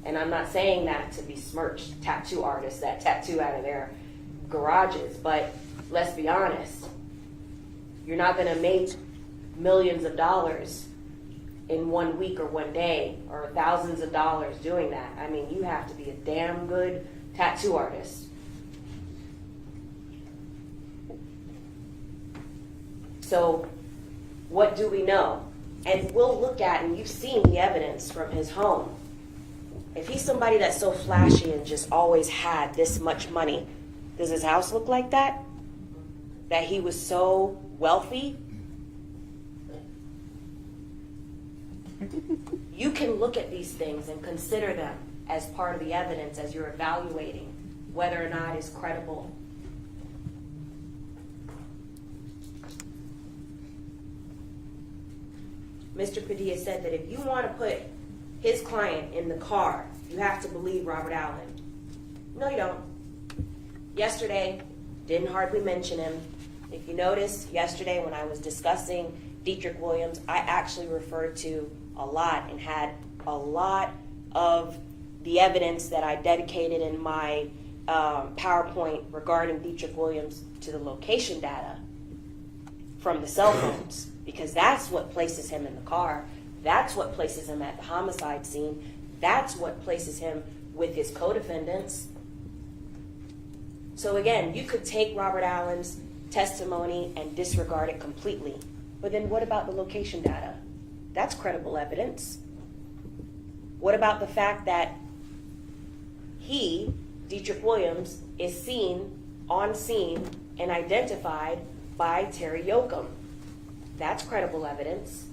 And I'm not saying that to besmirch tattoo artists that tattoo out of their garages, but let's be honest, you're not going to make millions of dollars in 1 week or 1 day, or thousands of dollars doing that. I mean, you have to be a damn good tattoo artist. So what do we know? And we'll look at, and you've seen the evidence from his home. If he's somebody that's so flashy and just always had this much money, does his house look like that? That he was so wealthy? You can look at these things and consider them as part of the evidence as you're evaluating whether or not it's credible. Mr. Padilla said that if you want to put his client in the car, you have to believe Robert Allen. No, you don't. Yesterday, didn't hardly mention him. If you notice, yesterday when I was discussing Dietrich Williams, I actually referred to a lot and had a lot of the evidence that I dedicated in my PowerPoint regarding Dietrich Williams to the location data from the cell phones, because that's what places him in the car. That's what places him at the homicide scene. That's what places him with his co-defendants. So again, you could take Robert Allen's testimony and disregard it completely. But then what about the location data? That's credible evidence. What about the fact that he, Dietrich Williams, is seen on scene and identified by Terry Yoakum? That's credible evidence.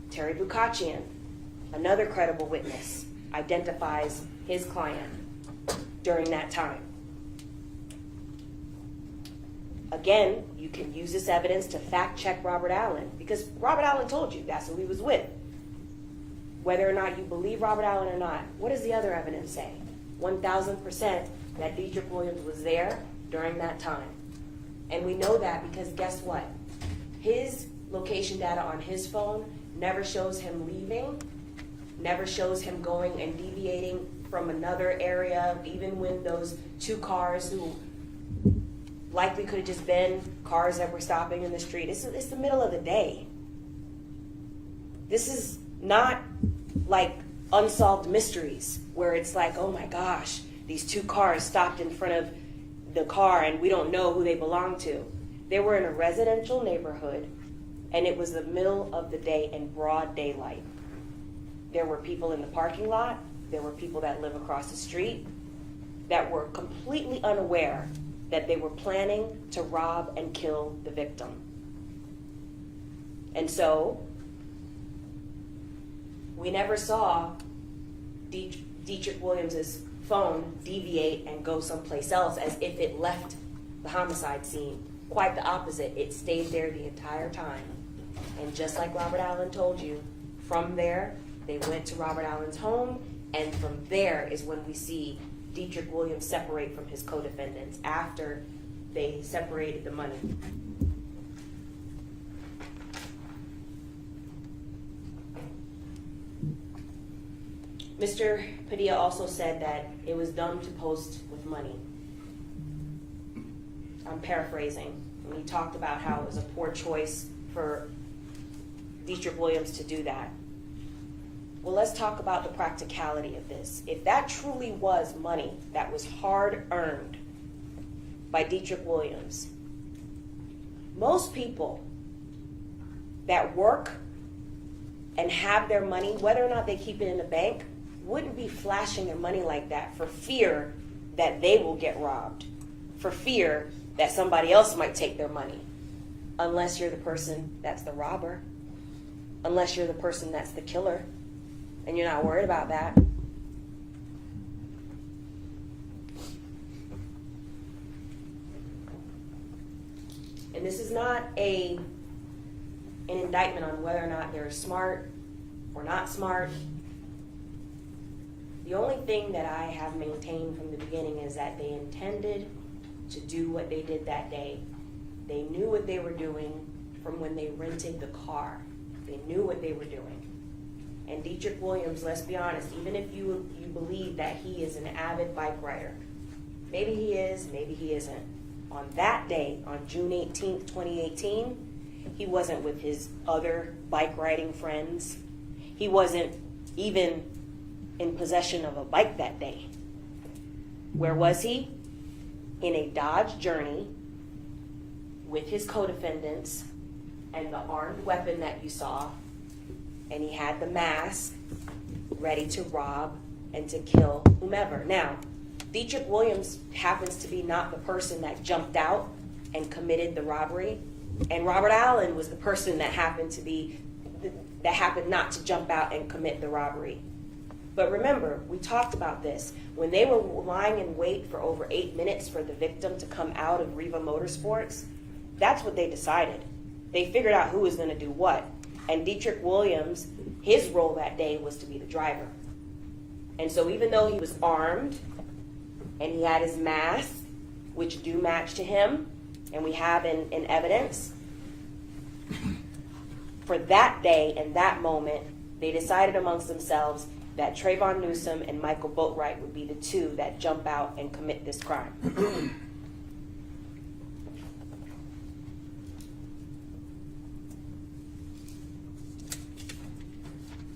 Terry Bukachian, another credible witness, identifies his client during that time. Again, you can use this evidence to fact check Robert Allen, because Robert Allen told you that's who he was with. Whether or not you believe Robert Allen or not, what does the other evidence say? 1,000% that Dietrich Williams was there during that time. And we know that because guess what? His location data on his phone never shows him leaving, never shows him going and deviating from another area, even when those 2 cars who likely could have just been cars that were stopping in the street. It's the middle of the day. This is not like Unsolved Mysteries, where it's like, oh my gosh, these 2 cars stopped in front of the car and we don't know who they belong to. They were in a residential neighborhood, and it was the middle of the day in broad daylight. There were people in the parking lot. There were people that live across the street that were completely unaware that they were planning to rob and kill the victim. And so, we never saw Dietrich Williams's phone deviate and go someplace else as if it left the homicide scene quite the opposite. It stayed there the entire time. And just like Robert Allen told you, from there, they went to Robert Allen's home, and from there is when we see Dietrich Williams separate from his co-defendants after they separated the money. Mr. Padilla also said that it was dumb to post with money. I'm paraphrasing. And he talked about how it was a poor choice for Dietrich Williams to do that. Well, let's talk about the practicality of this. If that truly was money that was hard earned by Dietrich Williams, most people that work and have their money, whether or not they keep it in the bank, wouldn't be flashing their money like that for fear that they will get robbed, for fear that somebody else might take their money, unless you're the person that's the robber, unless you're the person that's the killer, and you're not worried about that. And this is not an indictment on whether or not they're smart or not smart. The only thing that I have maintained from the beginning is that they intended to do what they did that day. They knew what they were doing from when they rented the car. They knew what they were doing. And Dietrich Williams, let's be honest, even if you believe that he is an avid bike rider, maybe he is, maybe he isn't. On that day, on June 18th, 2018, he wasn't with his other bike riding friends. He wasn't even in possession of a bike that day. Where was he? In a Dodge Journey with his co-defendants and the armed weapon that you saw, and he had the mask ready to rob and to kill whomever. Now, Dietrich Williams happens to be not the person that jumped out and committed the robbery, and Robert Allen was the person that happened not to jump out and commit the robbery. But remember, we talked about this. When they were lying in wait for over 8 minutes for the victim to come out of Riva Motorsports, that's what they decided. They figured out who was going to do what. And Dietrich Williams, his role that day was to be the driver. And so even though he was armed and he had his mask, which do match to him, and we have in evidence, for that day and that moment, they decided amongst themselves that Trayvon Newsom and Michael Boatwright would be the two that jump out and commit this crime.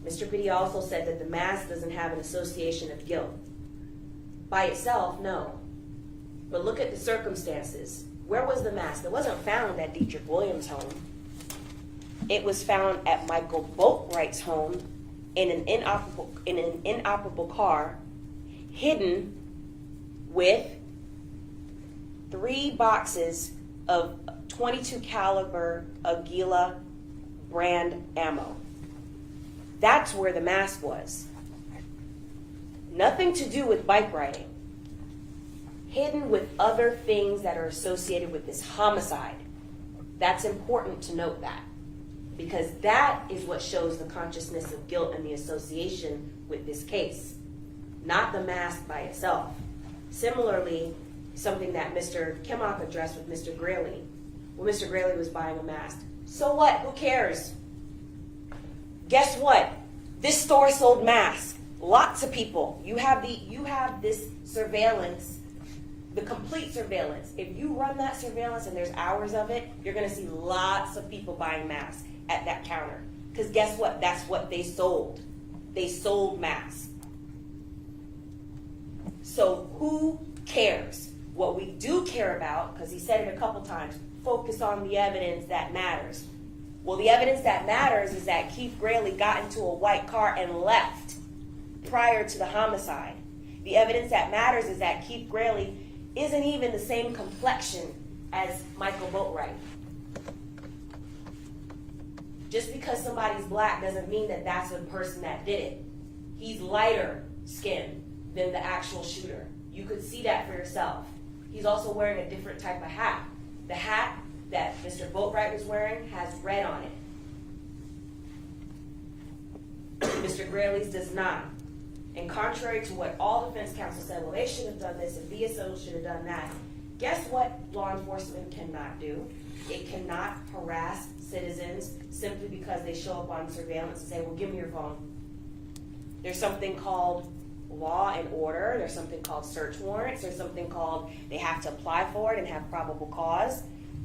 Mr. Padilla also said that the mask doesn't have an association of guilt. By itself, no. But look at the circumstances. Where was the mask? It wasn't found at Dietrich Williams' home. It was found at Michael Boatwright's home in an inoperable car, hidden with 3 boxes of .22 caliber Aguila brand ammo. That's where the mask was. Nothing to do with bike riding. Hidden with other things that are associated with this homicide. That's important to note that, because that is what shows the consciousness of guilt and the association with this case, not the mask by itself. Similarly, something that Mr. Kimmock addressed with Mr. Graley. Well, Mr. Graley was buying a mask. So what? Who cares? Guess what? This store sold masks. Lots of people. You have this surveillance, the complete surveillance. If you run that surveillance and there's hours of it, you're going to see lots of people buying masks at that counter. Because guess what? That's what they sold. They sold masks. So who cares? What we do care about, because he said it a couple times, focus on the evidence that matters. Well, the evidence that matters is that Keith Graley got into a white car and left prior to the homicide. The evidence that matters is that Keith Graley isn't even the same complexion as Michael Boatwright. Just because somebody's black doesn't mean that that's the person that did it. He's lighter skinned than the actual shooter. You could see that for yourself. He's also wearing a different type of hat. The hat that Mr. Boatwright was wearing has red on it. Mr. Grayley's does not. And contrary to what all defense counsel said, well, they should have done this and VSO should have done that. Guess what law enforcement cannot do? It cannot harass citizens simply because they show up on surveillance and say, well, give me your phone. There's something called law and order. There's something called search warrants. There's something called they have to apply for it and have probable cause.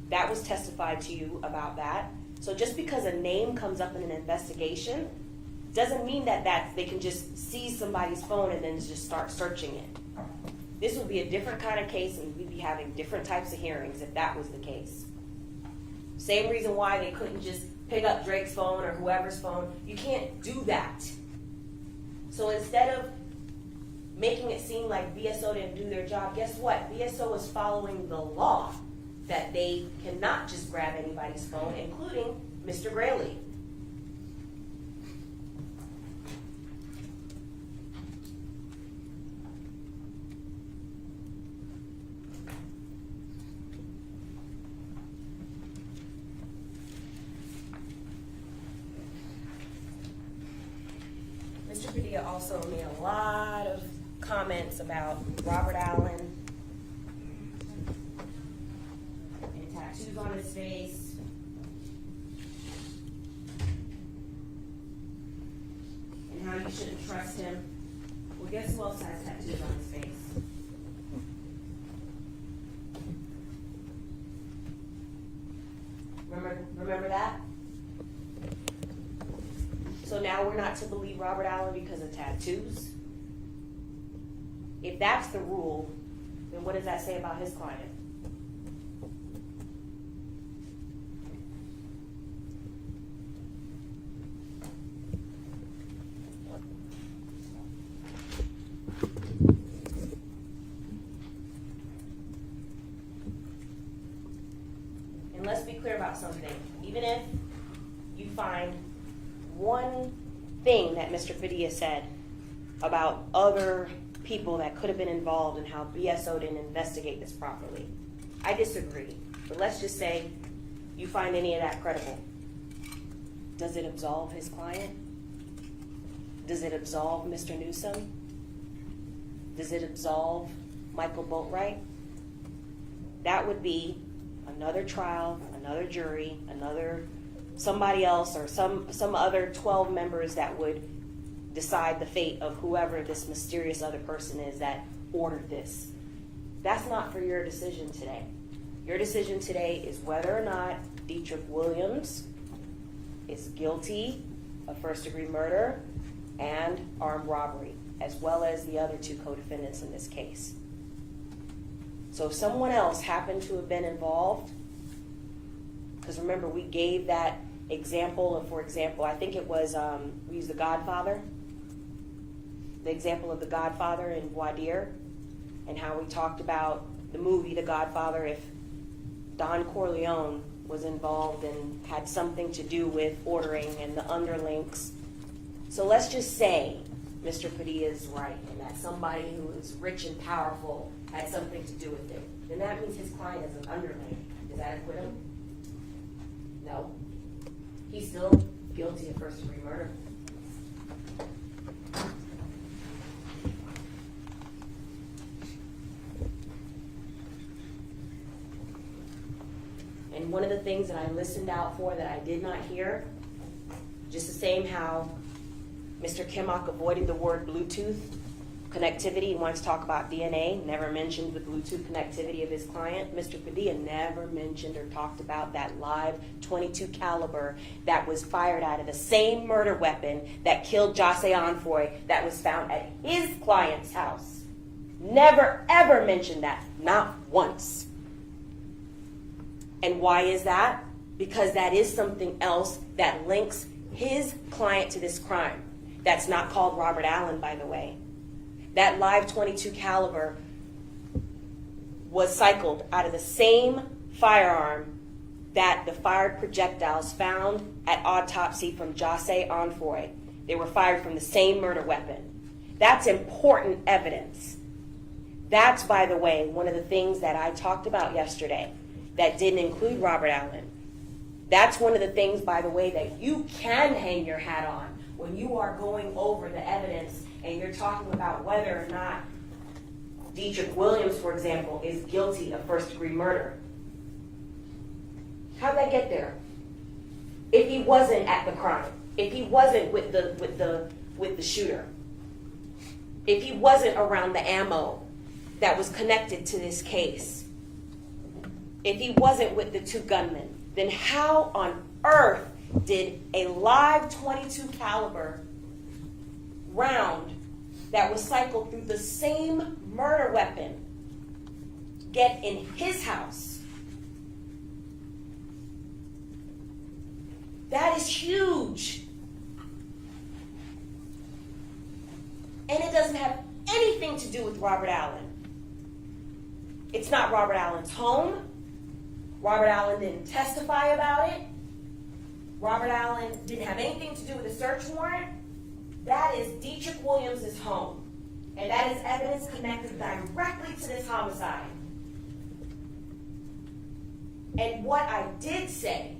That was testified to you about that. So just because a name comes up in an investigation doesn't mean that they can just seize somebody's phone and then just start searching it. This would be a different kind of case, and we'd be having different types of hearings if that was the case. Same reason why they couldn't just pick up Drake's phone or whoever's phone. You can't do that. So instead of making it seem like VSO didn't do their job, guess what? VSO is following the law that they cannot just grab anybody's phone, including Mr. Grayley. Mr. Padilla also made a lot of comments about Robert Allen and tattoos on his face. And how you shouldn't trust him. Well, guess who else has tattoos on his face? Remember that? So now we're not to believe Robert Allen because of tattoos? If that's the rule, then what does that say about his client? And let's be clear about something. Even if you find one thing that Mr. Padilla said about other people that could have been involved and how BSO didn't investigate this properly, I disagree. But let's just say you find any of that credible. Does it absolve his client? Does it absolve Mr. Newsom? Does it absolve Michael Boatwright? That would be another trial, another jury, another somebody else, or some other 12 members that would decide the fate of whoever this mysterious other person is that ordered this. That's not for your decision today. Your decision today is whether or not Dietrich Williams is guilty of first-degree murder and armed robbery, as well as the other two co-defendants in this case. So if someone else happened to have been involved, because remember, we gave that example of, for example, I think it was, we used The Godfather, the example of The Godfather in voir dire, and how we talked about the movie The Godfather, if Don Corleone was involved and had something to do with ordering and the underlinks. So let's just say Mr. Padilla is right, and that somebody who is rich and powerful had something to do with it. Then that means his client is an underling. Does that acquit him? No. He's still guilty of first-degree murder. And one of the things that I listened out for that I did not hear, just the same how Mr. Kimmock avoided the word Bluetooth connectivity. He wants to talk about DNA, never mentioned the Bluetooth connectivity of his client. Mr. Padilla never mentioned or talked about that live .22 caliber that was fired out of the same murder weapon that killed Jose Onfoy that was found at his client's house. Never, ever mentioned that, not once. And why is that? Because that is something else that links his client to this crime. That's not called Robert Allen, by the way. That live .22 caliber was cycled out of the same firearm that the fired projectiles found at autopsy from Jose Onfoy. They were fired from the same murder weapon. That's important evidence. That's, by the way, one of the things that I talked about yesterday. that didn't include Robert Allen. That's one of the things, by the way, that you can hang your hat on when you are going over the evidence and you're talking about whether or not Dietrich Williams, for example, is guilty of first-degree murder. How'd that get there? If he wasn't at the crime, if he wasn't with the shooter, if he wasn't around the ammo that was connected to this case, if he wasn't with the two gunmen, then how on earth did a live .22 caliber round that was cycled through the same murder weapon get in his house? That is huge. And it doesn't have anything to do with Robert Allen. It's not Robert Allen's home. Robert Allen didn't testify about it. Robert Allen didn't have anything to do with the search warrant. That is Dietrich Williams' home. And that is evidence connected directly to this homicide. And what I did say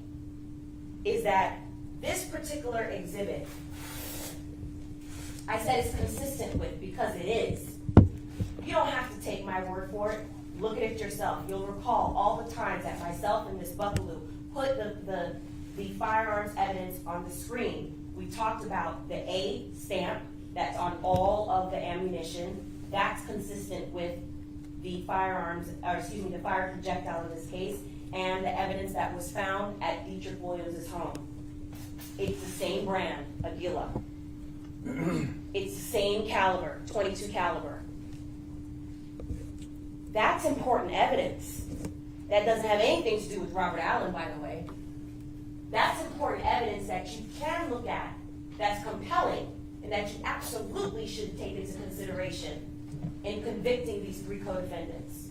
is that this particular exhibit, I said it's consistent with, because it is. You don't have to take my word for it. Look at it yourself. You'll recall all the times that myself and Ms. Buckaloo put the firearms evidence on the screen. We talked about the A stamp that's on all of the ammunition. That's consistent with the firearms, or excuse me, the fire projectile in this case, and the evidence that was found at Dietrich Williams' home. It's the same brand, Aguila. It's the same caliber, .22 caliber. That's important evidence. That doesn't have anything to do with Robert Allen, by the way. That's important evidence that you can look at, that's compelling, and that you absolutely should take into consideration in convicting these three co-defendants.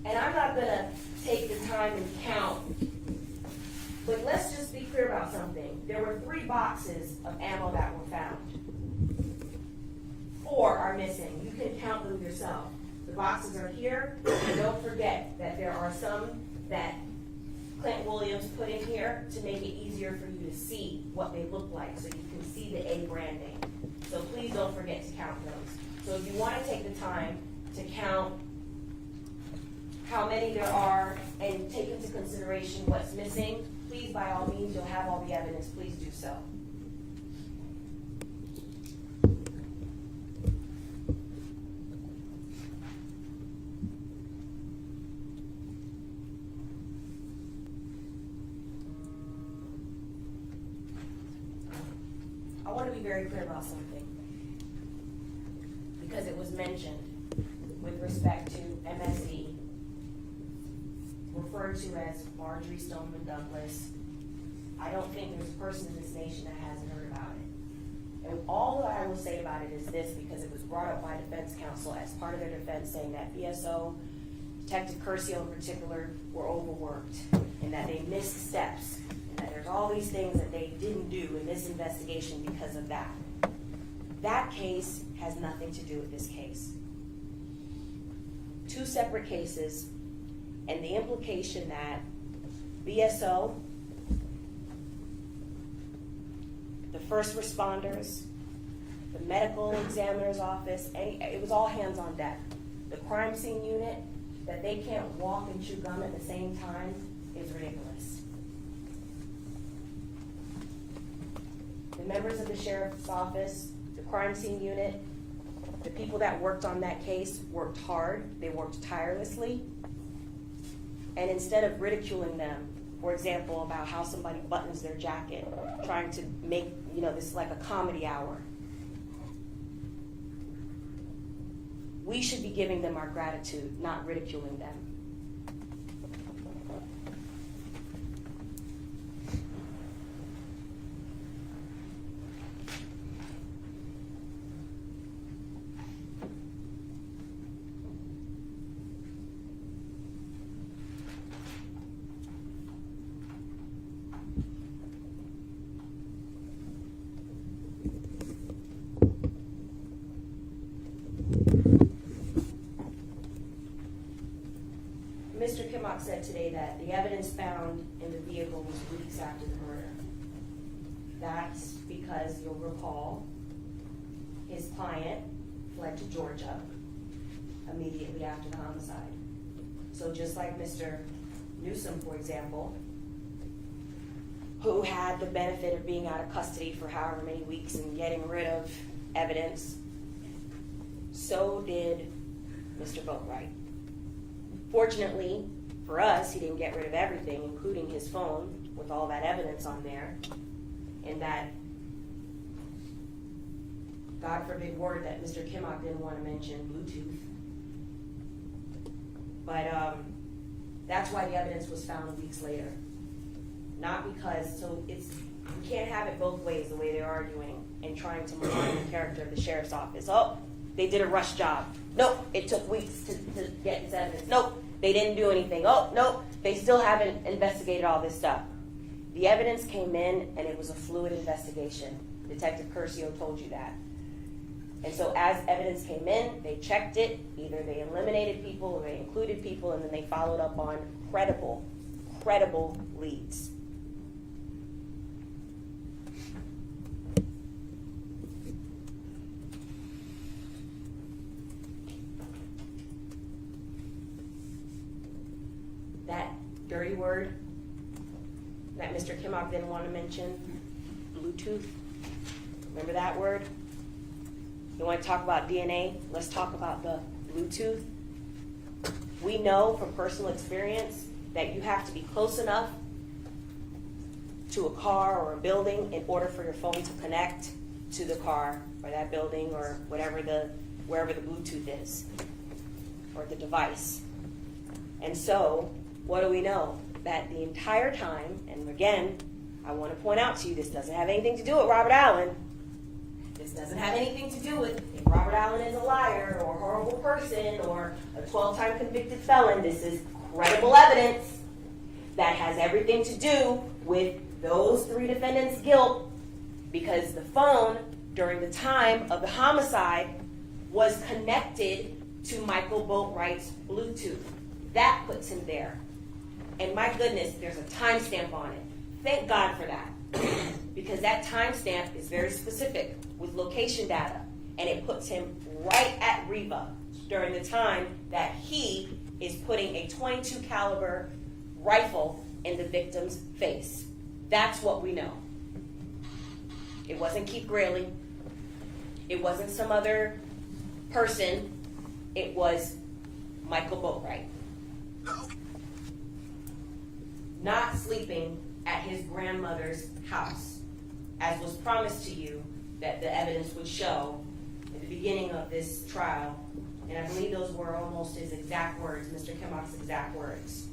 And I'm not going to take the time and count, but let's just be clear about something. There were 3 boxes of ammo that were found. 4 are missing. You can count them yourself. The boxes are here, and don't forget that there are some that Clint Williams put in here to make it easier for you to see what they look like, so you can see the A branding. So please don't forget to count those. So if you want to take the time to count how many there are and take into consideration what's missing, please, by all means, you'll have all the evidence, please do so. I want to be very clear about something, because it was mentioned with respect to MSE, referred to as Marjorie Stoneman Douglas. I don't think there's a person in this nation that hasn't heard about it. And all that I will say about it is this, because it was brought up by defense counsel as part of their defense, saying that BSO, Detective Curcio in particular, were overworked, and that they missed steps, and that there's all these things that they didn't do in this investigation because of that. That case has nothing to do with this case. 2 separate cases, and the implication that BSO, the first responders, the medical examiner's office, it was all hands on deck. The crime scene unit, that they can't walk and chew gum at the same time is ridiculous. The members of the sheriff's office, the crime scene unit, the people that worked on that case worked hard, they worked tirelessly. And instead of ridiculing them, for example, about how somebody buttons their jacket, trying to make, this like a comedy hour, we should be giving them our gratitude, not ridiculing them. Kimmock said today that the evidence found in the vehicle was weeks after the murder. That's because you'll recall his client fled to Georgia immediately after the homicide. So just like Mr. Newsom, for example, who had the benefit of being out of custody for however many weeks and getting rid of evidence, so did Mr. Boatwright. Fortunately for us, he didn't get rid of everything, including his phone with all that evidence on there, and that, God forbid, word that Mr. Kimmock didn't want to mention, Bluetooth. But that's why the evidence was found weeks later. Not because, so it's, you can't have it both ways the way they're arguing and trying to malign the character of the sheriff's office. Oh, they did a rush job. Nope, it took weeks to get this evidence. Nope, they didn't do anything. Oh, nope, they still haven't investigated all this stuff. The evidence came in and it was a fluid investigation. Detective Curcio told you that. And so as evidence came in, they checked it. Either they eliminated people or they included people, and then they followed up on credible leads. That dirty word that Mr. Kimmock didn't want to mention, Bluetooth. Remember that word? You want to talk about DNA? Let's talk about the Bluetooth. We know from personal experience that you have to be close enough to a car or a building in order for your phone to connect to the car or that building or wherever the Bluetooth is, or the device. And so, what do we know? That the entire time, and again, I want to point out to you, this doesn't have anything to do with Robert Allen. This doesn't have anything to do with if Robert Allen is a liar or a horrible person or a 12-time convicted felon. This is credible evidence that has everything to do with those three defendants' guilt, because the phone during the time of the homicide was connected to Michael Boatwright's Bluetooth. That puts him there. And my goodness, there's a timestamp on it. Thank God for that. Because that timestamp is very specific with location data. And it puts him right at Reba during the time that he is putting a .22 caliber rifle in the victim's face. That's what we know. It wasn't Keith Grayling. It wasn't some other person. It was Michael Boatwright. Not sleeping at his grandmother's house, as was promised to you that the evidence would show at the beginning of this trial. And I believe those were almost his exact words, Mr. Kimmock's exact words.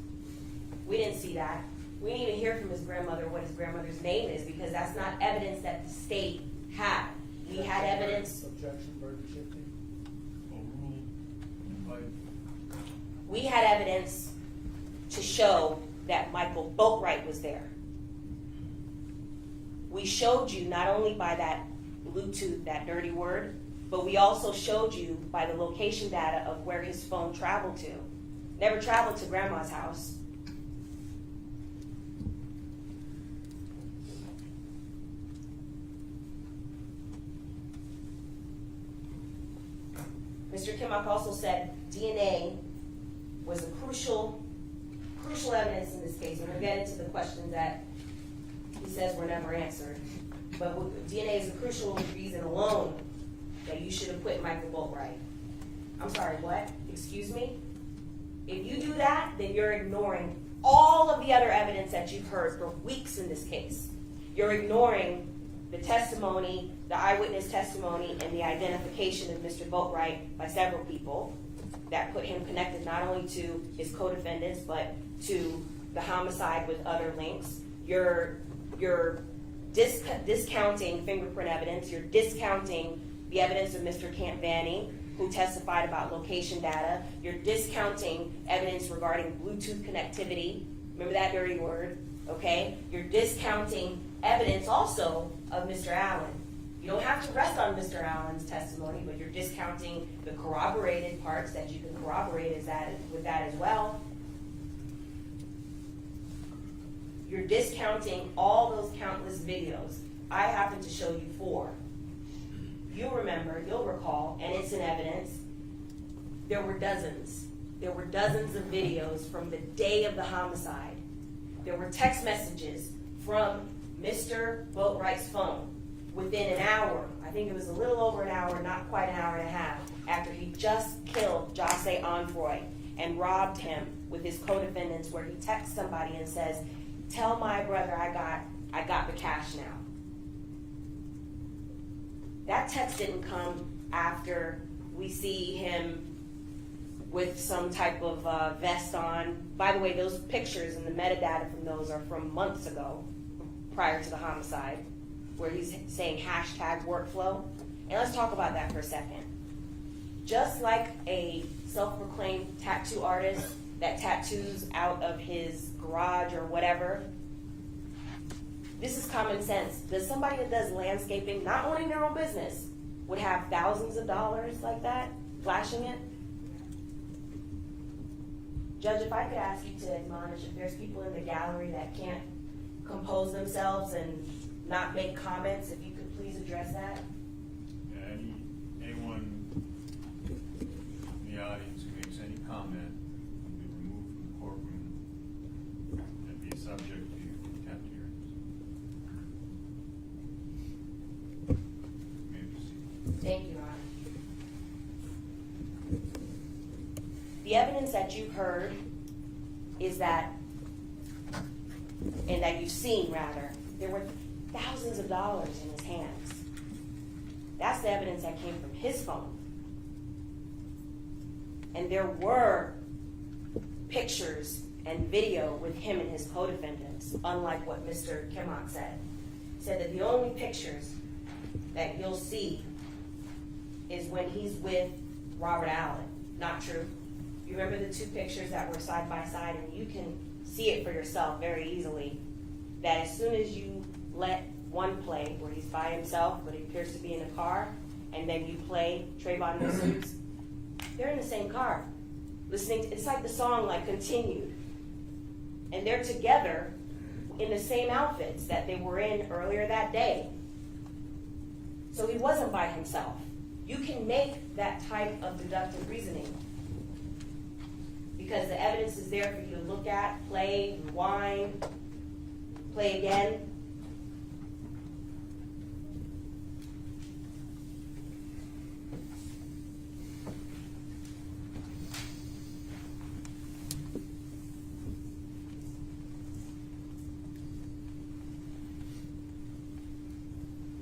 We didn't see that. We didn't even hear from his grandmother what his grandmother's name is, because that's not evidence that the state had. We had evidence. Objection, burden shifting. We had evidence to show that Michael Boatwright was there. We showed you not only by that Bluetooth, that dirty word, but we also showed you by the location data of where his phone traveled to. Never traveled to grandma's house. Mr. Kimmock also said DNA was a crucial evidence in this case. And we'll get into the questions that he says were never answered. But DNA is a crucial reason alone that you should have put Michael Boatwright. I'm sorry, what? Excuse me? If you do that, then you're ignoring all of the other evidence that you've heard for weeks in this case. You're ignoring the testimony, the eyewitness testimony, and the identification of Mr. Boatwright by several people that put him connected not only to his co-defendants, but to the homicide with other links. You're discounting fingerprint evidence. You're discounting the evidence of Mr. Campvanny, who testified about location data. You're discounting evidence regarding Bluetooth connectivity. Remember that dirty word, okay? You're discounting evidence also of Mr. Allen. You don't have to rest on Mr. Allen's testimony, but you're discounting the corroborated parts that you can corroborate with that as well. you're discounting all those countless videos. I happen to show you 4. You remember, you'll recall, and it's in evidence, there were dozens. There were dozens of videos from the day of the homicide. There were text messages from Mr. Boatwright's phone within an hour. I think it was a little over an hour, not quite an hour and a half, after he just killed Jose Onfroy and robbed him with his co-defendants, where he texts somebody and says, "Tell my brother I got the cash now." That text didn't come after we see him with some type of vest on. By the way, those pictures and the metadata from those are from months ago, prior to the homicide, where he's saying #workflow. And let's talk about that for a second. Just like a self-proclaimed tattoo artist that tattoos out of his garage or whatever, this is common sense. Does somebody that does landscaping, not owning their own business, would have thousands of dollars like that, flashing it? Judge, if I could ask you to admonish, if there's people in the gallery that can't compose themselves and not make comments, if you could please address that? Yeah, anyone in the audience who makes any comment will be removed from the courtroom and be subject to contempt hearings. You may proceed. Thank you, Ron. The evidence that you've heard is that, and that you've seen rather, there were thousands of dollars in his hands. That's the evidence that came from his phone. And there were pictures and video with him and his co-defendants, unlike what Mr. Kimmock said. He said that the only pictures that you'll see is when he's with Robert Allen. Not true. You remember the 2 pictures that were side by side, and you can see it for yourself very easily, that as soon as you let one play where he's by himself, but he appears to be in a car, and then you play Trayvon Wilson's, they're in the same car, listening to, it's like the song like Continued. And they're together in the same outfits that they were in earlier that day. So he wasn't by himself. You can make that type of deductive reasoning because the evidence is there for you to look at, play, rewind, play again.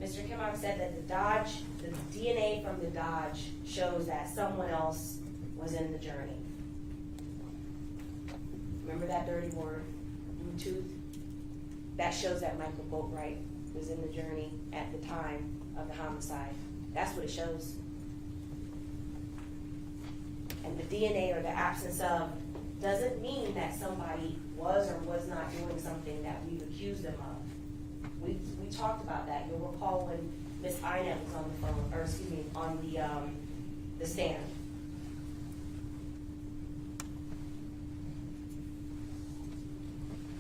Mr. Kimmock said that the DNA from the Dodge shows that someone else was in the journey. Remember that dirty word, Bluetooth? That shows that Michael Boatwright was in the journey at the time of the homicide. That's what it shows. And the DNA, or the absence of, doesn't mean that somebody was or was not doing something that we've accused them of. We talked about that. You'll recall when Ms. Inett was on the phone, or excuse me, on the stand.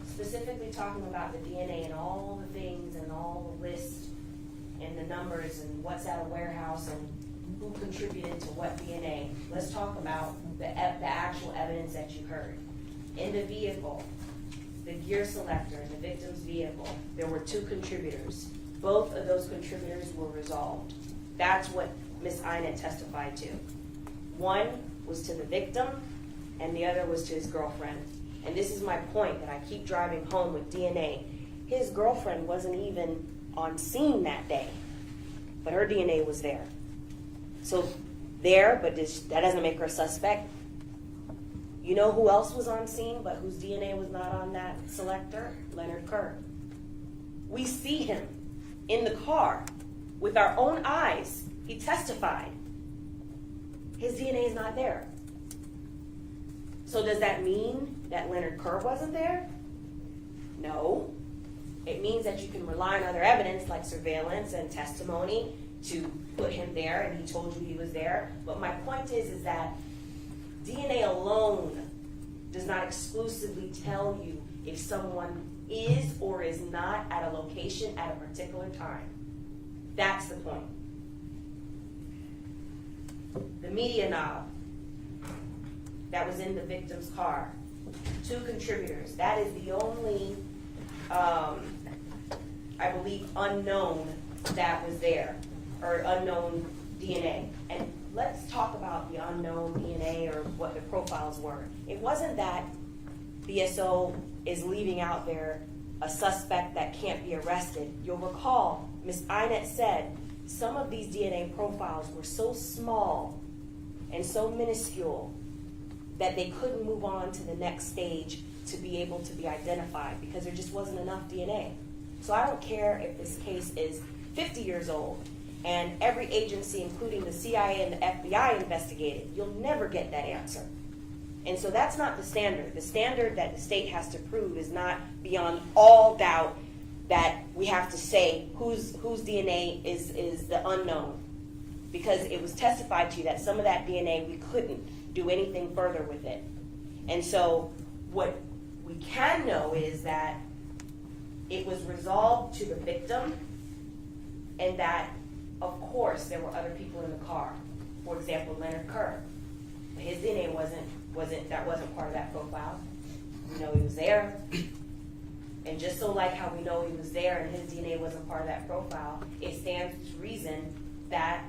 Specifically talking about the DNA and all the things and all the lists and the numbers and what's at a warehouse and who contributed to what DNA. Let's talk about the actual evidence that you heard. In the vehicle, the gear selector in the victim's vehicle, there were 2 contributors. Both of those contributors were resolved. That's what Ms. Inett testified to. One was to the victim, and the other was to his girlfriend. And this is my point that I keep driving home with DNA. His girlfriend wasn't even on scene that day, but her DNA was there. So there, but that doesn't make her a suspect. You know who else was on scene but whose DNA was not on that selector? Leonard Kerr. We see him in the car with our own eyes. He testified. His DNA is not there. So does that mean that Leonard Kerr wasn't there? No. It means that you can rely on other evidence like surveillance and testimony to put him there, and he told you he was there. But my point is that DNA alone does not exclusively tell you if someone is or is not at a location at a particular time. That's the point. The media knob that was in the victim's car, 2 contributors. That is the only, I believe, unknown that was there, or unknown DNA. And let's talk about the unknown DNA or what the profiles were. It wasn't that BSO is leaving out there a suspect that can't be arrested. You'll recall, Ms. Inett said some of these DNA profiles were so small and so minuscule that they couldn't move on to the next stage to be able to be identified because there just wasn't enough DNA. So I don't care if this case is 50 years old and every agency, including the CIA and the FBI, investigated. You'll never get that answer. And so that's not the standard. The standard that the state has to prove is not beyond all doubt that we have to say whose DNA is the unknown. Because it was testified to you that some of that DNA, we couldn't do anything further with it. And so what we can know is that it was resolved to the victim and that, of course, there were other people in the car. For example, Leonard Kerr. His DNA wasn't part of that profile. We know he was there. And just so like how we know he was there and his DNA wasn't part of that profile, it stands to reason that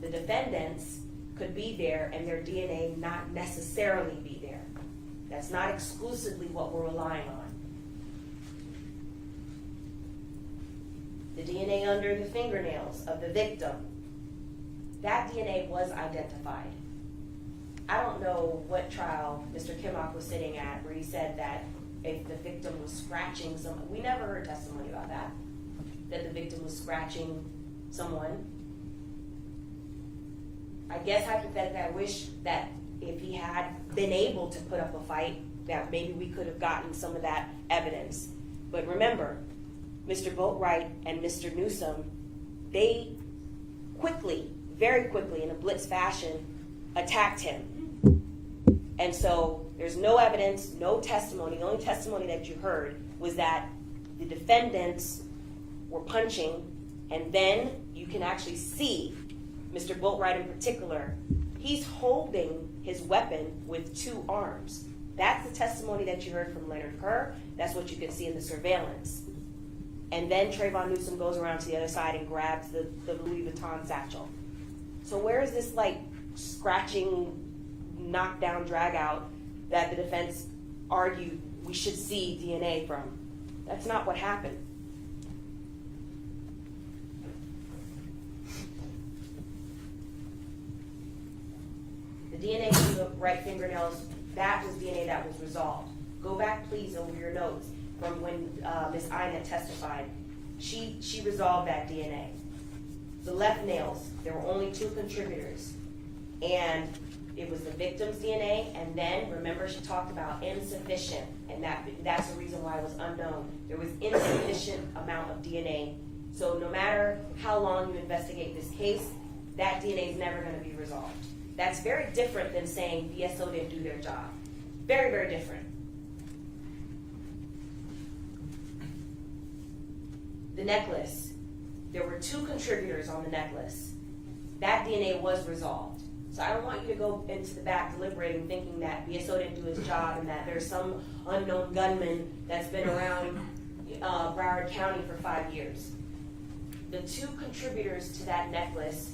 the defendants could be there and their DNA not necessarily be there. That's not exclusively what we're relying on. The DNA under the fingernails of the victim, that DNA was identified. I don't know what trial Mr. Kimmock was sitting at where he said that if the victim was scratching someone, we never heard testimony about that the victim was scratching someone. I guess hypothetically, I wish that if he had been able to put up a fight, that maybe we could have gotten some of that evidence. But remember, Mr. Boatwright and Mr. Newsom, they quickly, very quickly, in a blitz fashion, attacked him. And so there's no evidence, no testimony. The only testimony that you heard was that the defendants were punching, and then you can actually see Mr. Boatwright in particular, he's holding his weapon with 2 arms. That's the testimony that you heard from Leonard Kerr. That's what you can see in the surveillance. And then Trayvon Newsom goes around to the other side and grabs the Louis Vuitton satchel. So where is this like scratching, knockdown, drag out that the defense argued we should see DNA from? That's not what happened. The DNA from the right fingernails, that was DNA that was resolved. Go back, please, over your notes from when Ms. Inett testified. She resolved that DNA. The left nails, there were only 2 contributors. And it was the victim's DNA, and then, remember, she talked about insufficient, and that's the reason why it was unknown. There was insufficient amount of DNA. So no matter how long you investigate this case, that DNA is never going to be resolved. That's very different than saying BSO didn't do their job. Very, very different. The necklace. There were 2 contributors on the necklace. That DNA was resolved. So I don't want you to go into the back deliberating thinking that BSO didn't do his job and that there's some unknown gunman that's been around Broward County for 5 years. The 2 contributors to that necklace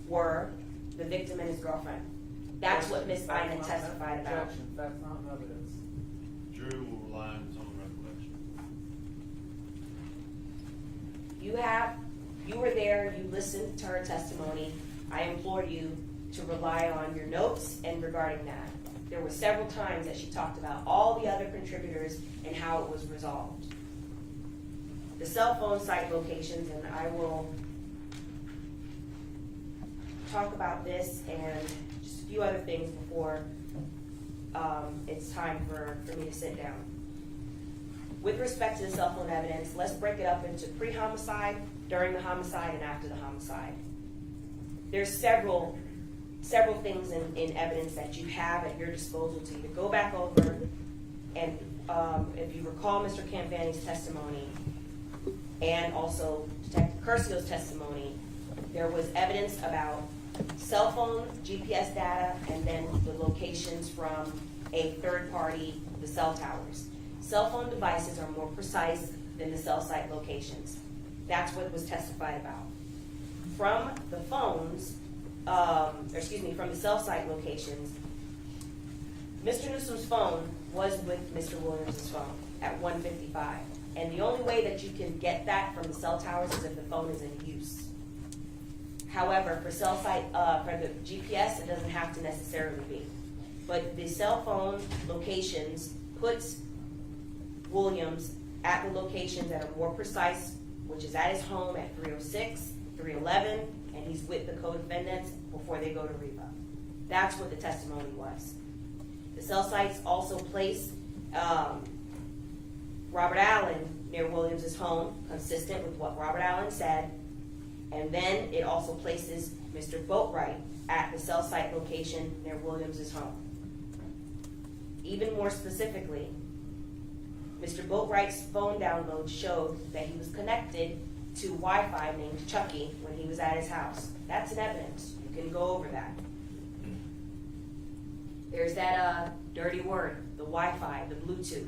were the victim and his girlfriend. That's what Ms. Inett testified about. Objection. That's not evidence. Jury will rely on its own recollection. You were there, you listened to her testimony. I implore you to rely on your notes and regarding that. There were several times that she talked about all the other contributors and how it was resolved. The cell phone site locations, and I will talk about this and just a few other things before it's time for me to sit down. With respect to the cell phone evidence, let's break it up into pre-homicide, during the homicide, and after the homicide. There's several several things in evidence that you have at your disposal to either go back over and, if you recall Mr. Campani's testimony and also Detective Curcio's testimony, there was evidence about cell phone GPS data and then the locations from a third party, the cell towers. Cell phone devices are more precise than the cell site locations. That's what was testified about. From the phones, from the cell site locations, Mr. Newsom's phone was with Mr. Williams' phone at 1:55. And the only way that you can get that from the cell towers is if the phone is in use. However, for cell site, for the GPS, it doesn't have to necessarily be. But the cell phone locations puts Williams at the locations that are more precise, which is at his home at 306, 311, and he's with the co-defendants before they go to Reba. That's what the testimony was. The cell sites also place Robert Allen near Williams' home, consistent with what Robert Allen said, and then it also places Mr. Boatwright at the cell site location near Williams' home. Even more specifically, Mr. Boatwright's phone download showed that he was connected to Wi-Fi named Chucky when he was at his house. That's an evidence. You can go over that. There's that dirty word, the Wi-Fi, the Bluetooth,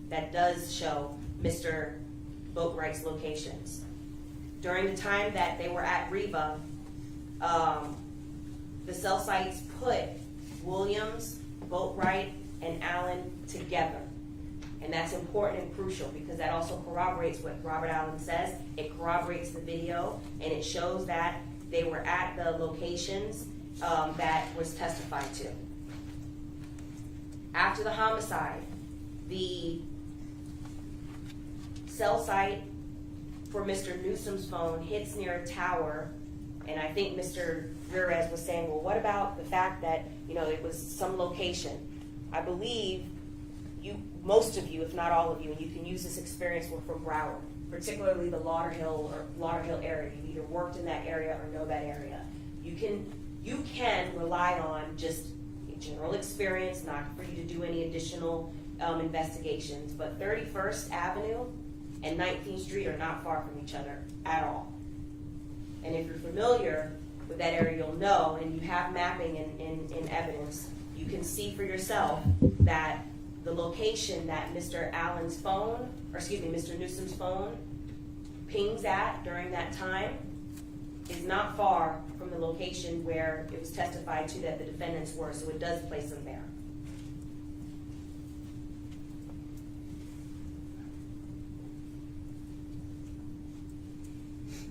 that does show Mr. Boatwright's locations. During the time that they were at Reba, the cell sites put Williams, Boatwright, and Allen together. And that's important and crucial because that also corroborates what Robert Allen says. It corroborates the video, and it shows that they were at the locations that was testified to. After the homicide, the cell site for Mr. Newsom's phone hits near a tower, and I think Mr. Ramirez was saying, well, what about the fact that, it was some location? I believe most of you, if not all of you, and you can use this experience, were from Broward, particularly the Lauderhill area. You either worked in that area or know that area. You can rely on just general experience, not for you to do any additional investigations, but 31st Avenue and 19th Street are not far from each other at all. And if you're familiar with that area, you'll know, and you have mapping in evidence, you can see for yourself that the location that Mr. Newsom's phone pings at during that time is not far from the location where it was testified to that the defendants were, so it does place them there.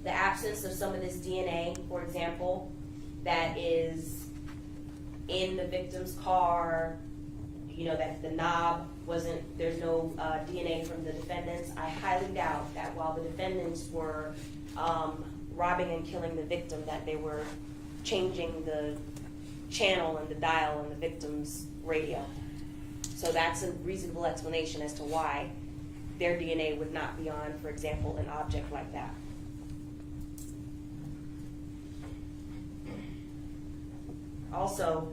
The absence of some of this DNA, for example, that is in the victim's car, that the knob there's no DNA from the defendants. I highly doubt that while the defendants were robbing and killing the victim, that they were changing the channel and the dial in the victim's radio. So that's a reasonable explanation as to why their DNA would not be on, for example, an object like that. Also,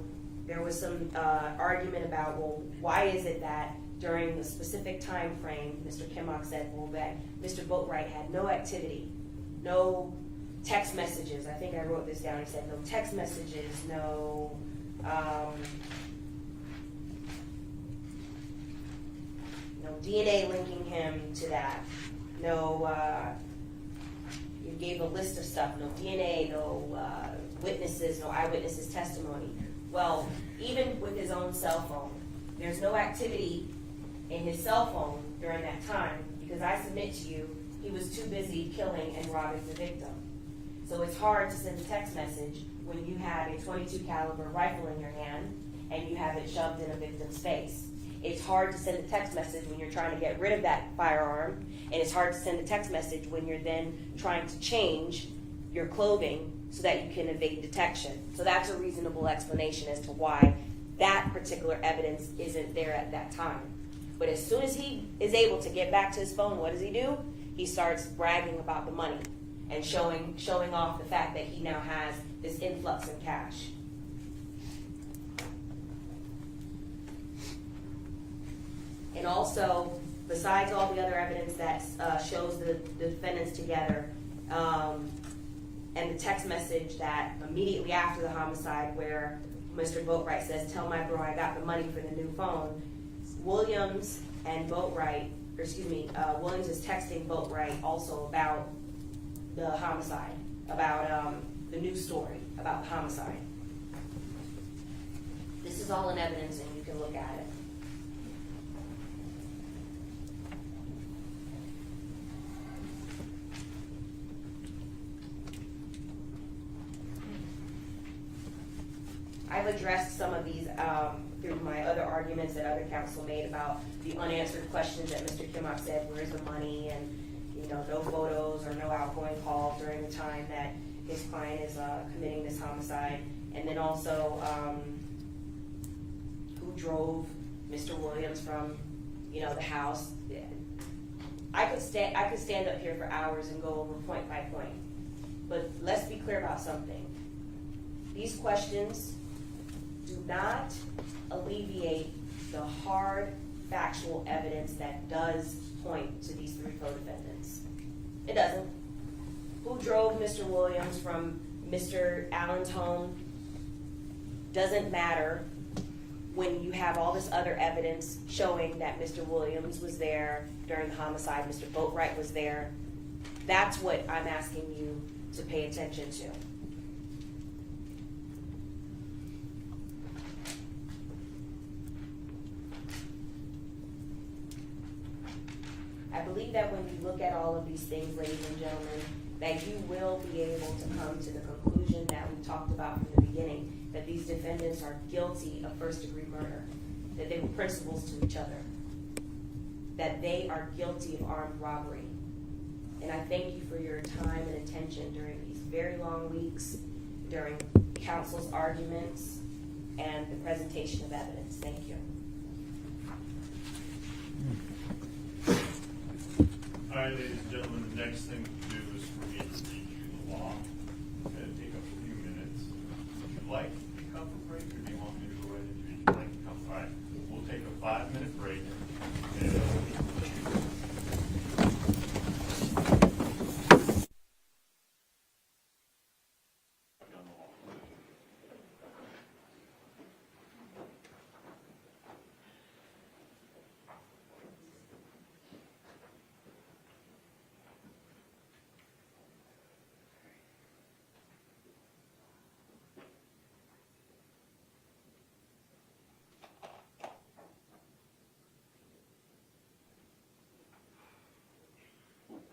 there was some argument about, well, why is it that during the specific time frame, Mr. Kimmock said, well, that Mr. Boatwright had no activity, no text messages. I think I wrote this down. He said no text messages, no DNA linking him to that. You gave a list of stuff, no DNA, no witnesses, no eyewitnesses testimony. Well, even with his own cell phone, there's no activity in his cell phone during that time because I submit to you, he was too busy killing and robbing the victim. So it's hard to send a text message when you have a .22 caliber rifle in your hand and you have it shoved in a victim's face. It's hard to send a text message when you're trying to get rid of that firearm, and it's hard to send a text message when you're then trying to change your clothing so that you can evade detection. So that's a reasonable explanation as to why that particular evidence isn't there at that time. But as soon as he is able to get back to his phone, what does he do? He starts bragging about the money and showing off the fact that he now has this influx in cash. And also, besides all the other evidence that shows the defendants together, and the text message that immediately after the homicide where Mr. Boatwright says, "Tell my bro I got the money for the new phone," Williams and Boatwright, Williams is texting Boatwright also about the homicide, about the news story about the homicide. This is all in evidence and you can look at it. I've addressed some of these through my other arguments that other counsel made about the unanswered questions that Mr. Kimmock said, where's the money, and no photos or no outgoing calls during the time that his client is committing this homicide, and then also who drove Mr. Williams from the house. I could stand up here for hours and go over point by point, but let's be clear about something. These questions do not alleviate the hard factual evidence that does point to these three co-defendants. It doesn't. Who drove Mr. Williams from Mr. Allen's home doesn't matter when you have all this other evidence showing that Mr. Williams was there during the homicide, Mr. Boatwright was there. That's what I'm asking you to pay attention to. I believe that when you look at all of these things, ladies and gentlemen, that you will be able to come to the conclusion that we talked about from the beginning, that these defendants are guilty of first-degree murder, that they were principals to each other, that they are guilty of armed robbery. And I thank you for your time and attention during these very long weeks, during counsel's arguments, and the presentation of evidence. Thank you. All right, ladies and gentlemen, the next thing to do is for me to read you the law. It'll take up a few minutes. Would you like to come for a break, or do you want me to go right into it? You'd like to come? All right, we'll take a 5-minute break.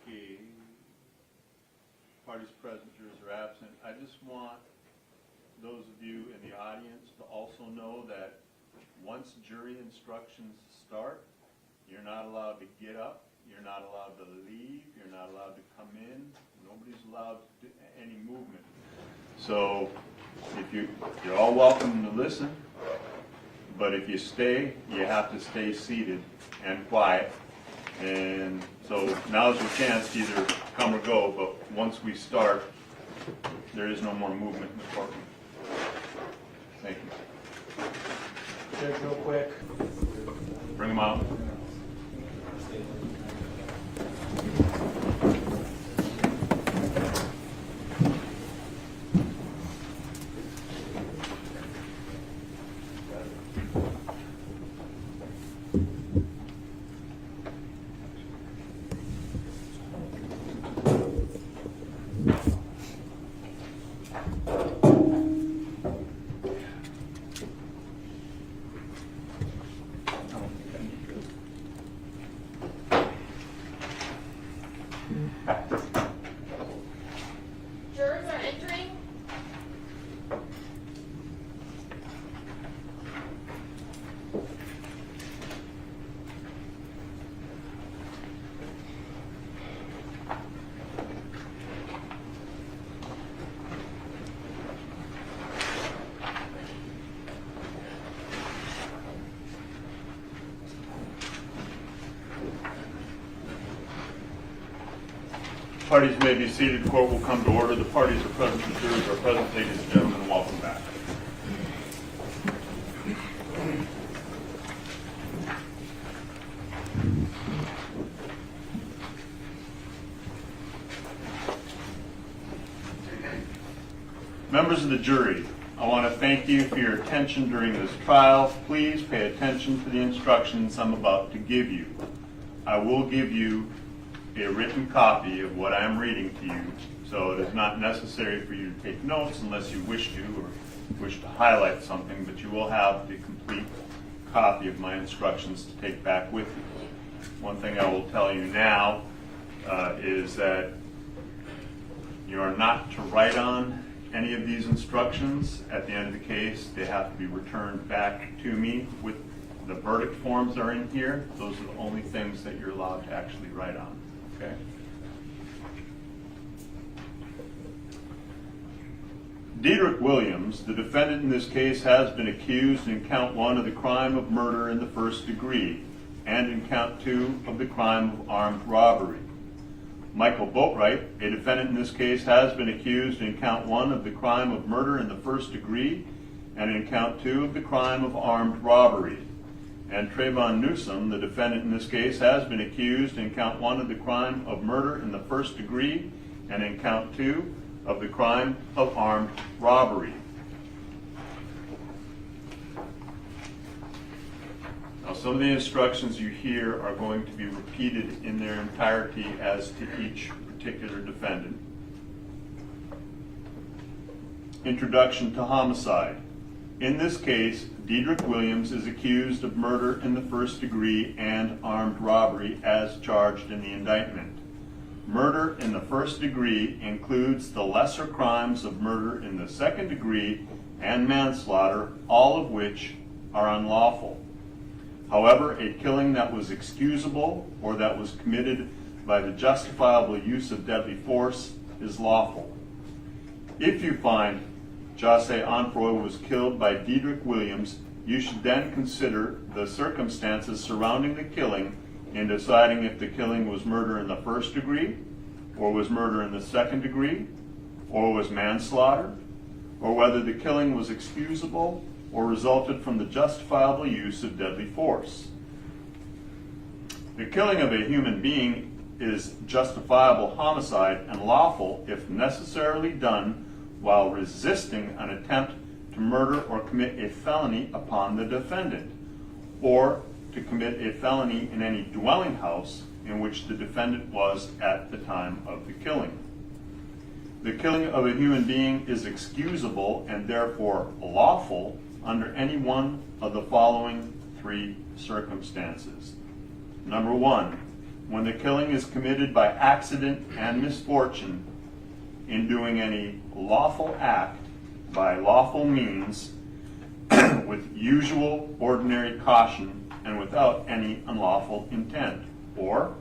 Okay. Parties present, jurors are absent. I just want those of you in the audience to also know that once jury instructions start, you're not allowed to get up, you're not allowed to leave, you're not allowed to come in, nobody's allowed to do any movement. So if you're all welcome to listen, but if you stay, you have to stay seated and quiet. And so now's your chance to either come or go, but once we start, there is no more movement in the courtroom. Thank you. Judge, real quick. Bring them out. Jurors are entering. Parties may be seated. Court will come to order. The parties are present. The jurors are present. Ladies and gentlemen, welcome back. Members of the jury, I want to thank you for your attention during this trial. Please pay attention to the instructions I'm about to give you. I will give you a written copy of what I am reading to you, so it is not necessary for you to take notes unless you wish to or wish to highlight something, but you will have the complete copy of my instructions to take back with you. One thing I will tell you now is that you are not to write on any of these instructions. At the end of the case, they have to be returned back to me with the verdict forms are in here. Those are the only things that you're allowed to actually write on. Okay? Dedrick Williams, the defendant in this case, has been accused in count 1 of the crime of murder in the first degree and in count 2 of the crime of armed robbery. Michael Boatwright, a defendant in this case, has been accused in count 1 of the crime of murder in the first degree and in count 2 of the crime of armed robbery. And Trayvon Newsom, the defendant in this case, has been accused in count 1 of the crime of murder in the first degree and in count 2 of the crime of armed robbery. Now, some of the instructions you hear are going to be repeated in their entirety as to each particular defendant. Introduction to homicide. In this case, Dedrick Williams is accused of murder in the first degree and armed robbery as charged in the indictment. Murder in the first degree includes the lesser crimes of murder in the second degree and manslaughter, all of which are unlawful. However, a killing that was excusable or that was committed by the justifiable use of deadly force is lawful. If you find Jose Onfroy was killed by Dedrick Williams, you should then consider the circumstances surrounding the killing in deciding if the killing was murder in the first degree, or was murder in the second degree, or was manslaughter, or whether the killing was excusable or resulted from the justifiable use of deadly force. The killing of a human being is justifiable homicide and lawful if necessarily done while resisting an attempt to murder or commit a felony upon the defendant, or to commit a felony in any dwelling house in which the defendant was at the time of the killing. The killing of a human being is excusable and therefore lawful under any one of the following 3 circumstances. Number 1, when the killing is committed by accident and misfortune in doing any lawful act by lawful means with usual ordinary caution and without any unlawful intent. Or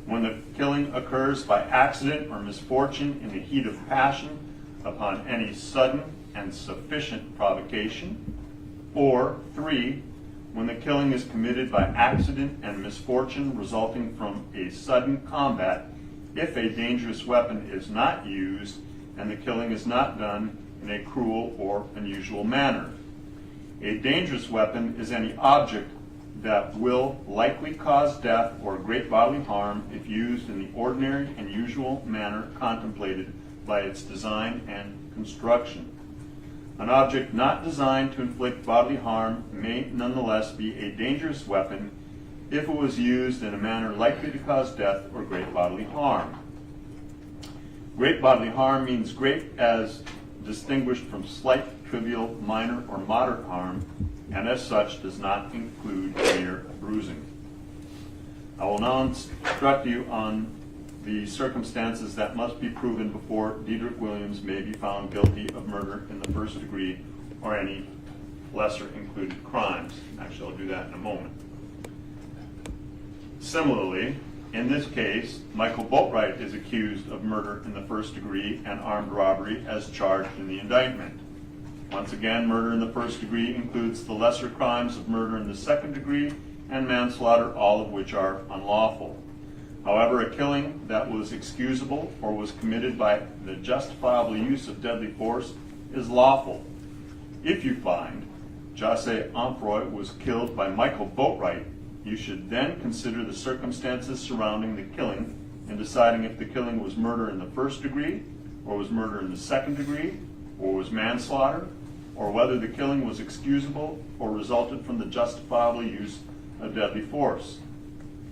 when the killing occurs by accident or misfortune in the heat of passion upon any sudden and sufficient provocation. Or 3, when the killing is committed by accident and misfortune resulting from a sudden combat if a dangerous weapon is not used and the killing is not done in a cruel or unusual manner. A dangerous weapon is any object that will likely cause death or great bodily harm if used in the ordinary and usual manner contemplated by its design and construction. An object not designed to inflict bodily harm may nonetheless be a dangerous weapon if it was used in a manner likely to cause death or great bodily harm. Great bodily harm means great as distinguished from slight, trivial, minor, or moderate harm, and as such does not include mere bruising. I will now instruct you on the circumstances that must be proven before Dedrick Williams may be found guilty of murder in the first degree or any lesser included crimes. Actually, I'll do that in a moment. Similarly, in this case, Michael Boatwright is accused of murder in the first degree and armed robbery as charged in the indictment. Once again, murder in the first degree includes the lesser crimes of murder in the second degree and manslaughter, all of which are unlawful. However, a killing that was excusable or was committed by the justifiable use of deadly force is lawful. If you find Jose Onfroy was killed by Michael Boatwright, you should then consider the circumstances surrounding the killing in deciding if the killing was murder in the first degree, or was murder in the second degree, or was manslaughter, or whether the killing was excusable or resulted from the justifiable use of deadly force.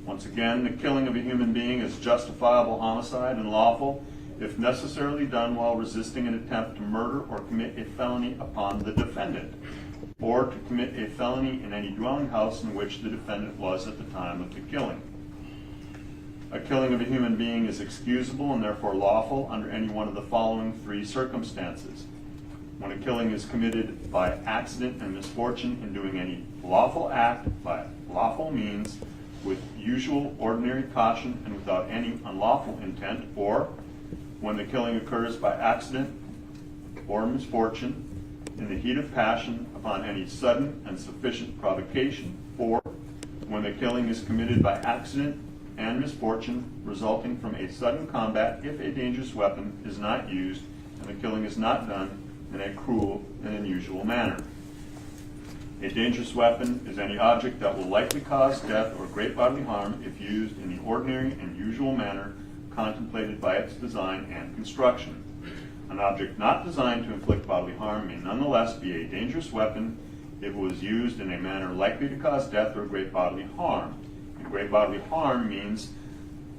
Once again, the killing of a human being is justifiable homicide and lawful if necessarily done while resisting an attempt to murder or commit a felony upon the defendant, or to commit a felony in any dwelling house in which the defendant was at the time of the killing. A killing of a human being is excusable and therefore lawful under any one of the following three circumstances. When a killing is committed by accident and misfortune in doing any lawful act by lawful means with usual ordinary caution and without any unlawful intent, or when the killing occurs by accident or misfortune in the heat of passion upon any sudden and sufficient provocation, or when the killing is committed by accident and misfortune resulting from a sudden combat if a dangerous weapon is not used and the killing is not done in a cruel and unusual manner. A dangerous weapon is any object that will likely cause death or great bodily harm if used in the ordinary and usual manner contemplated by its design and construction. An object not designed to inflict bodily harm may nonetheless be a dangerous weapon if it was used in a manner likely to cause death or great bodily harm. And great bodily harm means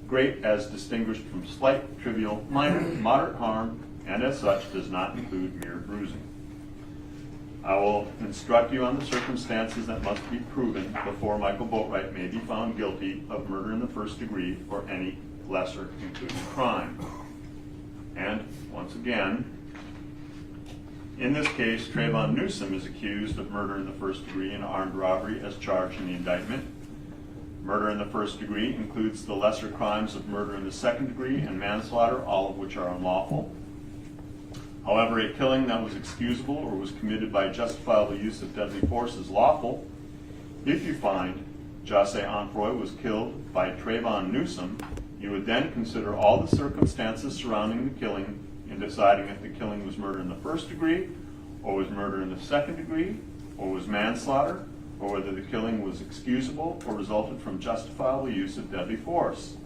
great as distinguished from slight, trivial, minor, moderate harm, and as such does not include mere bruising. I will instruct you on the circumstances that must be proven before Michael Boatwright may be found guilty of murder in the first degree or any lesser included crime. And once again, in this case, Trayvon Newsom is accused of murder in the first degree and armed robbery as charged in the indictment. Murder in the first degree includes the lesser crimes of murder in the second degree and manslaughter, all of which are unlawful. However, a killing that was excusable or was committed by justifiable use of deadly force is lawful if you find José Onfroy was killed by Trayvon Newsom. You would then consider all the circumstances surrounding the killing in deciding if the killing was murder in the first degree, or was murder in the second degree, or was manslaughter, or whether the killing was excusable or resulted from justifiable use of deadly force.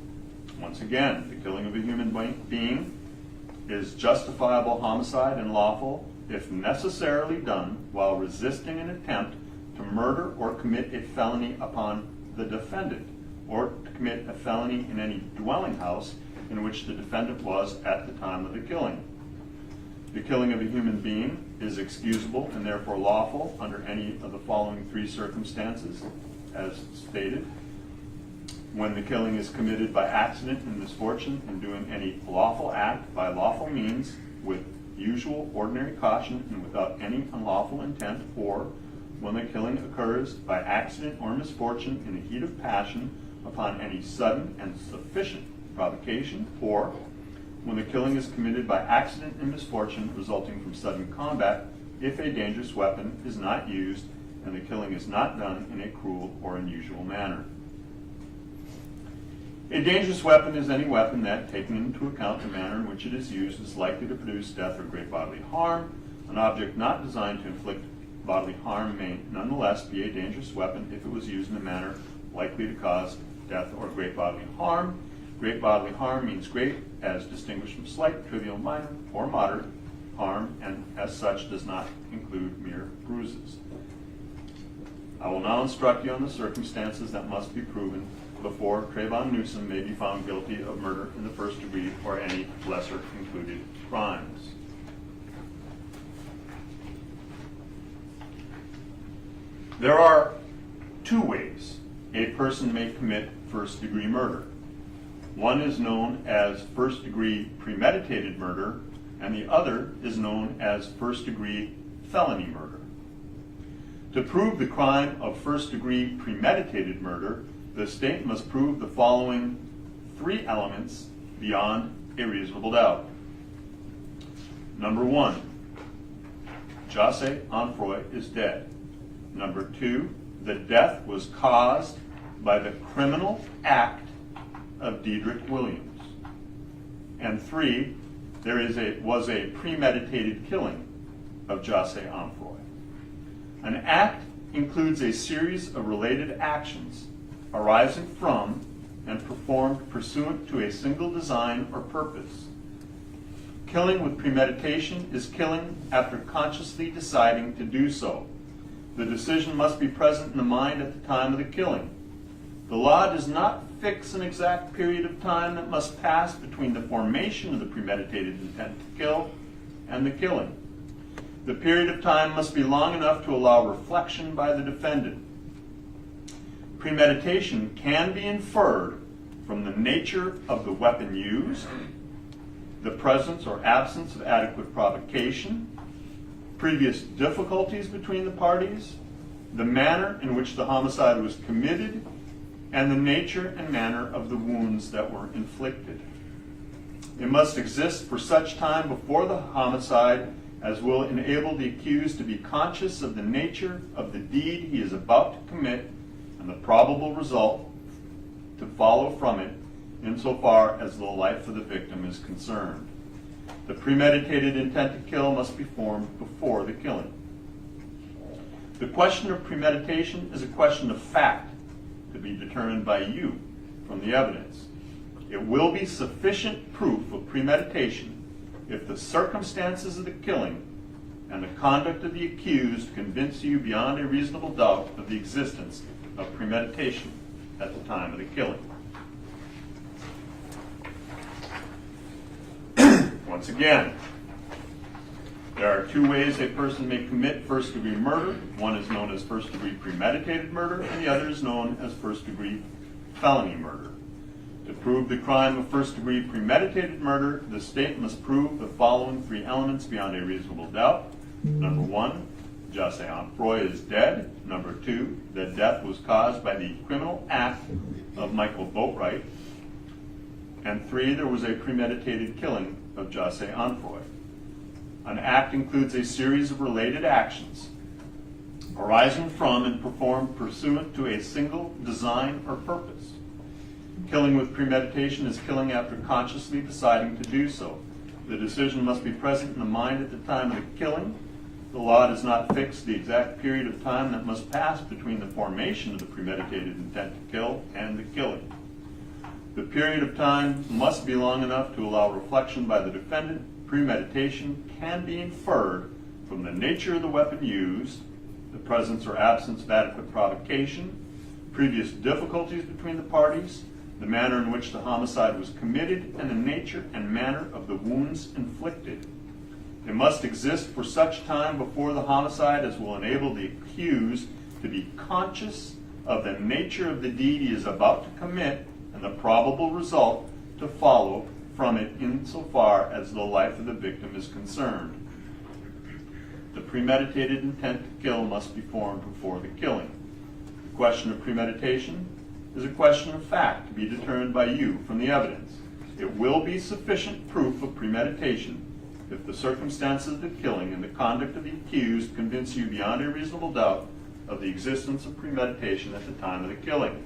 Once again, the killing of a human being is justifiable homicide and lawful if necessarily done while resisting an attempt to murder or commit a felony upon the defendant, or to commit a felony in any dwelling house in which the defendant was at the time of the killing. The killing of a human being is excusable and therefore lawful under any of the following three circumstances, as stated. When the killing is committed by accident and misfortune in doing any lawful act by lawful means with usual ordinary caution and without any unlawful intent, or when the killing occurs by accident or misfortune in the heat of passion upon any sudden and sufficient provocation, or when the killing is committed by accident and misfortune resulting from sudden combat if a dangerous weapon is not used and the killing is not done in a cruel or unusual manner. A dangerous weapon is any weapon that, taking into account the manner in which it is used, is likely to produce death or great bodily harm. An object not designed to inflict bodily harm may nonetheless be a dangerous weapon if it was used in a manner likely to cause death or great bodily harm. Great bodily harm means great as distinguished from slight, trivial, minor, or moderate harm, and as such does not include mere bruises. I will now instruct you on the circumstances that must be proven before Trayvon Newsom may be found guilty of murder in the first degree or any lesser included crimes. There are two ways a person may commit first-degree murder. One is known as first-degree premeditated murder, and the other is known as first-degree felony murder. To prove the crime of first-degree premeditated murder, the state must prove the following three elements beyond a reasonable doubt. Number one, José Onfroy is dead. Number two, the death was caused by the criminal act of Dedrick Williams. And three, there was a premeditated killing of José Onfroy. An act includes a series of related actions arising from and performed pursuant to a single design or purpose. Killing with premeditation is killing after consciously deciding to do so. The decision must be present in the mind at the time of the killing. The law does not fix an exact period of time that must pass between the formation of the premeditated intent to kill and the killing. The period of time must be long enough to allow reflection by the defendant. Premeditation can be inferred from the nature of the weapon used, the presence or absence of adequate provocation, previous difficulties between the parties, the manner in which the homicide was committed, and the nature and manner of the wounds that were inflicted. It must exist for such time before the homicide as will enable the accused to be conscious of the nature of the deed he is about to commit and the probable result to follow from it insofar as the life of the victim is concerned. The premeditated intent to kill must be formed before the killing. The question of premeditation is a question of fact to be determined by you from the evidence. It will be sufficient proof of premeditation if the circumstances of the killing and the conduct of the accused convince you beyond a reasonable doubt of the existence of premeditation at the time of the killing. Once again, there are two ways a person may commit first-degree murder. One is known as first-degree premeditated murder, and the other is known as first-degree felony murder. To prove the crime of first-degree premeditated murder, the state must prove the following three elements beyond a reasonable doubt. Number one, José Onfroy is dead. Number two, that death was caused by the criminal act of Michael Boatwright. And three, there was a premeditated killing of José Onfroy. An act includes a series of related actions arising from and performed pursuant to a single design or purpose. Killing with premeditation is killing after consciously deciding to do so. The decision must be present in the mind at the time of the killing. The law does not fix the exact period of time that must pass between the formation of the premeditated intent to kill and the killing. The period of time must be long enough to allow reflection by the defendant. Premeditation can be inferred from the nature of the weapon used, the presence or absence of adequate provocation, previous difficulties between the parties, the manner in which the homicide was committed, and the nature and manner of the wounds inflicted. It must exist for such time before the homicide as will enable the accused to be conscious of the nature of the deed he is about to commit and the probable result to follow from it insofar as the life of the victim is concerned. The premeditated intent to kill must be formed before the killing. The question of premeditation is a question of fact to be determined by you from the evidence. It will be sufficient proof of premeditation if the circumstances of the killing and the conduct of the accused convince you beyond a reasonable doubt of the existence of premeditation at the time of the killing.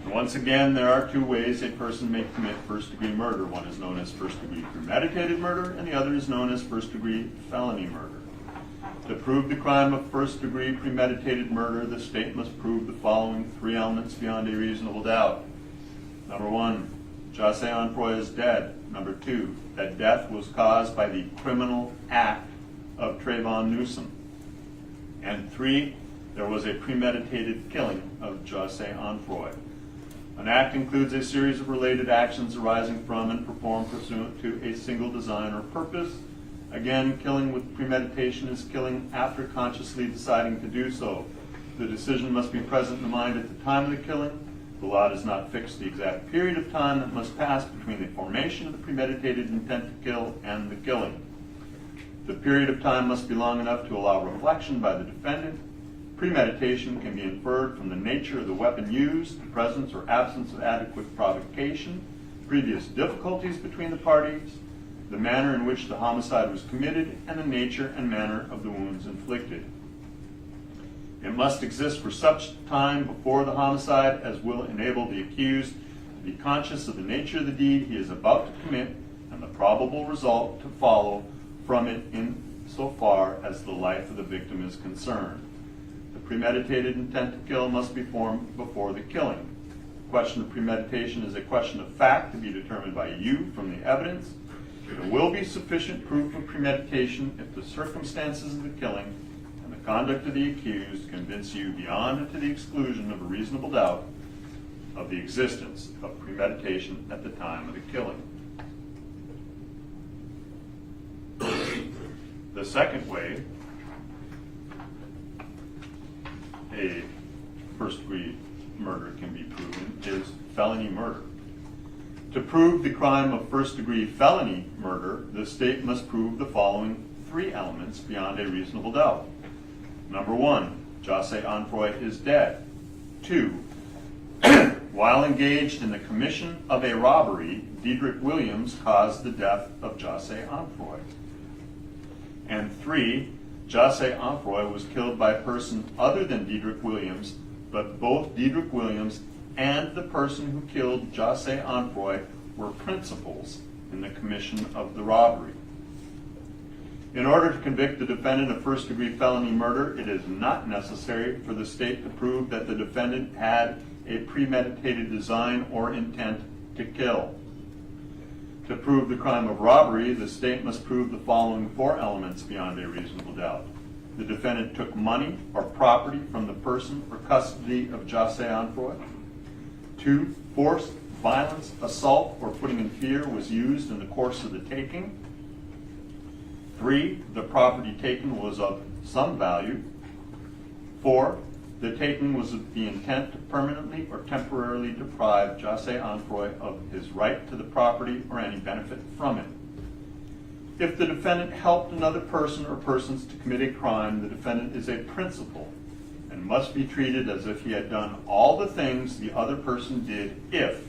And once again, there are two ways a person may commit first-degree murder. One is known as first-degree premeditated murder, and the other is known as first-degree felony murder. To prove the crime of first-degree premeditated murder, the state must prove the following three elements beyond a reasonable doubt. Number one, José Onfroy is dead. Number two, that death was caused by the criminal act of Trayvon Newsom. And three, there was a premeditated killing of José Onfroy. An act includes a series of related actions arising from and performed pursuant to a single design or purpose. Again, killing with premeditation is killing after consciously deciding to do so. The decision must be present in the mind at the time of the killing. The law does not fix the exact period of time that must pass between the formation of the premeditated intent to kill and the killing. The period of time must be long enough to allow reflection by the defendant. Premeditation can be inferred from the nature of the weapon used, the presence or absence of adequate provocation, previous difficulties between the parties, the manner in which the homicide was committed, and the nature and manner of the wounds inflicted. It must exist for such time before the homicide as will enable the accused to be conscious of the nature of the deed he is about to commit and the probable result to follow from it insofar as the life of the victim is concerned. The premeditated intent to kill must be formed before the killing. question of premeditation is a question of fact to be determined by you from the evidence. There will be sufficient proof of premeditation if the circumstances of the killing and the conduct of the accused convince you beyond and to the exclusion of a reasonable doubt of the existence of premeditation at the time of the killing. The second way a first-degree murder can be proven is felony murder. To prove the crime of first-degree felony murder, the state must prove the following three elements beyond a reasonable doubt. Number one, Jose Onfroy is dead. 2, while engaged in the commission of a robbery, Diedrich Williams caused the death of Jose Onfroy. And 3, Jose Onfroy was killed by a person other than Diedrich Williams, but both Diedrich Williams and the person who killed Jose Onfroy were principals in the commission of the robbery. In order to convict the defendant of first-degree felony murder, it is not necessary for the state to prove that the defendant had a premeditated design or intent to kill. To prove the crime of robbery, the state must prove the following 4 elements beyond a reasonable doubt. The defendant took money or property from the person or custody of Jose Onfroy. 2, force, violence, assault, or putting in fear was used in the course of the taking. 3, the property taken was of some value. 4, the taking was with the intent to permanently or temporarily deprive Jose Onfroy of his right to the property or any benefit from it. If the defendant helped another person or persons to commit a crime, the defendant is a principal and must be treated as if he had done all the things the other person did if,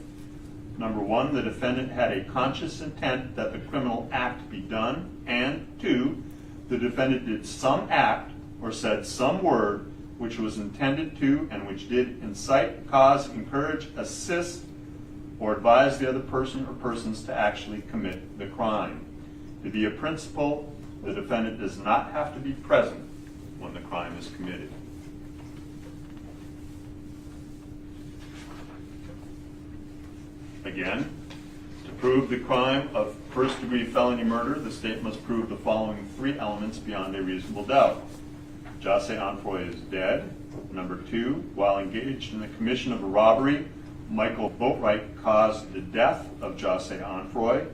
number 1, the defendant had a conscious intent that the criminal act be done, and 2, the defendant did some act or said some word which was intended to and which did incite, cause, encourage, assist, or advise the other person or persons to actually commit the crime. To be a principal, the defendant does not have to be present when the crime is committed. Again, to prove the crime of first-degree felony murder, the state must prove the following 3 elements beyond a reasonable doubt. Jose Onfroy is dead. Number 2, while engaged in the commission of a robbery, Michael Boatwright caused the death of Jose Onfroy.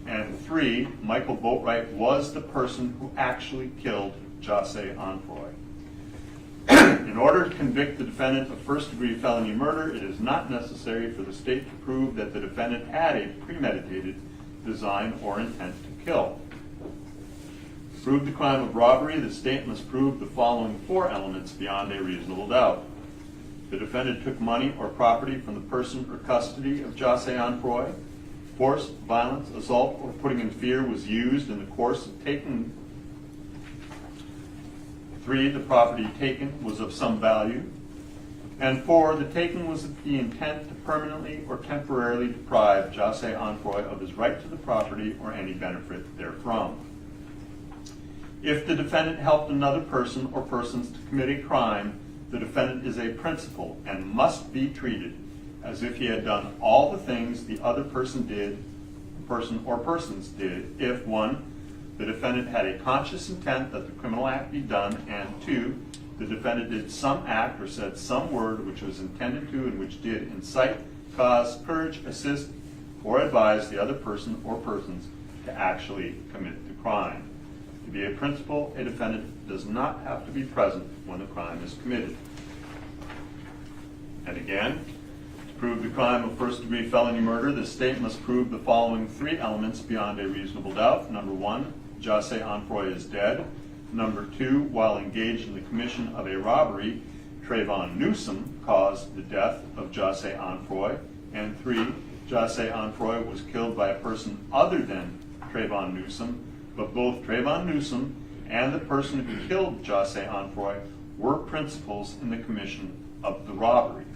And 3, Michael Boatwright was the person who actually killed Jose Onfroy. In order to convict the defendant of first-degree felony murder, it is not necessary for the state to prove that the defendant had a premeditated design or intent to kill. To prove the crime of robbery, the state must prove the following 4 elements beyond a reasonable doubt. The defendant took money or property from the person or custody of Jose Onfroy. Force, violence, assault, or putting in fear was used in the course of taking. 3, the property taken was of some value. And 4, the taking was with the intent to permanently or temporarily deprive Jose Onfroy of his right to the property or any benefit therefrom. If the defendant helped another person or persons to commit a crime, the defendant is a principal and must be treated as if he had done all the things the other person or persons did if 1, the defendant had a conscious intent that the criminal act be done, and 2, the defendant did some act or said some word which was intended to and which did incite, cause, encourage, assist, or advise the other person or persons to actually commit the crime. To be a principal, a defendant does not have to be present when the crime is committed. And again, to prove the crime of first-degree felony murder, the state must prove the following 3 elements beyond a reasonable doubt. Number 1, Jose Onfroy is dead. Number 2, while engaged in the commission of a robbery, Trayvon Newsom caused the death of Jose Onfroy. And 3, Jose Onfroy was killed by a person other than Trayvon Newsom, but both Trayvon Newsom and the person who killed Jose Onfroy were principals in the commission of the robbery.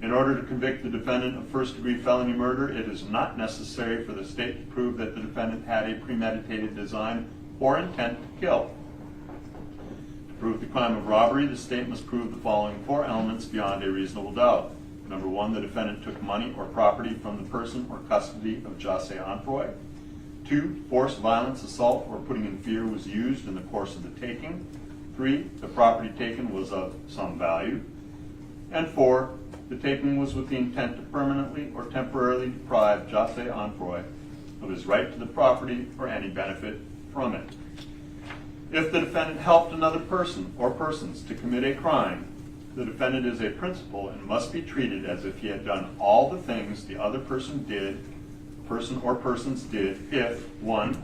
In order to convict the defendant of first-degree felony murder, it is not necessary for the state to prove that the defendant had a premeditated design or intent to kill. To prove the crime of robbery, the state must prove the following 4 elements beyond a reasonable doubt. Number one, the defendant took money or property from the person or custody of Jase Onfroy. 2, force, violence, assault, or putting in fear was used in the course of the taking. 3, the property taken was of some value. And 4, the taking was with the intent to permanently or temporarily deprive Jase Onfroy of his right to the property or any benefit from it. If the defendant helped another person or persons to commit a crime, the defendant is a principal and must be treated as if he had done all the things the other person or persons did if, 1,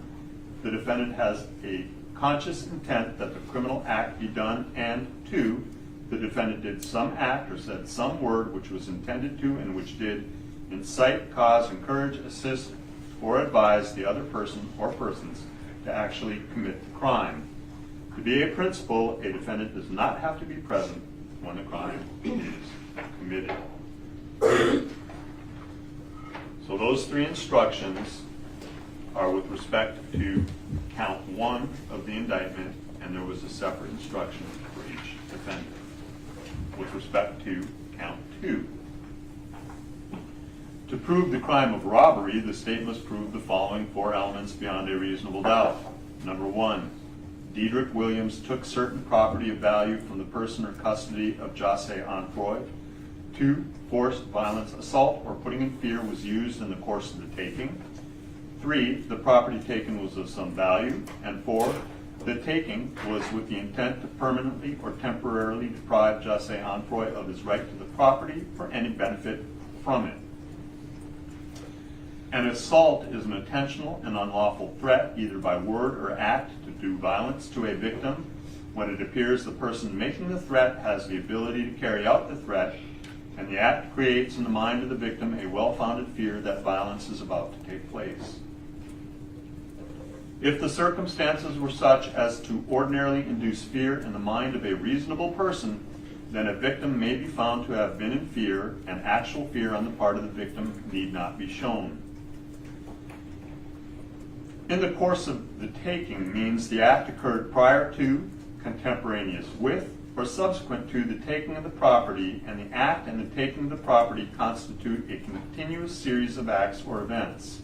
the defendant has a conscious intent that the criminal act be done, and 2, the defendant did some act or said some word which was intended to and which did incite, cause, encourage, assist, or advise the other person or persons to actually commit the crime. To be a principal, a defendant does not have to be present when the crime is committed. So those 3 instructions are with respect to count 1 of the indictment, and there was a separate instruction for each defendant. With respect to count 2. To prove the crime of robbery, the state must prove the following 4 elements beyond a reasonable doubt. Number 1, Diedrich Williams took certain property of value from the person or custody of Jase Onfroy. 2, force, violence, assault, or putting in fear was used in the course of the taking. 3, the property taken was of some value. And 4, the taking was with the intent to permanently or temporarily deprive Jase Onfroy of his right to the property or any benefit from it. An assault is an intentional and unlawful threat, either by word or act, to do violence to a victim when it appears the person making the threat has the ability to carry out the threat, and the act creates in the mind of the victim a well-founded fear that violence is about to take place. If the circumstances were such as to ordinarily induce fear in the mind of a reasonable person, then a victim may be found to have been in fear, and actual fear on the part of the victim need not be shown. In the course of the taking means the act occurred prior to, contemporaneous with, or subsequent to the taking of the property, and the act and the taking of the property constitute a continuous series of acts or events.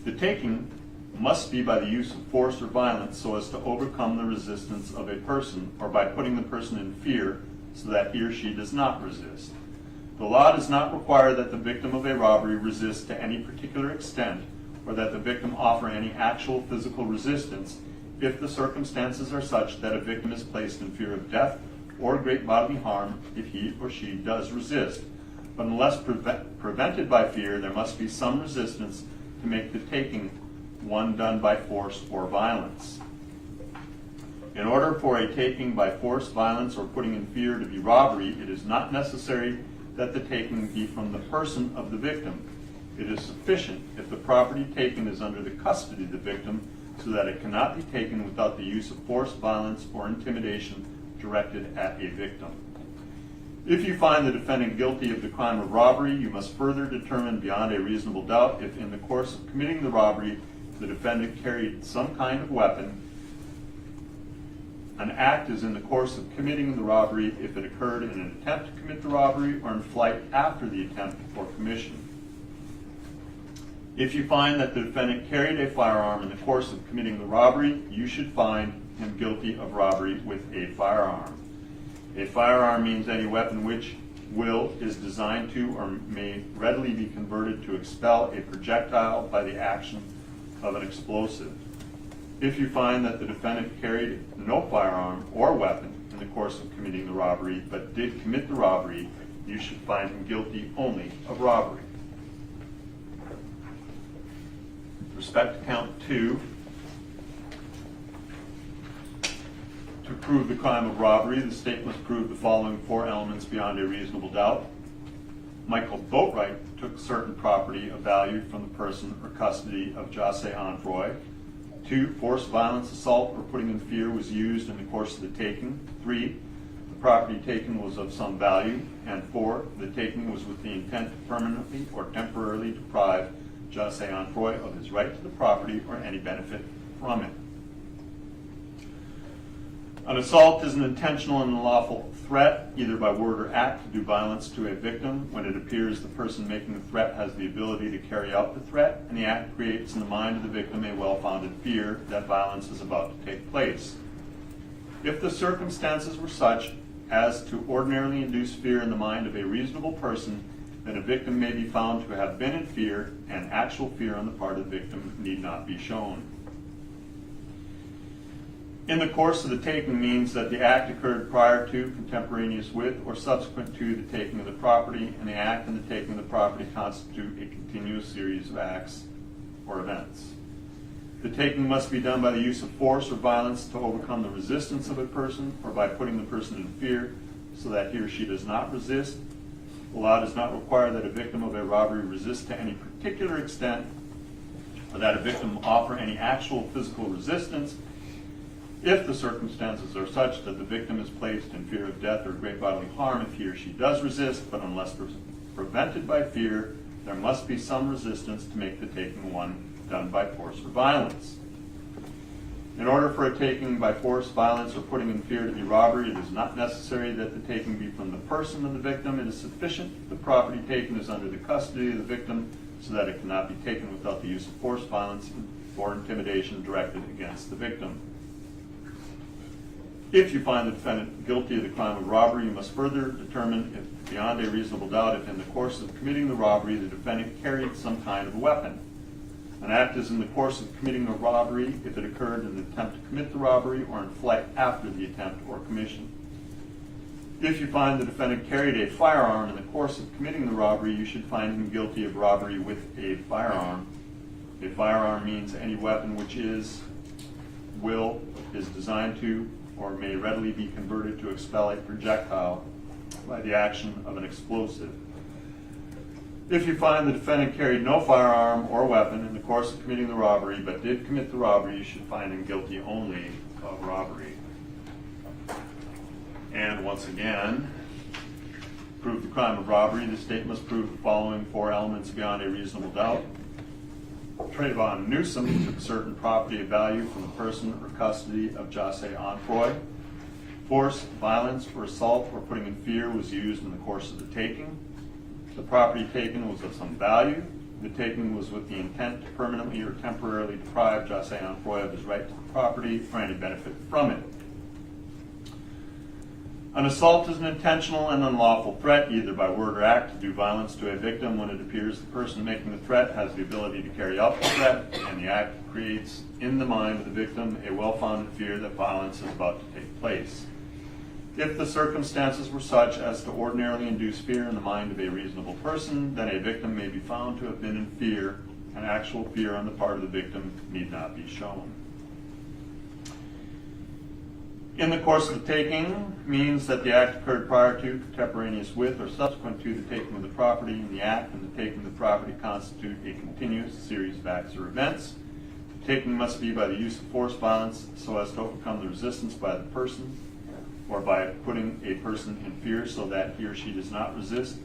The taking must be by the use of force or violence so as to overcome the resistance of a person, or by putting the person in fear so that he or she does not resist. The law does not require that the victim of a robbery resist to any particular extent, or that the victim offer any actual physical resistance if the circumstances are such that a victim is placed in fear of death or great bodily harm if he or she does resist. But unless prevented by fear, there must be some resistance to make the taking one done by force or violence. In order for a taking by force, violence, or putting in fear to be robbery, it is not necessary that the taking be from the person of the victim. It is sufficient if the property taken is under the custody of the victim, so that it cannot be taken without the use of force, violence, or intimidation directed at a victim. If you find the defendant guilty of the crime of robbery, you must further determine beyond a reasonable doubt if in the course of committing the robbery, the defendant carried some kind of weapon. An act is in the course of committing the robbery if it occurred in an attempt to commit the robbery or in flight after the attempt or commission. If you find that the defendant carried a firearm in the course of committing the robbery, you should find him guilty of robbery with a firearm. A firearm means any weapon which is designed to or may readily be converted to expel a projectile by the action of an explosive. If you find that the defendant carried no firearm or weapon in the course of committing the robbery, but did commit the robbery, you should find him guilty only of robbery. With respect to count 2, to prove the crime of robbery, the state must prove the following 4 elements beyond a reasonable doubt. Michael Boatwright took certain property of value from the person or custody of Jase Onfroy. 2, force, violence, assault, or putting in fear was used in the course of the taking. 3, the property taken was of some value. And 4, the taking was with the intent to permanently or temporarily deprive Jase Onfroy of his right to the property or any benefit from it. An assault is an intentional and unlawful threat, either by word or act, to do violence to a victim when it appears the person making the threat has the ability to carry out the threat, and the act creates in the mind of the victim a well-founded fear that violence is about to take place. If the circumstances were such as to ordinarily induce fear in the mind of a reasonable person, then a victim may be found to have been in fear, and actual fear on the part of the victim need not be shown. In the course of the taking means that the act occurred prior to, contemporaneous with, or subsequent to the taking of the property, and the act and the taking of the property constitute a continuous series of acts or events. The taking must be done by the use of force or violence to overcome the resistance of a person, or by putting the person in fear so that he or she does not resist. The law does not require that a victim of a robbery resist to any particular extent, or that a victim offer any actual physical resistance. If the circumstances are such that the victim is placed in fear of death or great bodily harm if he or she does resist, but unless prevented by fear, there must be some resistance to make the taking one done by force or violence. In order for a taking by force, violence, or putting in fear to be robbery, it is not necessary that the taking be from the person of the victim. It is sufficient if the property taken is under the custody of the victim so that it cannot be taken without the use of force, violence, or intimidation directed against the victim. If you find the defendant guilty of the crime of robbery, you must further determine, if beyond a reasonable doubt, if in the course of committing the robbery the defendant carried some kind of weapon. An act is in the course of committing a robbery if it occurred in an attempt to commit the robbery or in flight after the attempt or commission. If you find the defendant carried a firearm in the course of committing the robbery, you should find him guilty of robbery with a firearm. A firearm means any weapon which is designed to, or may readily be converted to expel a projectile by the action of an explosive. If you find the defendant carried no firearm or weapon in the course of committing the robbery, but did commit the robbery, you should find him guilty only of robbery. And once again, prove the crime of robbery, the state must prove the following four elements beyond a reasonable doubt. Trayvon Newsom took certain property of value from the person or custody of Jose Onfroy. Force, violence, or assault or putting in fear was used in the course of the taking. The property taken was of some value. The taking was with the intent to permanently or temporarily deprive Jose Onfroy of his right to the property or any benefit from it. An assault is an intentional and unlawful threat, either by word or act, to do violence to a victim when it appears the person making the threat has the ability to carry out the threat, and the act creates in the mind of the victim a well-founded fear that violence is about to take place. If the circumstances were such as to ordinarily induce fear in the mind of a reasonable person, then a victim may be found to have been in fear, and actual fear on the part of the victim need not be shown. In the course of the taking means that the act occurred prior to, contemporaneous with, or subsequent to the taking of the property, and the act and the taking of the property constitute a continuous series of acts or events. The taking must be by the use of force, violence, so as to overcome the resistance by the person, or by putting a person in fear so that he or she does not resist.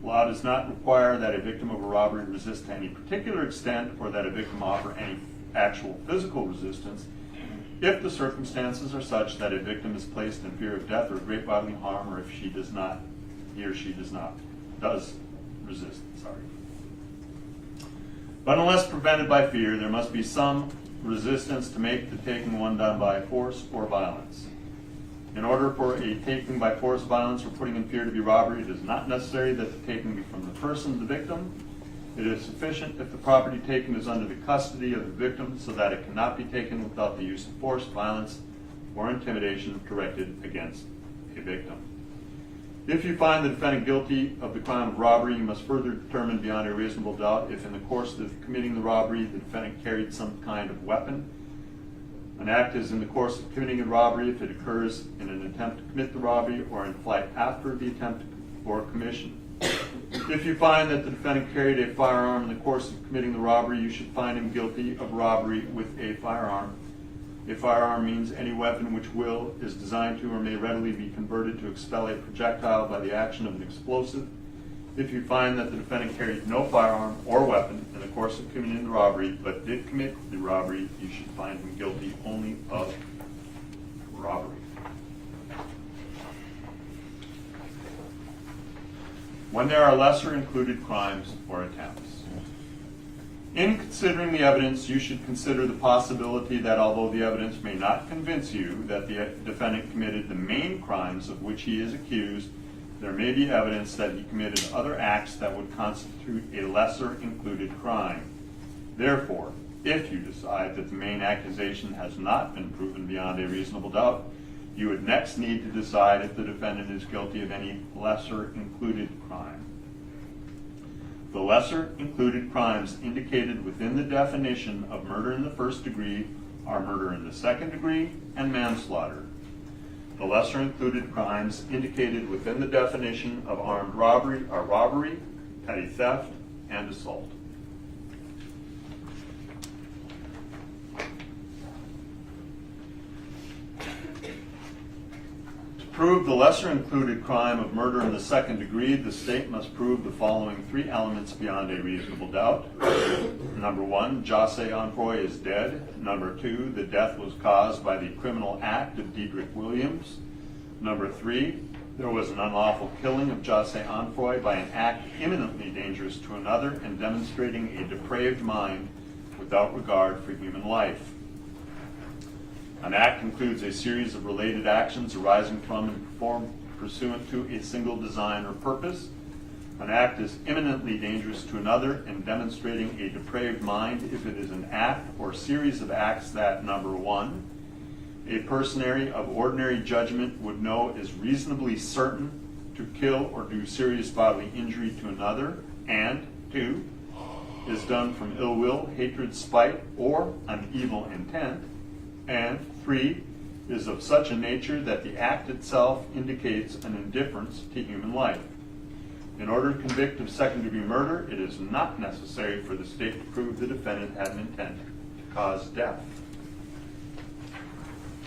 Law does not require that a victim of a robbery resist to any particular extent, or that a victim offer any actual physical resistance. If the circumstances are such that a victim is placed in fear of death or great bodily harm, or if he or she does resist. But unless prevented by fear, there must be some resistance to make the taking one done by force or violence. In order for a taking by force, violence, or putting in fear to be robbery, it is not necessary that the taking be from the person, the victim. It is sufficient if the property taken is under the custody of the victim so that it cannot be taken without the use of force, violence, or intimidation directed against a victim. If you find the defendant guilty of the crime of robbery, you must further determine beyond a reasonable doubt if in the course of committing the robbery the defendant carried some kind of weapon. An act is in the course of committing a robbery if it occurs in an attempt to commit the robbery or in flight after the attempt or commission. If you find that the defendant carried a firearm in the course of committing the robbery, you should find him guilty of robbery with a firearm. A firearm means any weapon which is designed to or may readily be converted to expel a projectile by the action of an explosive. If you find that the defendant carried no firearm or weapon in the course of committing the robbery, but did commit the robbery, you should find him guilty only of robbery. when there are lesser included crimes or attempts. In considering the evidence, you should consider the possibility that although the evidence may not convince you that the defendant committed the main crimes of which he is accused, there may be evidence that he committed other acts that would constitute a lesser included crime. Therefore, if you decide that the main accusation has not been proven beyond a reasonable doubt, you would next need to decide if the defendant is guilty of any lesser included crime. The lesser included crimes indicated within the definition of murder in the first degree are murder in the second degree and manslaughter. The lesser included crimes indicated within the definition of armed robbery are robbery, petty theft, and assault. To prove the lesser included crime of murder in the second degree, the state must prove the following three elements beyond a reasonable doubt. Number one, Jose Onfroy is dead. Number two, the death was caused by the criminal act of Diedrich Williams. Number three, there was an unlawful killing of Jose Onfroy by an act imminently dangerous to another and demonstrating a depraved mind without regard for human life. An act includes a series of related actions arising from and performed pursuant to a single design or purpose. An act is imminently dangerous to another and demonstrating a depraved mind if it is an act or series of acts that, number one, a personary of ordinary judgment would know is reasonably certain to kill or do serious bodily injury to another, and two, is done from ill will, hatred, spite, or an evil intent, and three, is of such a nature that the act itself indicates an indifference to human life. In order to convict of second-degree murder, it is not necessary for the state to prove the defendant had an intent to cause death.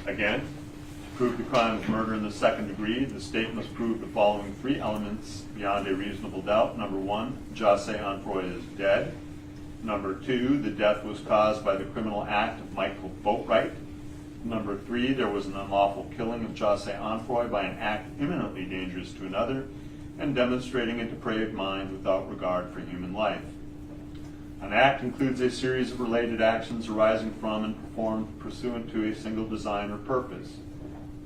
Again, to prove the crime of murder in the second degree, the state must prove the following three elements beyond a reasonable doubt. Number one, Jose Onfroy is dead. Number two, the death was caused by the criminal act of Michael Boatwright. Number three, there was an unlawful killing of Jose Onfroy by an act imminently dangerous to another and demonstrating a depraved mind without regard for human life. An act includes a series of related actions arising from and performed pursuant to a single design or purpose.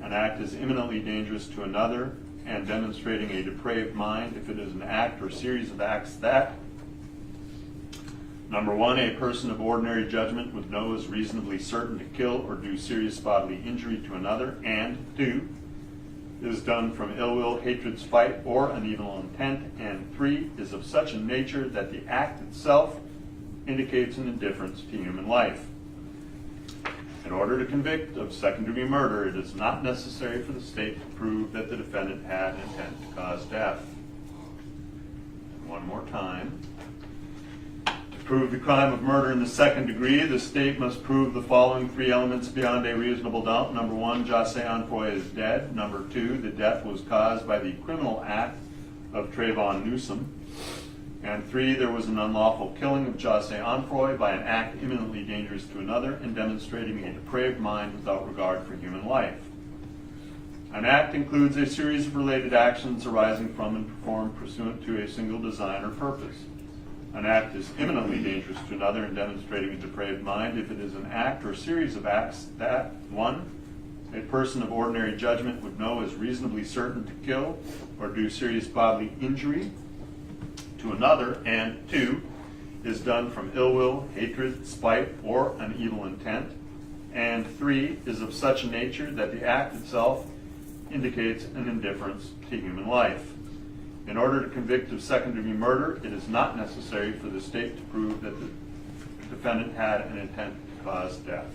An act is imminently dangerous to another and demonstrating a depraved mind if it is an act or series of acts that, number one, a person of ordinary judgment would know is reasonably certain to kill or do serious bodily injury to another, and two, is done from ill will, hatred, spite, or an evil intent, and three, is of such a nature that the act itself indicates an indifference to human life. In order to convict of second-degree murder, it is not necessary for the state to prove that the defendant had an intent to cause death. One more time. To prove the crime of murder in the second degree, the state must prove the following three elements beyond a reasonable doubt. Number one, Jose Onfroy is dead. Number two, the death was caused by the criminal act of Trayvon Newsom. And three, there was an unlawful killing of Jose Onfroy by an act imminently dangerous to another and demonstrating a depraved mind without regard for human life. An act includes a series of related actions arising from and performed pursuant to a single design or purpose. An act is imminently dangerous to another and demonstrating a depraved mind if it is an act or series of acts that, one, a person of ordinary judgment would know is reasonably certain to kill or do serious bodily injury to another, and two, is done from ill will, hatred, spite, or an evil intent, and three, is of such a nature that the act itself indicates an indifference to human life. In order to convict of second-degree murder, it is not necessary for the state to prove that the defendant had an intent to cause death.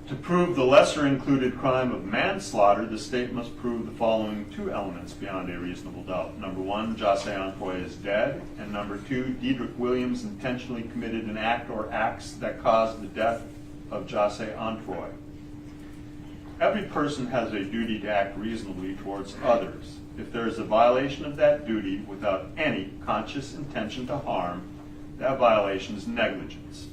To prove the lesser included crime of manslaughter, the state must prove the following two elements beyond a reasonable doubt. Number one, Jose Onfroy is dead. And number two, Diedrich Williams intentionally committed an act or acts that caused the death of Jose Onfroy. Every person has a duty to act reasonably towards others. If there is a violation of that duty without any conscious intention to harm, that violation is negligence.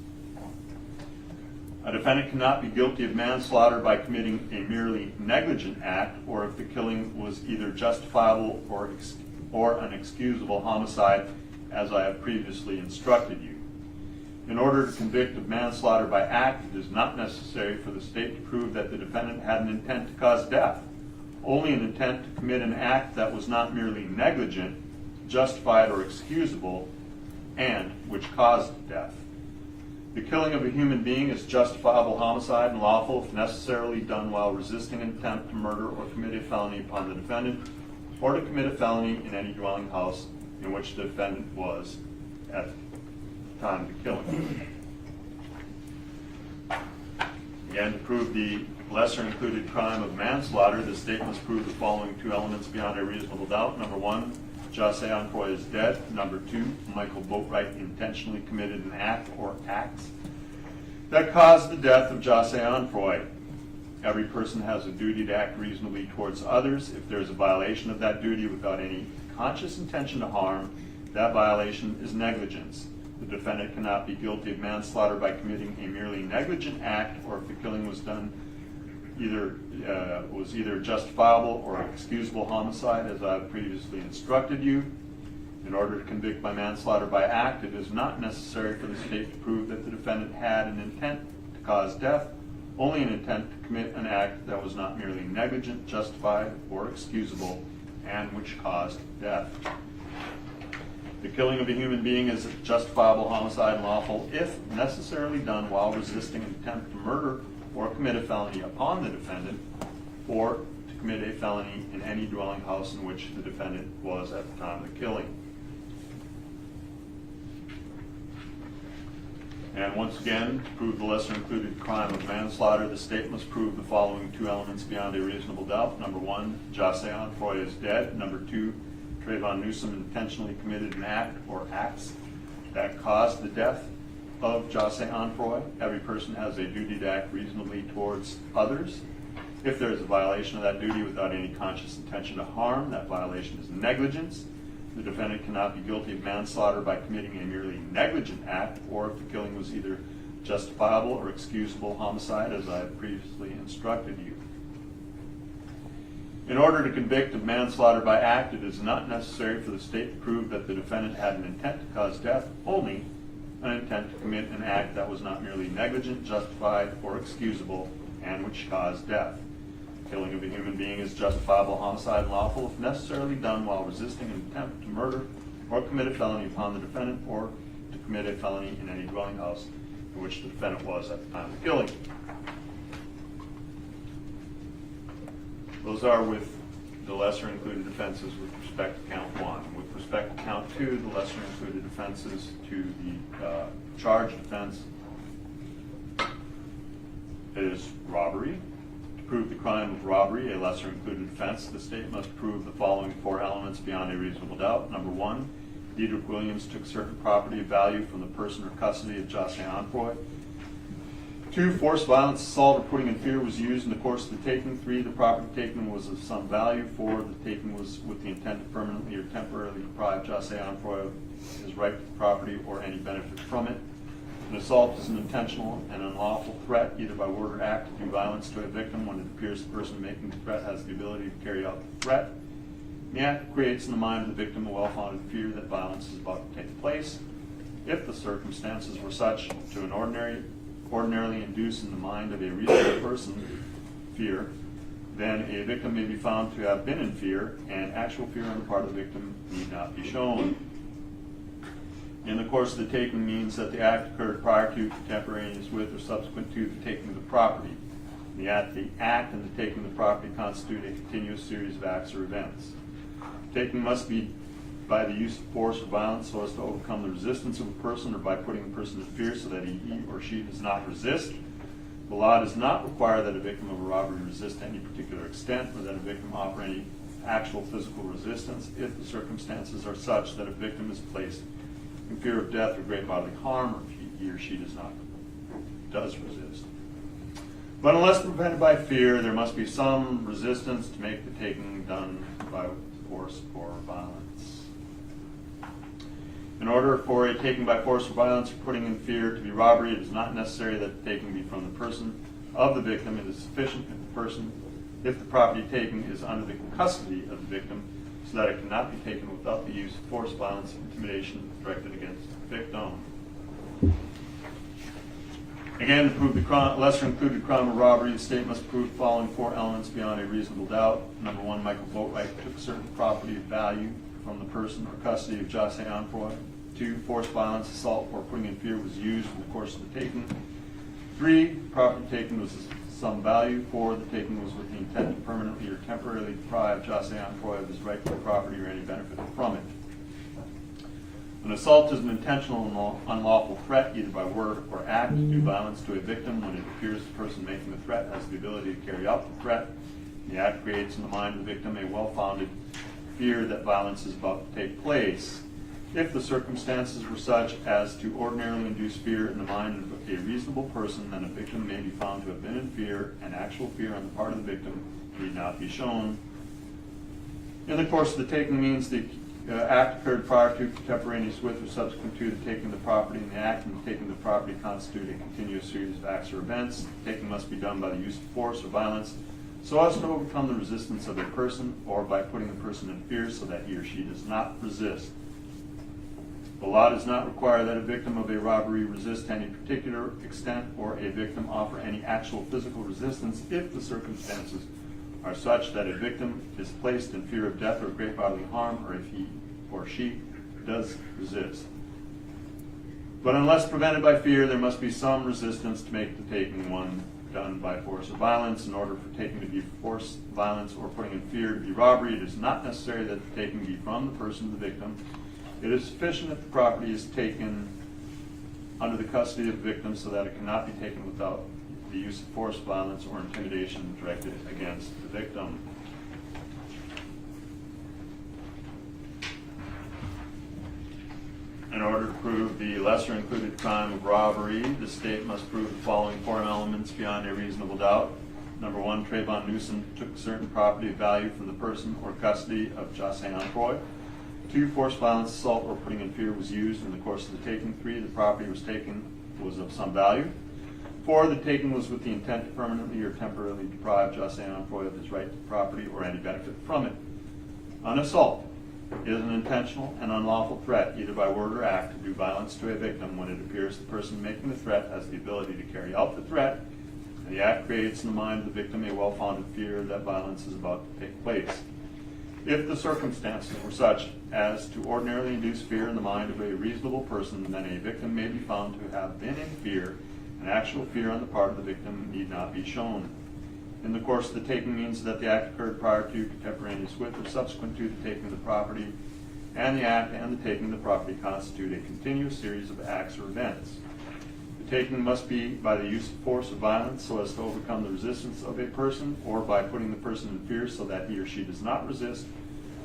A defendant cannot be guilty of manslaughter by committing a merely negligent act, or if the killing was either justifiable or an excusable homicide, as I have previously instructed you. In order to convict of manslaughter by act, it is not necessary for the state to prove that the defendant had an intent to cause death. Only an intent to commit an act that was not merely negligent, justified, or excusable, and which caused death. The killing of a human being is justifiable homicide and lawful if necessarily done while resisting an attempt to murder or commit a felony upon the defendant, or to commit a felony in any dwelling house in which the defendant was at the time of the killing. Again, to prove the lesser included crime of manslaughter, the state must prove the following two elements beyond a reasonable doubt. Number one, Jose Anfroy is dead. Number two, Michael Boatwright intentionally committed an act or acts that caused the death of Jose Anfroy. Every person has a duty to act reasonably towards others. If there is a violation of that duty without any conscious intention to harm, that violation is negligence. The defendant cannot be guilty of manslaughter by committing a merely negligent act, or if the killing was done either justifiable or excusable homicide, as I have previously instructed you. In order to convict by manslaughter by act, it is not necessary for the state to prove that the defendant had an intent to cause death, only an intent to commit an act that was not merely negligent, justified, or excusable, and which caused death. The killing of a human being is a justifiable homicide and lawful if necessarily done while resisting an attempt to murder or commit a felony upon the defendant, or to commit a felony in any dwelling house in which the defendant was at the time of the killing. And once again, to prove the lesser included crime of manslaughter, the state must prove the following two elements beyond a reasonable doubt. Number one, Jose Anfroy is dead. Number two, Trayvon Newsom intentionally committed an act or acts that caused the death of Jose Anfroy. Every person has a duty to act reasonably towards others. If there is a violation of that duty without any conscious intention to harm, that violation is negligence. The defendant cannot be guilty of manslaughter by committing a merely negligent act, or if the killing was either justifiable or excusable homicide, as I have previously instructed you. In order to convict of manslaughter by act, it is not necessary for the state to prove that the defendant had an intent to cause death, only an intent to commit an act that was not merely negligent, justified, or excusable, and which caused death. Killing of a human being is justifiable homicide and lawful if necessarily done while resisting an attempt to murder or commit a felony upon the defendant, or to commit a felony in any dwelling house in which the defendant was at the time of the killing. Those are with the lesser included offenses with respect to count one. With respect to count two, the lesser included offenses to the charged offense is robbery. To prove the crime of robbery, a lesser included offense, the state must prove the following four elements beyond a reasonable doubt. Number one, Diedrich Williams took certain property of value from the person or custody of Jose Anfroy. Two, force, violence, assault, or putting in fear was used in the course of the taking. Three, the property taken was of some value. Four, the taking was with the intent to permanently or temporarily deprive Jose Anfroy of his right to the property or any benefit from it. An assault is an intentional and unlawful threat, either by word or act, to do violence to a victim when it appears the person making the threat has the ability to carry out the threat. The act creates in the mind of the victim a well-founded fear that violence is about to take place. If the circumstances were such to an ordinarily induce in the mind of a reasonable person fear, then a victim may be found to have been in fear, and actual fear on the part of the victim need not be shown. In the course of the taking means that the act occurred prior to, contemporaneous with, or subsequent to the taking of the property. The act and the taking of the property constitute a continuous series of acts or events. Taking must be by the use of force or violence so as to overcome the resistance of a person, or by putting a person in fear so that he or she does not resist. The law does not require that a victim of a robbery resist to any particular extent, or that a victim offer any actual physical resistance if the circumstances are such that a victim is placed in fear of death or great bodily harm, or if he or she does resist. But unless prevented by fear, there must be some resistance to make the taking done by force or violence. In order for a taking by force or violence or putting in fear to be robbery, it is not necessary that the taking be from the person of the victim. It is sufficient if the property taken is under the custody of the victim, so that it cannot be taken without the use of force, violence, intimidation directed against the victim. Again, to prove the lesser included crime of robbery, the state must prove the following 4 elements beyond a reasonable doubt. Number 1, Michael Boatwright took certain property of value from the person or custody of Jose Anfroy. 2, force, violence, assault, or putting in fear was used in the course of the taking. 3, property taken was of some value. 4, the taking was with the intent to permanently or temporarily deprive Jose Anfroy of his right to the property or any benefit from it. An assault is an intentional and unlawful threat, either by word or act, to do violence to a victim when it appears the person making the threat has the ability to carry out the threat. The act creates in the mind of the victim a well-founded fear that violence is about to take place. If the circumstances were such as to ordinarily induce fear in the mind of a reasonable person, then a victim may be found to have been in fear, and actual fear on the part of the victim need not be shown. In the course of the taking means the act occurred prior to, contemporaneous with, or subsequent to the taking of the property, and the act and the taking of the property constitute a continuous series of acts or events. The taking must be done by the use of force or violence so as to overcome the resistance of a person, or by putting the person in fear so that he or she does not resist. The law does not require that a victim of a robbery resist to any particular extent, or a victim offer any actual physical resistance if the circumstances are such that a victim is placed in fear of death or great bodily harm, or if he or she does resist. But unless prevented by fear, there must be some resistance to make the taking one done by force or violence. In order for taking to be force, violence, or putting in fear to be robbery, it is not necessary that the taking be from the person of the victim. It is sufficient if the property is taken under the custody of the victim so that it cannot be taken without the use of force, violence, or intimidation directed against the victim. In order to prove the lesser included crime of robbery, the state must prove the following 4 elements beyond a reasonable doubt. Number 1, Trayvon Newsom took certain property of value from the person or custody of Jose Anfroy. 2, force, violence, assault, or putting in fear was used in the course of the taking. 3, the property was taken was of some value. 4, the taking was with the intent to permanently or temporarily deprive Jose Anfroy of his right to property or any benefit from it. An assault is an intentional and unlawful threat, either by word or act, to do violence to a victim when it appears the person making the threat has the ability to carry out the threat, and the act creates in the mind of the victim a well-founded fear that violence is about to take place. If the circumstances were such as to ordinarily induce fear in the mind of a reasonable person, then a victim may be found to have been in fear, and actual fear on the part of the victim need not be shown. In the course of the taking means that the act occurred prior to, contemporaneous with, or subsequent to the taking of the property, and the act and the taking of the property constitute a continuous series of acts or events. The taking must be by the use of force or violence so as to overcome the resistance of a person, or by putting the person in fear so that he or she does not resist.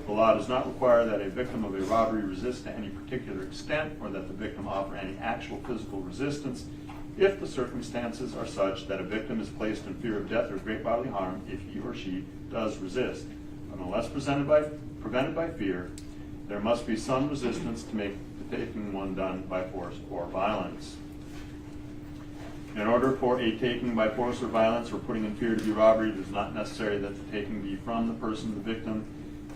The law does not require that a victim of a robbery resist to any particular extent, or that the victim offer any actual physical resistance if the circumstances are such that a victim is placed in fear of death or great bodily harm if he or she does resist. But unless prevented by fear, there must be some resistance to make the taking one done by force or violence. In order for a taking by force or violence or putting in fear to be robbery, it is not necessary that the taking be from the person of the victim.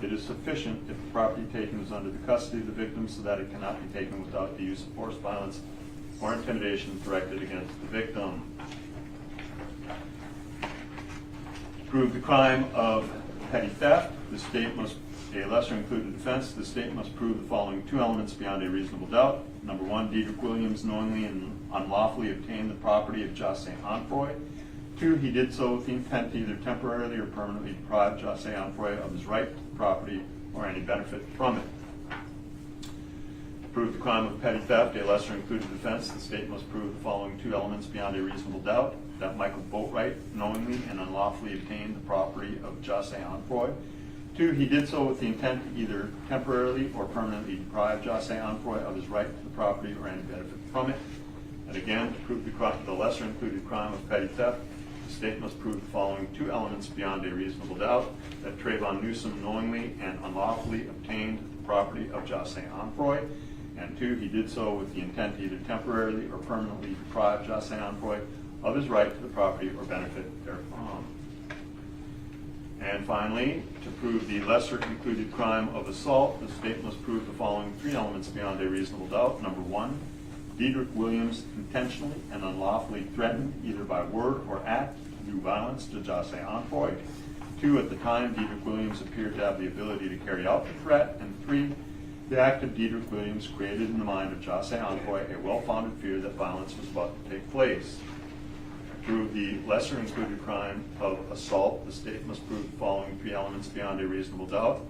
It is sufficient if the property taken is under the custody of the victim so that it cannot be taken without the use of force, violence, or intimidation directed against the victim. To prove the crime of petty theft, the state must, a lesser included offense, the state must prove the following 2 elements beyond a reasonable doubt. Number 1, Diedrich Williams knowingly and unlawfully obtained the property of Jose Anfroy. 2, he did so with the intent to either temporarily or permanently deprive Jose Anfroy of his right to the property or any benefit from it. To prove the crime of petty theft, a lesser included offense, the state must prove the following 2 elements beyond a reasonable doubt. That Michael Boatwright knowingly and unlawfully obtained the property of Jose Anfroy. 2, he did so with the intent to either temporarily or permanently deprive Jose Anfroy of his right to the property or any benefit from it. And again, to prove the lesser included crime of petty theft, the state must prove the following 2 elements beyond a reasonable doubt. That Trayvon Newsom knowingly and unlawfully obtained the property of Jose Anfroy. And 2, he did so with the intent to either temporarily or permanently deprive Jose Anfroy of his right to the property or benefit therefrom. And finally, to prove the lesser included crime of assault, the state must prove the following 3 elements beyond a reasonable doubt. Number 1, Diedrich Williams intentionally and unlawfully threatened, either by word or act, to do violence to Jose Anfroy. 2, at the time, Diedrich Williams appeared to have the ability to carry out the threat. And 3, the act of Diedrich Williams created in the mind of Jose Anfroy a well-founded fear that violence was about to take place. To prove the lesser included crime of assault, the state must prove the following 3 elements beyond a reasonable doubt.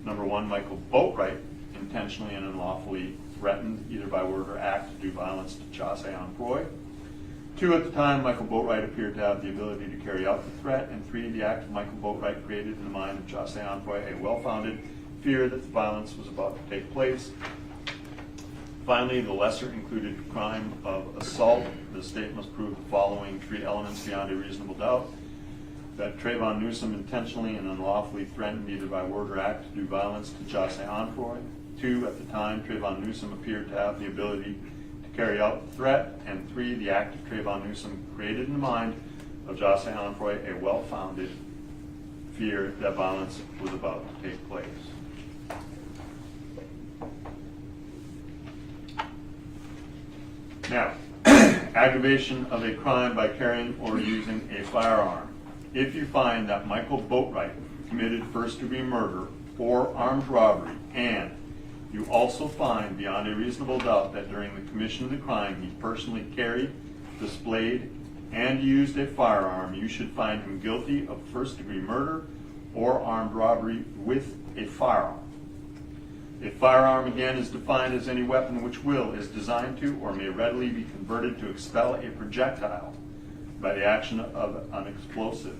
Number 1, Michael Boatwright intentionally and unlawfully threatened, either by word or act, to do violence to Jose Anfroy. 2, at the time, Michael Boatwright appeared to have the ability to carry out the threat. And 3, the act of Michael Boatwright created in the mind of Jose Anfroy a well-founded fear that the violence was about to take place. Finally, the lesser included crime of assault, the state must prove the following 3 elements beyond a reasonable doubt. That Trayvon Newsom intentionally and unlawfully threatened, either by word or act, to do violence to Jose Anfroy. 2, at the time, Trayvon Newsom appeared to have the ability to carry out the threat. And 3, the act of Trayvon Newsom created in the mind of Jose Anfroy a well-founded fear that violence was about to take place. Now, aggravation of a crime by carrying or using a firearm. If you find that Michael Boatwright committed first-degree murder or armed robbery, and you also find beyond a reasonable doubt that during the commission of the crime he personally carried, displayed, and used a firearm, you should find him guilty of first-degree murder or armed robbery with a firearm. A firearm, again, is defined as any weapon which is designed to or may readily be converted to expel a projectile by the action of an explosive.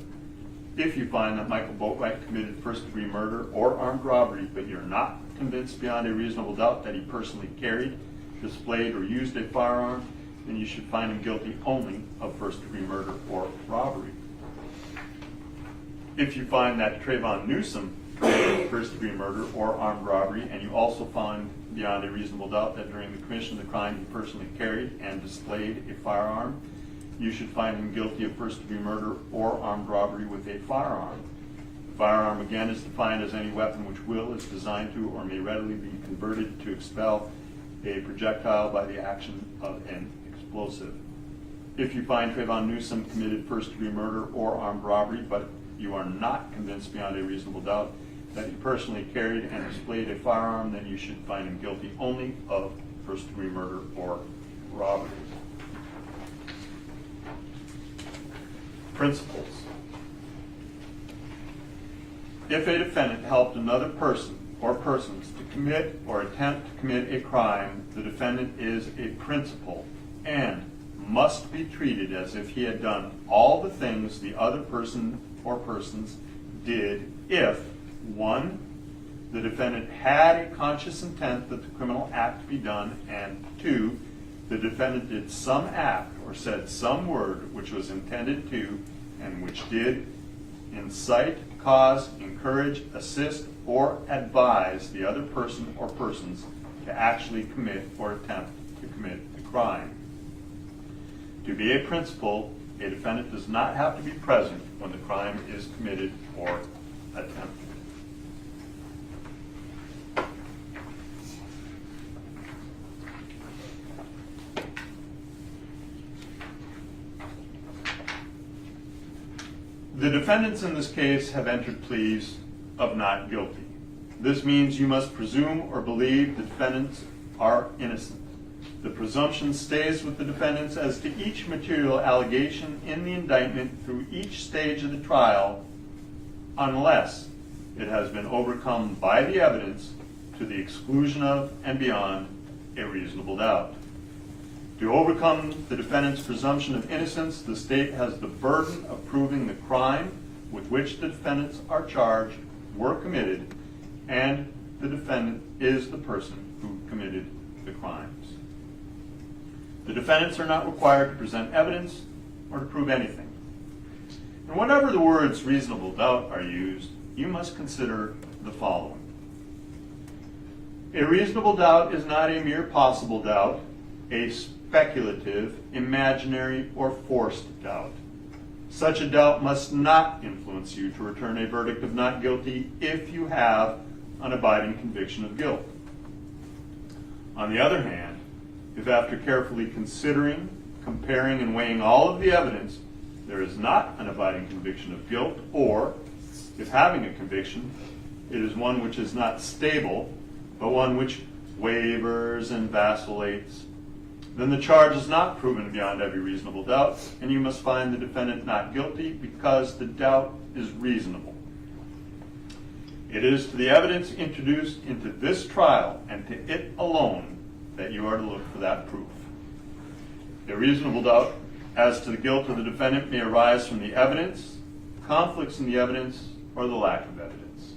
If you find that Michael Boatwright committed first-degree murder or armed robbery, but you're not convinced beyond a reasonable doubt that he personally carried, displayed, or used a firearm, then you should find him guilty only of first-degree murder or robbery. If you find that Trayvon Newsom committed first-degree murder or armed robbery, and you also find beyond a reasonable doubt that during the commission of the crime he personally carried and displayed a firearm, you should find him guilty of first-degree murder or armed robbery with a firearm. The firearm, again, is defined as any weapon which is designed to or may readily be converted to expel a projectile by the action of an explosive. If you find Trayvon Newsom committed first-degree murder or armed robbery, but you are not convinced beyond a reasonable doubt that he personally carried and displayed a firearm, then you should find him guilty only of first-degree murder or robbery. Principles. If a defendant helped another person or persons to commit or attempt to commit a crime, the defendant is a principal and must be treated as if he had done all the things the other person or persons did if 1, the defendant had a conscious intent that the criminal act be done, and 2, the defendant did some act or said some word which was intended to and which did incite, cause, encourage, assist, or advise the other person or persons to actually commit or attempt to commit the crime. To be a principal, a defendant does not have to be present when the crime is committed or attempted. The defendants in this case have entered pleas of not guilty. This means you must presume or believe the defendants are innocent. The presumption stays with the defendants as to each material allegation in the indictment through each stage of the trial, unless it has been overcome by the evidence to the exclusion of and beyond a reasonable doubt. To overcome the defendant's presumption of innocence, the state has the burden of proving the crime with which the defendants are charged were committed, and the defendant is the person who committed the crimes. The defendants are not required to present evidence or to prove anything. And whenever the words reasonable doubt are used, you must consider the following. A reasonable doubt is not a mere possible doubt, a speculative, imaginary, or forced doubt. Such a doubt must not influence you to return a verdict of not guilty if you have an abiding conviction of guilt. On the other hand, if after carefully considering, comparing, and weighing all of the evidence, there is not an abiding conviction of guilt, or if having a conviction, it is one which is not stable, but one which wavers and vacillates, then the charge is not proven beyond every reasonable doubt, and you must find the defendant not guilty because the doubt is reasonable. It is to the evidence introduced into this trial and to it alone that you are to look for that proof. A reasonable doubt as to the guilt of the defendant may arise from the evidence, conflicts in the evidence, or the lack of evidence.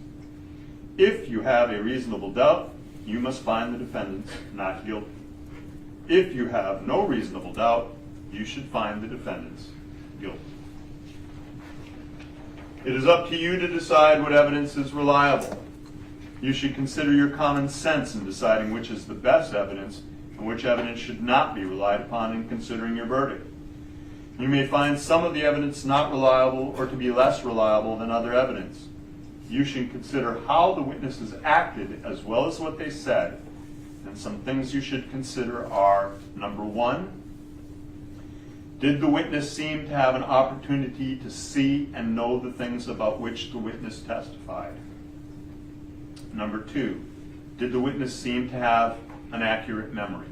If you have a reasonable doubt, you must find the defendant not guilty. If you have no reasonable doubt, you should find the defendants guilty. It is up to you to decide what evidence is reliable. You should consider your common sense in deciding which is the best evidence and which evidence should not be relied upon in considering your verdict. You may find some of the evidence not reliable or to be less reliable than other evidence. You should consider how the witnesses acted as well as what they said. And some things you should consider are, number one, did the witness seem to have an opportunity to see and know the things about which the witness testified? Number two, did the witness seem to have an accurate memory?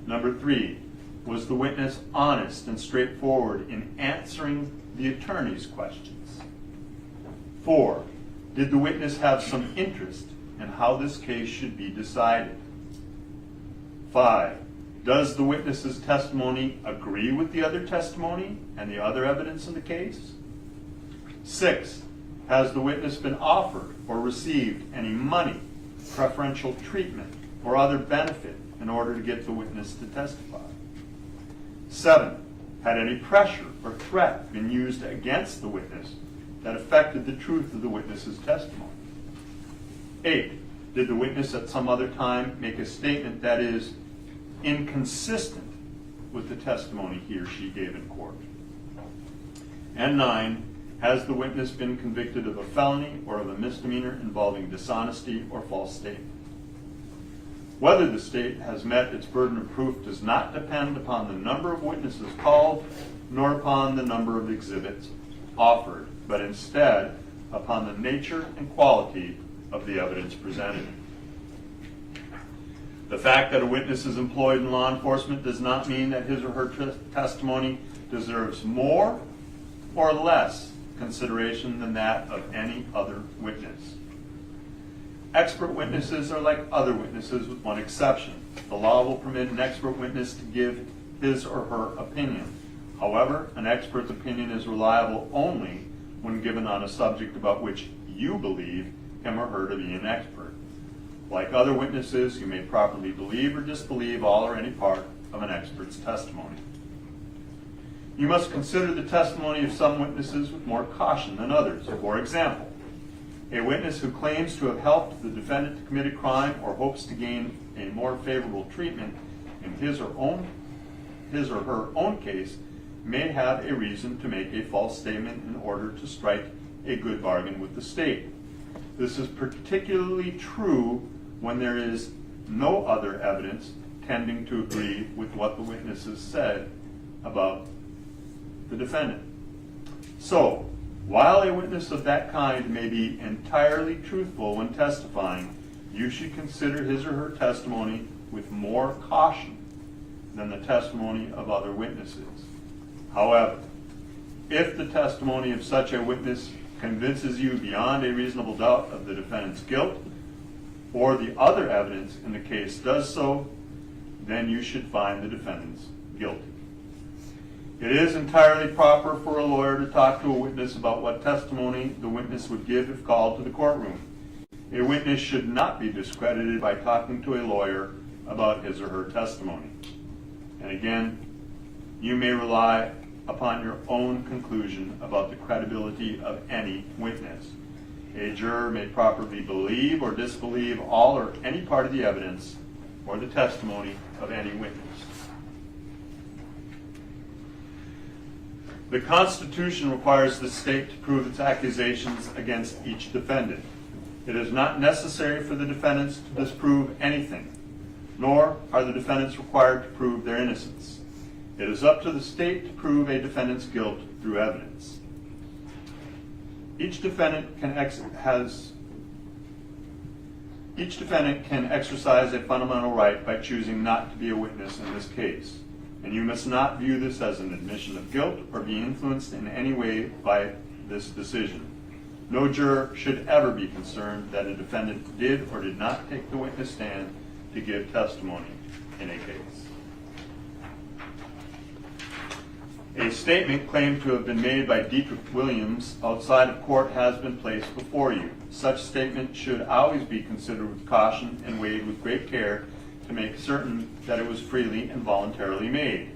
Number three, was the witness honest and straightforward in answering the attorney's questions? 4, did the witness have some interest in how this case should be decided? 5, does the witness's testimony agree with the other testimony and the other evidence in the case? 6, has the witness been offered or received any money, preferential treatment, or other benefit in order to get the witness to testify? 7, had any pressure or threat been used against the witness that affected the truth of the witness's testimony? 8, did the witness at some other time make a statement that is inconsistent with the testimony he or she gave in court? And 9, has the witness been convicted of a felony or of a misdemeanor involving dishonesty or false statement? Whether the state has met its burden of proof does not depend upon the number of witnesses called, nor upon the number of exhibits offered, but instead upon the nature and quality of the evidence presented. The fact that a witness is employed in law enforcement does not mean that his or her testimony deserves more or less consideration than that of any other witness. Expert witnesses are like other witnesses with one exception. The law will permit an expert witness to give his or her opinion. However, an expert's opinion is reliable only when given on a subject about which you believe him or her to be an expert. Like other witnesses, you may properly believe or disbelieve all or any part of an expert's testimony. You must consider the testimony of some witnesses with more caution than others. For example, a witness who claims to have helped the defendant to commit a crime or hopes to gain a more favorable treatment in his or her own case may have a reason to make a false statement in order to strike a good bargain with the state. This is particularly true when there is no other evidence tending to agree with what the witness has said about the defendant. So, while a witness of that kind may be entirely truthful when testifying, you should consider his or her testimony with more caution than the testimony of other witnesses. However, if the testimony of such a witness convinces you beyond a reasonable doubt of the defendant's guilt, or the other evidence in the case does so, then you should find the defendants guilty. It is entirely proper for a lawyer to talk to a witness about what testimony the witness would give if called to the courtroom. A witness should not be discredited by talking to a lawyer about his or her testimony. And again, you may rely upon your own conclusion about the credibility of any witness. A juror may properly believe or disbelieve all or any part of the evidence or the testimony of any witness. The Constitution requires the state to prove its accusations against each defendant. It is not necessary for the defendants to disprove anything, nor are the defendants required to prove their innocence. It is up to the state to prove a defendant's guilt through evidence. Each defendant can exercise a fundamental right by choosing not to be a witness in this case, and you must not view this as an admission of guilt or be influenced in any way by this decision. No juror should ever be concerned that a defendant did or did not take the witness stand to give testimony in a case. A statement claimed to have been made by Dietrich Williams outside of court has been placed before you. Such statement should always be considered with caution and weighed with great care to make certain that it was freely and voluntarily made.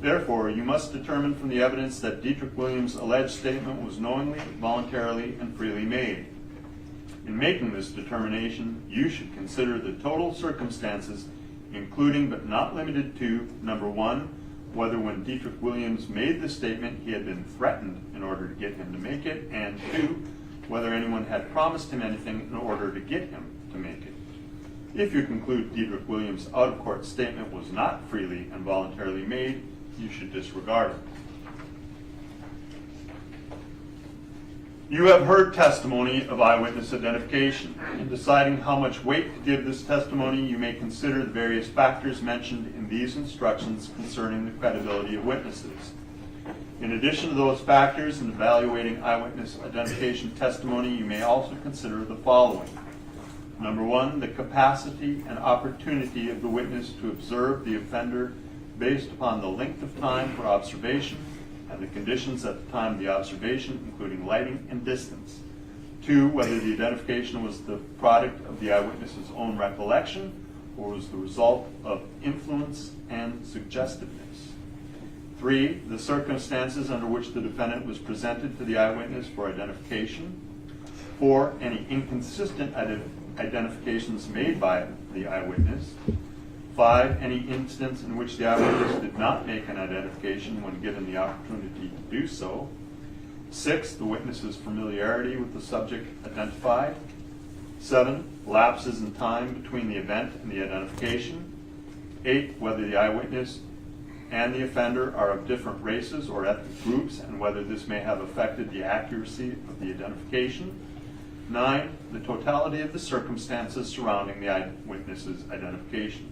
Therefore, you must determine from the evidence that Dietrich Williams' alleged statement was knowingly, voluntarily, and freely made. In making this determination, you should consider the total circumstances, including but not limited to, number one, whether when Dietrich Williams made the statement he had been threatened in order to get him to make it, and two, whether anyone had promised him anything in order to get him to make it. If you conclude Dietrich Williams' out-of-court statement was not freely and voluntarily made, you should disregard it. You have heard testimony of eyewitness identification. In deciding how much weight to give this testimony, you may consider the various factors mentioned in these instructions concerning the credibility of witnesses. In addition to those factors in evaluating eyewitness identification testimony, you may also consider the following. Number one, the capacity and opportunity of the witness to observe the offender based upon the length of time for observation and the conditions at the time of the observation, including lighting and distance. Two, whether the identification was the product of the eyewitness's own recollection or was the result of influence and suggestiveness. Three, the circumstances under which the defendant was presented to the eyewitness for identification. Four, any inconsistent identifications made by the eyewitness. Five, any instance in which the eyewitness did not make an identification when given the opportunity to do so. Six, the witness's familiarity with the subject identified. Seven, lapses in time between the event and the identification. Eight, whether the eyewitness and the offender are of different races or ethnic groups and whether this may have affected the accuracy of the identification. 9, the totality of the circumstances surrounding the eyewitness's identification.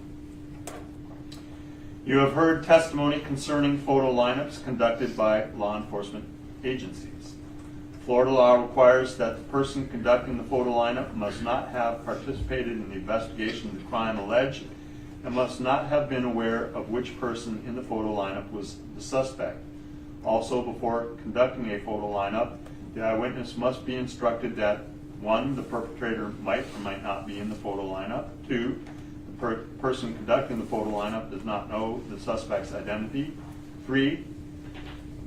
You have heard testimony concerning photo lineups conducted by law enforcement agencies. Florida law requires that the person conducting the photo lineup must not have participated in the investigation of the crime alleged and must not have been aware of which person in the photo lineup was the suspect. Also, before conducting a photo lineup, the eyewitness must be instructed that 1, the perpetrator might or might not be in the photo lineup. 2, the person conducting the photo lineup does not know the suspect's identity. 3,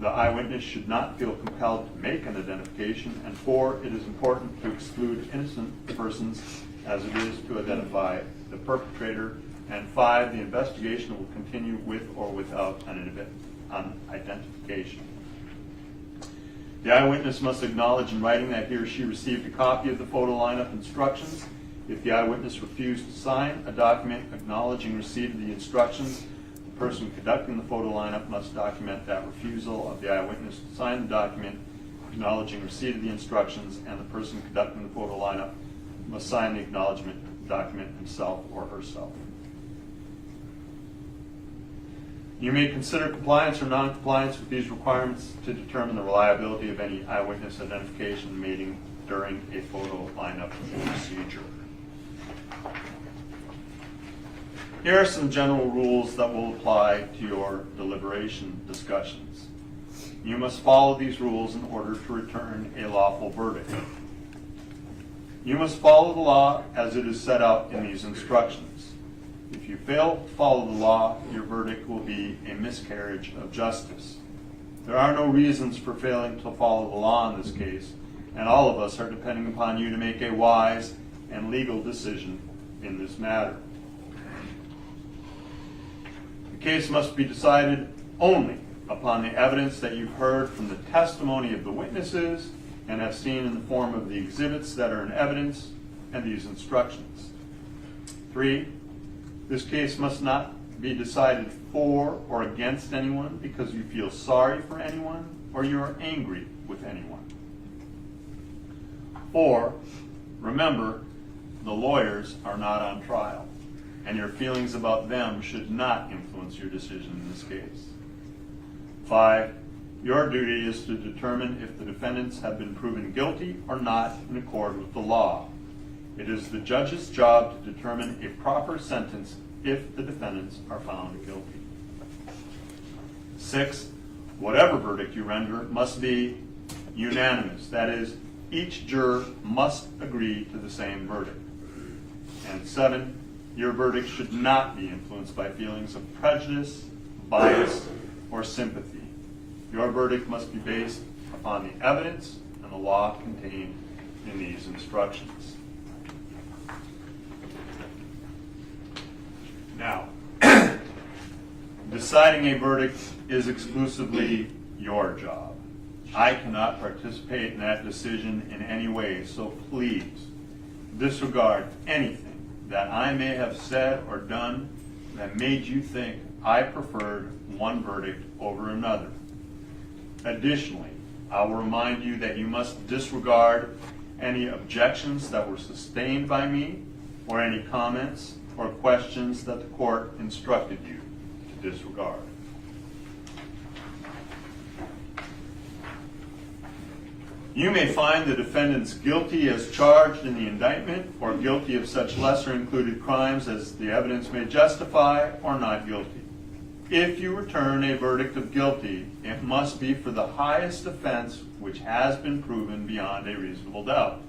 the eyewitness should not feel compelled to make an identification. And 4, it is important to exclude innocent persons as it is to identify the perpetrator. And 5, the investigation will continue with or without an identification. The eyewitness must acknowledge in writing that he or she received a copy of the photo lineup instructions. If the eyewitness refused to sign a document acknowledging receipt of the instructions, the person conducting the photo lineup must document that refusal of the eyewitness to sign the document acknowledging receipt of the instructions, and the person conducting the photo lineup must sign the acknowledgement document himself or herself. You may consider compliance or non-compliance with these requirements to determine the reliability of any eyewitness identification made during a photo lineup procedure. Here are some general rules that will apply to your deliberation discussions. You must follow these rules in order to return a lawful verdict. You must follow the law as it is set out in these instructions. If you fail to follow the law, your verdict will be a miscarriage of justice. There are no reasons for failing to follow the law in this case, and all of us are depending upon you to make a wise and legal decision in this matter. The case must be decided only upon the evidence that you've heard from the testimony of the witnesses and have seen in the form of the exhibits that are in evidence and these instructions. 3, this case must not be decided for or against anyone because you feel sorry for anyone or you are angry with anyone. 4, remember, the lawyers are not on trial, and your feelings about them should not influence your decision in this case. 5, your duty is to determine if the defendants have been proven guilty or not in accord with the law. It is the judge's job to determine a proper sentence if the defendants are found guilty. 6, whatever verdict you render must be unanimous. That is, each juror must agree to the same verdict. And 7, your verdict should not be influenced by feelings of prejudice, bias, or sympathy. Your verdict must be based upon the evidence and the law contained in these instructions. Now, deciding a verdict is exclusively your job. I cannot participate in that decision in any way, so please disregard anything that I may have said or done that made you think I preferred one verdict over another. Additionally, I will remind you that you must disregard any objections that were sustained by me or any comments or questions that the court instructed you to disregard. You may find the defendants guilty as charged in the indictment or guilty of such lesser included crimes as the evidence may justify or not guilty. If you return a verdict of guilty, it must be for the highest offense which has been proven beyond a reasonable doubt.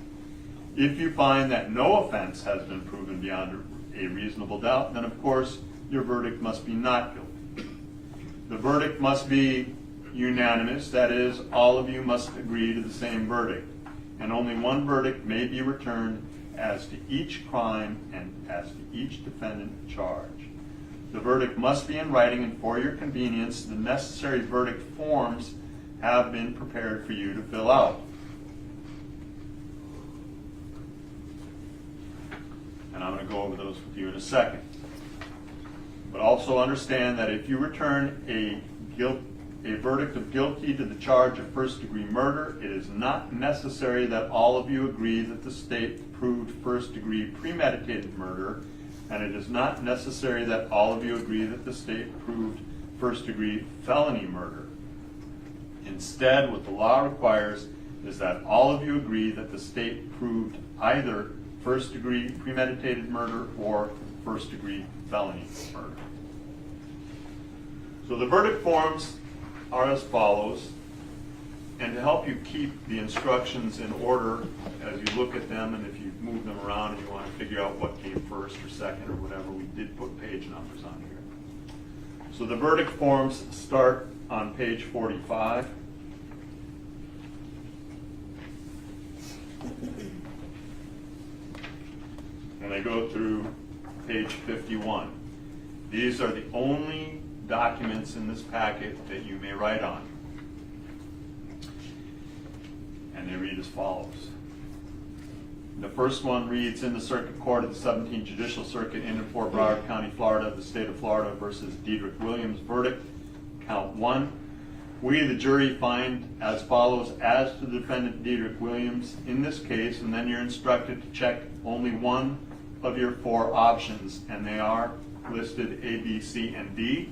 If you find that no offense has been proven beyond a reasonable doubt, then of course your verdict must be not guilty. The verdict must be unanimous, that is, all of you must agree to the same verdict, and only one verdict may be returned as to each crime and as to each defendant charged. The verdict must be in writing, and for your convenience, the necessary verdict forms have been prepared for you to fill out. And I'm going to go over those with you in a second. But also understand that if you return a verdict of guilty to the charge of first-degree murder, it is not necessary that all of you agree that the state proved first-degree premeditated murder, and it is not necessary that all of you agree that the state proved first-degree felony murder. Instead, what the law requires is that all of you agree that the state proved either first-degree premeditated murder or first-degree felony murder. So the verdict forms are as follows, and to help you keep the instructions in order as you look at them, and if you move them around and you want to figure out what came first or second or whatever, we did put page numbers on here. So the verdict forms start on page 45. And they go through page 51. These are the only documents in this packet that you may write on. And they read as follows. The first one reads, in the Circuit Court of the 17th Judicial Circuit in and for Broward County, Florida, the state of Florida versus Dedrick Williams verdict, count 1. We, the jury, find as follows as to the defendant Dedrick Williams in this case, and then you're instructed to check only one of your 4 options, and they are listed A, B, C, and D.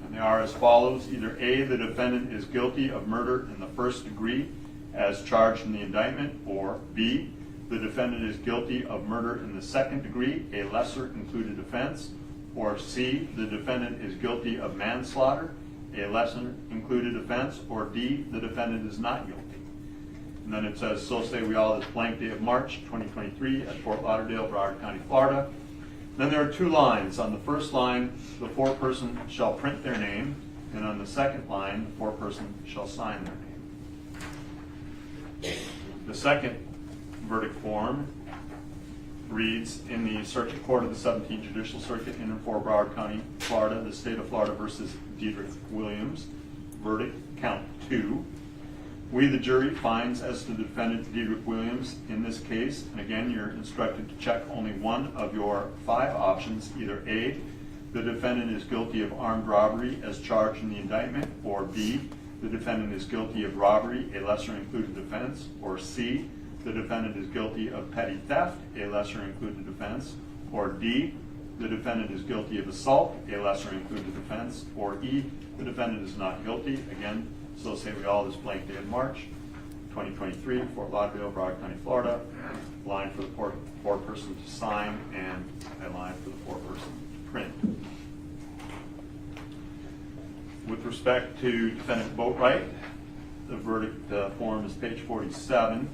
And they are as follows. Either A, the defendant is guilty of murder in the first degree as charged in the indictment, or B, the defendant is guilty of murder in the second degree, a lesser included offense, or C, the defendant is guilty of manslaughter, a lesser included offense, or D, the defendant is not guilty. And then it says, so say we all this blank day of March 2023 at Fort Lauderdale, Broward County, Florida. Then there are 2 lines. On the first line, the foreperson shall print their name, and on the second line, the foreperson shall sign their name. The second verdict form reads, in the Circuit Court of the 17th Judicial Circuit in and for Broward County, Florida, the state of Florida versus Diedrich Williams. Verdict, count 2. We, the jury, finds as to the defendant Diedrich Williams in this case, and again, you're instructed to check only one of your 5 options, either A, the defendant is guilty of armed robbery as charged in the indictment, or B, the defendant is guilty of robbery, a lesser included offense, or C, the defendant is guilty of petty theft, a lesser included offense, or D, the defendant is guilty of assault, a lesser included offense, or E, the defendant is not guilty. Again, so say we all this blank day of March 2023, Fort Lauderdale, Broward County, Florida. Line for the foreperson to sign and a line for the foreperson to print. With respect to defendant Boatwright, the verdict form is page 47.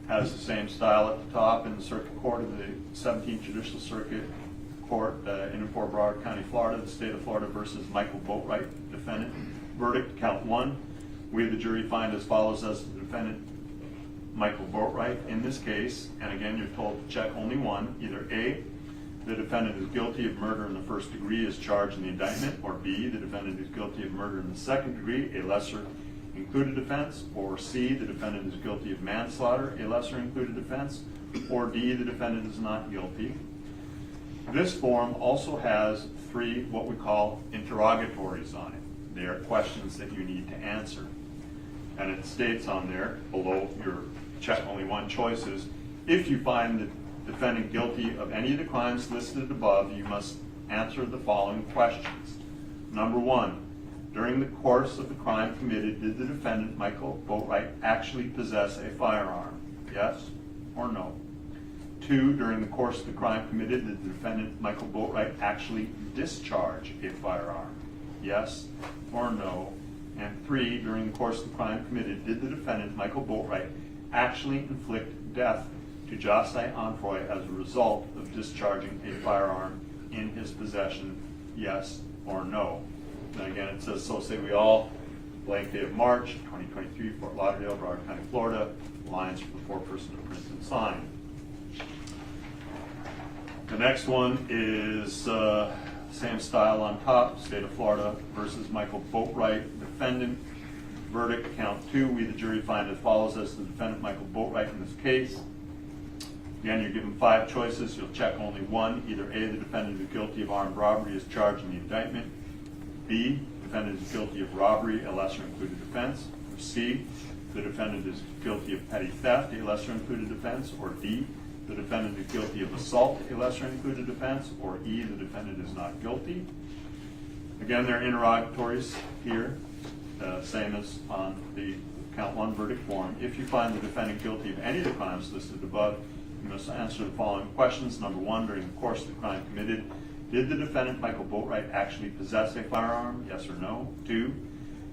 Has the same style at the top in the Circuit Court of the 17th Judicial Circuit Court in and for Broward County, Florida, the state of Florida versus Michael Boatwright, defendant. Verdict, count 1. We, the jury, find as follows as the defendant Michael Boatwright in this case, and again, you're told to check only one, either A, the defendant is guilty of murder in the first degree as charged in the indictment, or B, the defendant is guilty of murder in the second degree, a lesser included offense, or C, the defendant is guilty of manslaughter, a lesser included offense, or D, the defendant is not guilty. This form also has 3 what we call interrogatories on it. They are questions that you need to answer. And it states on there, below your check only one choices, if you find the defendant guilty of any of the crimes listed above, you must answer the following questions. Number 1, during the course of the crime committed, did the defendant, Michael Boatwright, actually possess a firearm? Yes or no? 2, during the course of the crime committed, did the defendant, Michael Boatwright, actually discharge a firearm? Yes or no? And 3, during the course of the crime committed, did the defendant, Michael Boatwright, actually inflict death to Josai Onfroy as a result of discharging a firearm in his possession? Yes or no? And again, it says, so say we all, blank day of March 2023, Fort Lauderdale, Broward County, Florida, lines for the foreperson to print and sign. The next one is same style on top, state of Florida versus Michael Boatwright, defendant. Verdict, count 2. We, the jury, find as follows as the defendant, Michael Boatwright, in this case. Again, you're given 5 choices. You'll check only one. Either A, the defendant is guilty of armed robbery as charged in the indictment. B, the defendant is guilty of robbery, a lesser included offense. Or C, the defendant is guilty of petty theft, a lesser included offense. Or D, the defendant is guilty of assault, a lesser included offense. Or E, the defendant is not guilty. Again, there are interrogatories here, same as on the count 1 verdict form. If you find the defendant guilty of any of the crimes listed above, you must answer the following questions. Number 1, during the course of the crime committed, did the defendant, Michael Boatwright, actually possess a firearm? Yes or no? 2,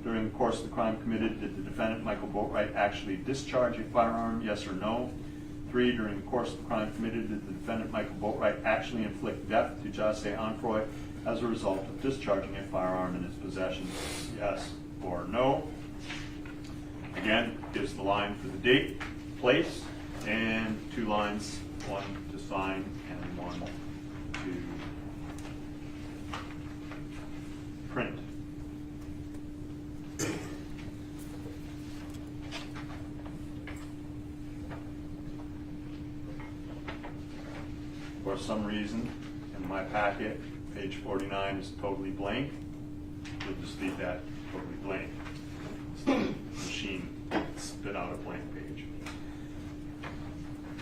during the course of the crime committed, did the defendant, Michael Boatwright, actually discharge a firearm? Yes or no? 3, during the course of the crime committed, did the defendant, Michael Boatwright, actually inflict death to Josai Onfroy as a result of discharging a firearm in his possession? Yes or no? Again, gives the line for the date, place, and 2 lines, 1 to sign and 1 to print. For some reason, in my packet, page 49 is totally blank. You'll just leave that totally blank. The machine spit out a blank page.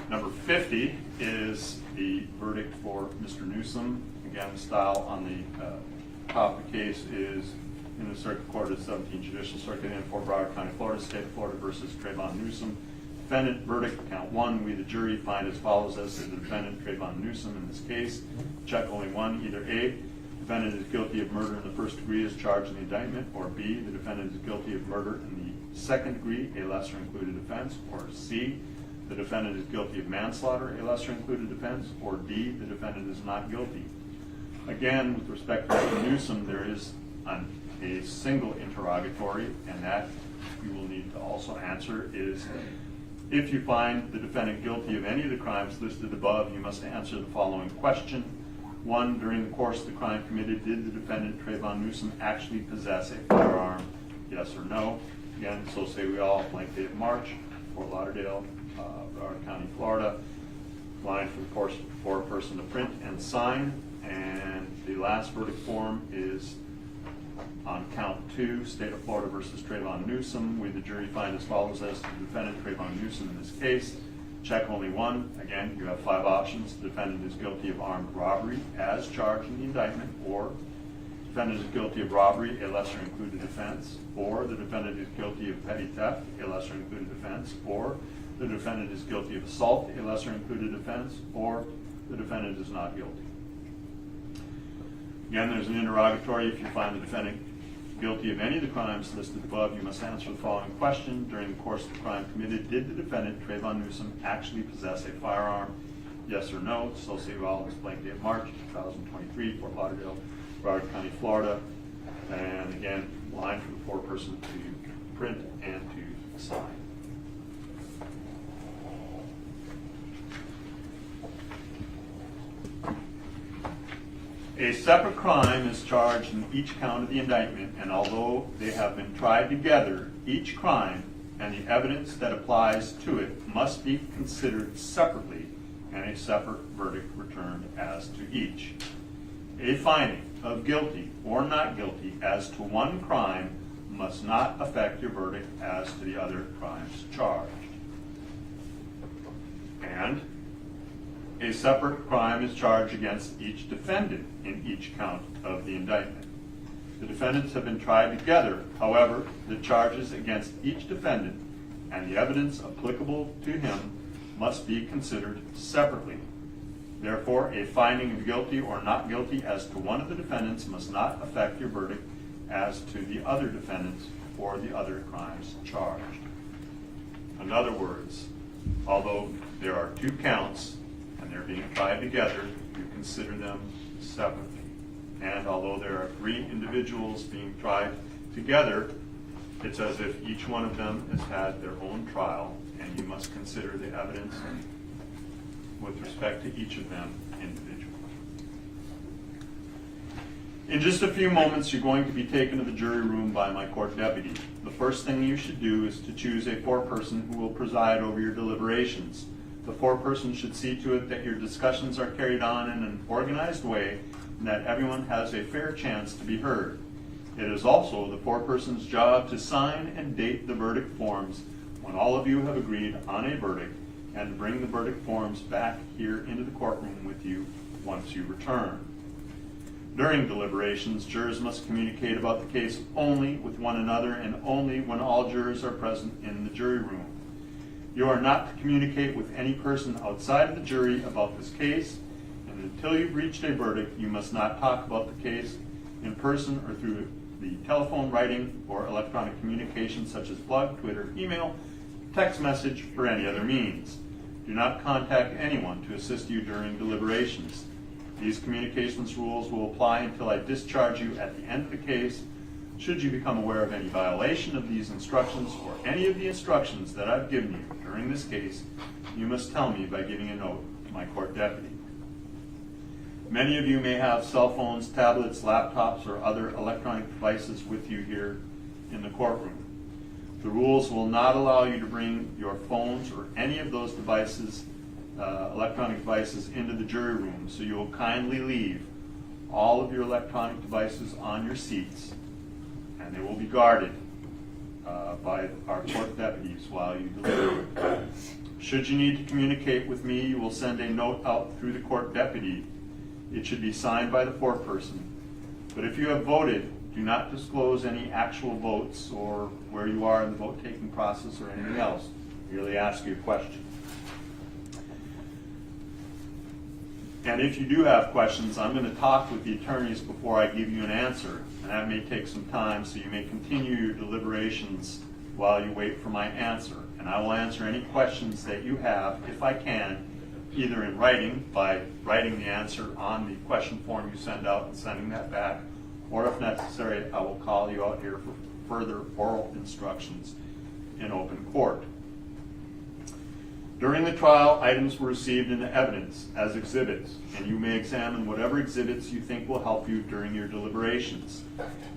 Number 50 is the verdict for Mr. Newsom. Again, the style on the top of the case is in the Circuit Court of the 17th Judicial Circuit in Fort Broward County, Florida, state of Florida versus Trayvon Newsom. Defendant, verdict, count 1. We, the jury, find as follows as to the defendant, Trayvon Newsom, in this case. Check only one. Either A, defendant is guilty of murder in the first degree as charged in the indictment, or B, the defendant is guilty of murder in the second degree, a lesser included offense, or C, the defendant is guilty of manslaughter, a lesser included offense, or D, the defendant is not guilty. Again, with respect to Mr. Newsom, there is a single interrogatory, and that you will need to also answer is, If you find the defendant guilty of any of the crimes listed above, you must answer the following question. 1, during the course of the crime committed, did the defendant, Trayvon Newsom, actually possess a firearm? Yes or no? Again, so say we all, blank date of March, Fort Lauderdale, Broward County, Florida. Line for the foreperson to print and sign. And the last verdict form is on count 2, State of Florida versus Trayvon Newsom. We, the jury, find as follows as to the defendant, Trayvon Newsom, in this case. Check only 1. Again, you have 5 options. The defendant is guilty of armed robbery as charged in the indictment, or defendant is guilty of robbery, a lesser included offense, or the defendant is guilty of petty theft, a lesser included offense, or the defendant is guilty of assault, a lesser included offense, or the defendant is not guilty. Again, there's an interrogatory. If you find the defendant guilty of any of the crimes listed above, you must answer the following question. During the course of the crime committed, did the defendant, Trayvon Newsom, actually possess a firearm? Yes or no? So say well, it's blank date March 2023, Fort Lauderdale, Broward County, Florida. And again, line for the foreperson to print and to sign. A separate crime is charged in each count of the indictment, and although they have been tried together, each crime and the evidence that applies to it must be considered separately and a separate verdict returned as to each. A finding of guilty or not guilty as to one crime must not affect your verdict as to the other crimes charged. And a separate crime is charged against each defendant in each count of the indictment. The defendants have been tried together. However, the charges against each defendant and the evidence applicable to him must be considered separately. Therefore, a finding of guilty or not guilty as to one of the defendants must not affect your verdict as to the other defendants or the other crimes charged. In other words, although there are 2 counts, and they're being tried together, you consider them separately. And although there are 3 individuals being tried together, it's as if each one of them has had their own trial, and you must consider the evidence with respect to each of them individually. In just a few moments, you're going to be taken to the jury room by my court deputy. The first thing you should do is to choose a foreperson who will preside over your deliberations. The foreperson should see to it that your discussions are carried on in an organized way and that everyone has a fair chance to be heard. It is also the foreperson's job to sign and date the verdict forms when all of you have agreed on a verdict, and to bring the verdict forms back here into the courtroom with you once you return. During deliberations, jurors must communicate about the case only with one another and only when all jurors are present in the jury room. You are not to communicate with any person outside of the jury about this case, and until you've reached a verdict, you must not talk about the case in person or through the telephone, writing, or electronic communication such as blog, Twitter, email, text message, or any other means. Do not contact anyone to assist you during deliberations. These communications rules will apply until I discharge you at the end of the case. Should you become aware of any violation of these instructions or any of the instructions that I've given you during this case, you must tell me by giving a note to my court deputy. Many of you may have cell phones, tablets, laptops, or other electronic devices with you here in the courtroom. The rules will not allow you to bring your phones or any of those devices, electronic devices, into the jury room, so you will kindly leave all of your electronic devices on your seats, and they will be guarded by our court deputies while you deliberate. Should you need to communicate with me, you will send a note out through the court deputy. It should be signed by the foreperson. But if you have voted, do not disclose any actual votes or where you are in the vote-taking process or anything else. Merely ask you a question. And if you do have questions, I'm going to talk with the attorneys before I give you an answer. And that may take some time, so you may continue your deliberations while you wait for my answer. And I will answer any questions that you have, if I can, either in writing, by writing the answer on the question form you send out and sending that back, or if necessary, I will call you out here for further oral instructions in open court. During the trial, items were received into evidence as exhibits, and you may examine whatever exhibits you think will help you during your deliberations.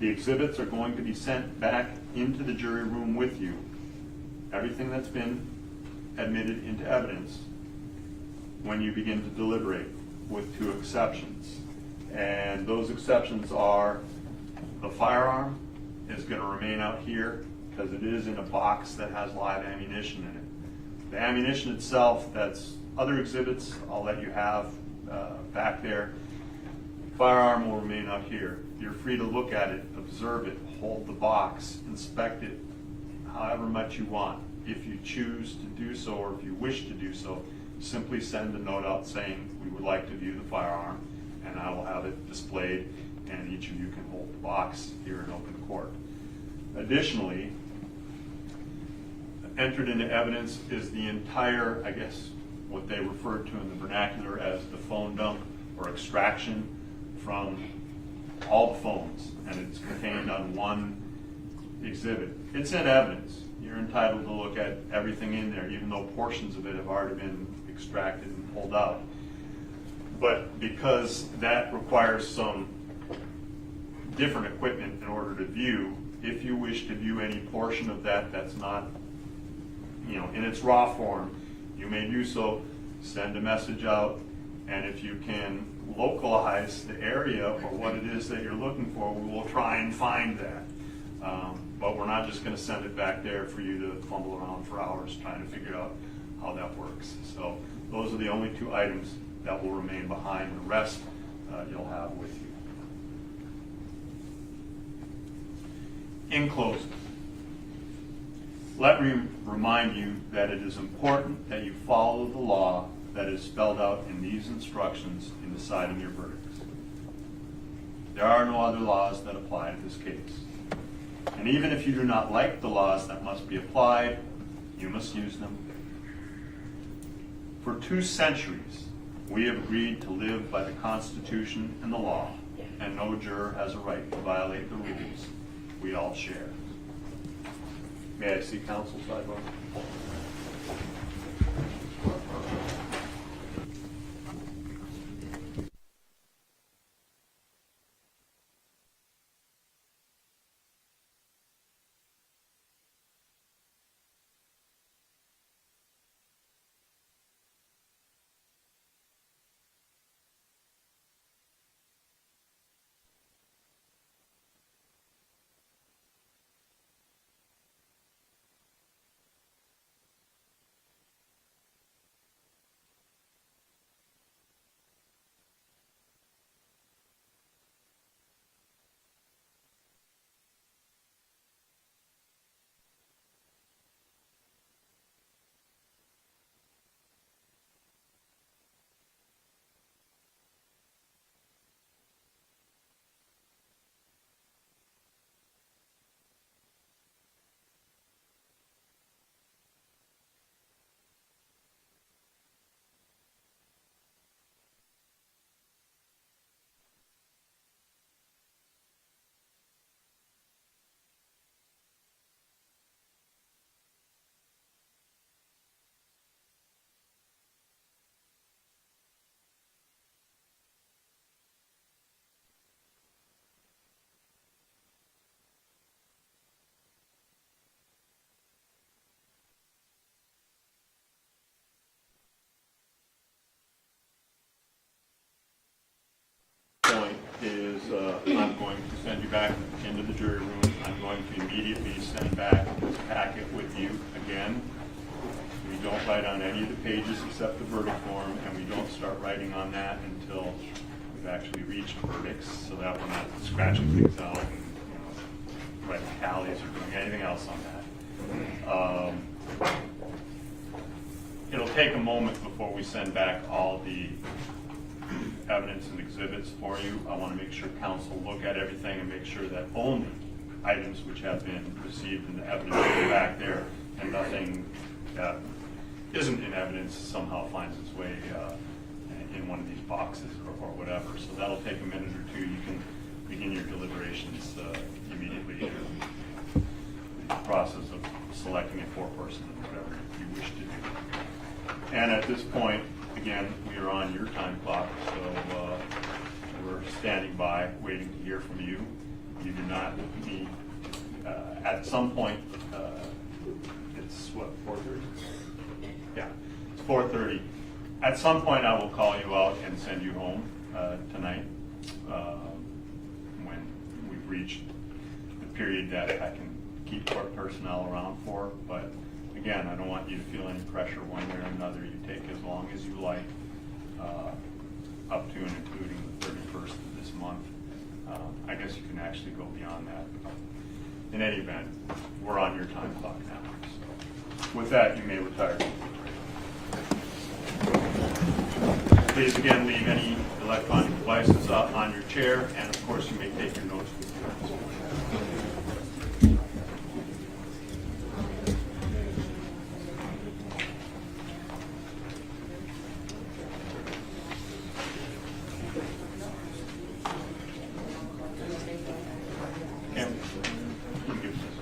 The exhibits are going to be sent back into the jury room with you. Everything that's been admitted into evidence when you begin to deliberate, with 2 exceptions. And those exceptions are the firearm is going to remain out here because it is in a box that has live ammunition in it. The ammunition itself, that's other exhibits, I'll let you have back there. Firearm will remain out here. You're free to look at it, observe it, hold the box, inspect it, however much you want. If you choose to do so, or if you wish to do so, simply send a note out saying, we would like to view the firearm, and I will have it displayed, and each of you can hold the box here in open court. Additionally, entered into evidence is the entire, I guess, what they referred to in the vernacular as the phone dump or extraction from all the phones, and it's contained on one exhibit. It's in evidence. You're entitled to look at everything in there, even though portions of it have already been extracted and pulled out. But because that requires some different equipment in order to view, if you wish to view any portion of that that's not, in its raw form, you may do so. Send a message out, and if you can localize the area or what it is that you're looking for, we will try and find that. But we're not just going to send it back there for you to fumble around for hours trying to figure out how that works. So those are the only 2 items that will remain behind. The rest you'll have with you. In closing, let me remind you that it is important that you follow the law that is spelled out in these instructions in deciding your verdicts. There are no other laws that apply to this case. And even if you do not like the laws that must be applied, you must use them. For 2 centuries, we have agreed to live by the Constitution and the law, and no juror has a right to violate the rules we all share. May I see counsel sidebar? Point is I'm going to send you back into the jury room. I'm going to immediately send back this packet with you again. We don't write on any of the pages except the verdict form, and we don't start writing on that until we've actually reached verdicts, so that we're not scratching things out and writing tallies or doing anything else on that. It'll take a moment before we send back all the evidence and exhibits for you. I want to make sure counsel look at everything and make sure that only items which have been received in the evidence go back there, and nothing that isn't in evidence somehow finds its way in one of these boxes or whatever. So that'll take a minute or 2. You can begin your deliberations immediately. The process of selecting a foreperson or whatever you wish to do. And at this point, again, we are on your time clock, so we're standing by, waiting to hear from you. You do not need, at some point, it's what, 4:30? Yeah, it's 4:30. At some point, I will call you out and send you home tonight when we've reached the period that I can keep court personnel around for. But again, I don't want you to feel any pressure one way or another. You take as long as you like, up to and including the 31st of this month. I guess you can actually go beyond that. In any event, we're on your time clock now. So with that, you may retire. Please again leave any electronic devices up on your chair, and of course you may take your notes with you. Kim, you can give this.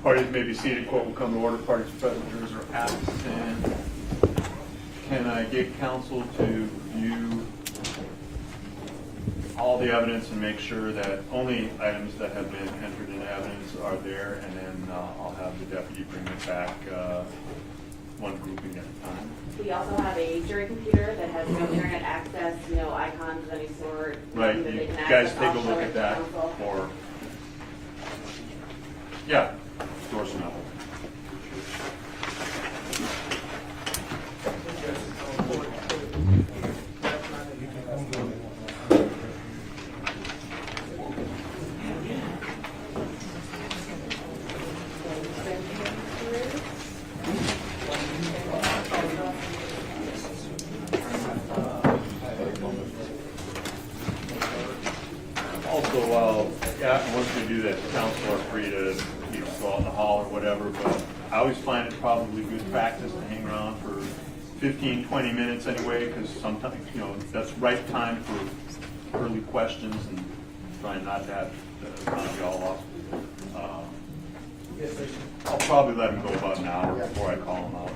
Parties may be seated. Court will come to order. Parties present, jurors are absent. Can I get counsel to view all the evidence and make sure that only items that have been entered into evidence are there, and then I'll have the deputy bring it back one grouping at a time. We also have a jury computer that has no internet access, no icons of any sort. Right, nothing that you they can guys access. take a I'll look show it at to that, counsel. or, yeah, Dorsey Melville. Also, once we do that, counsel are free to go out in the hall or whatever, but I always find it probably good practice to hang around for 15, 20 minutes anyway, because sometimes, that's right time for early questions and trying not to have be all lost. I'll probably let him go about an hour before I call him out.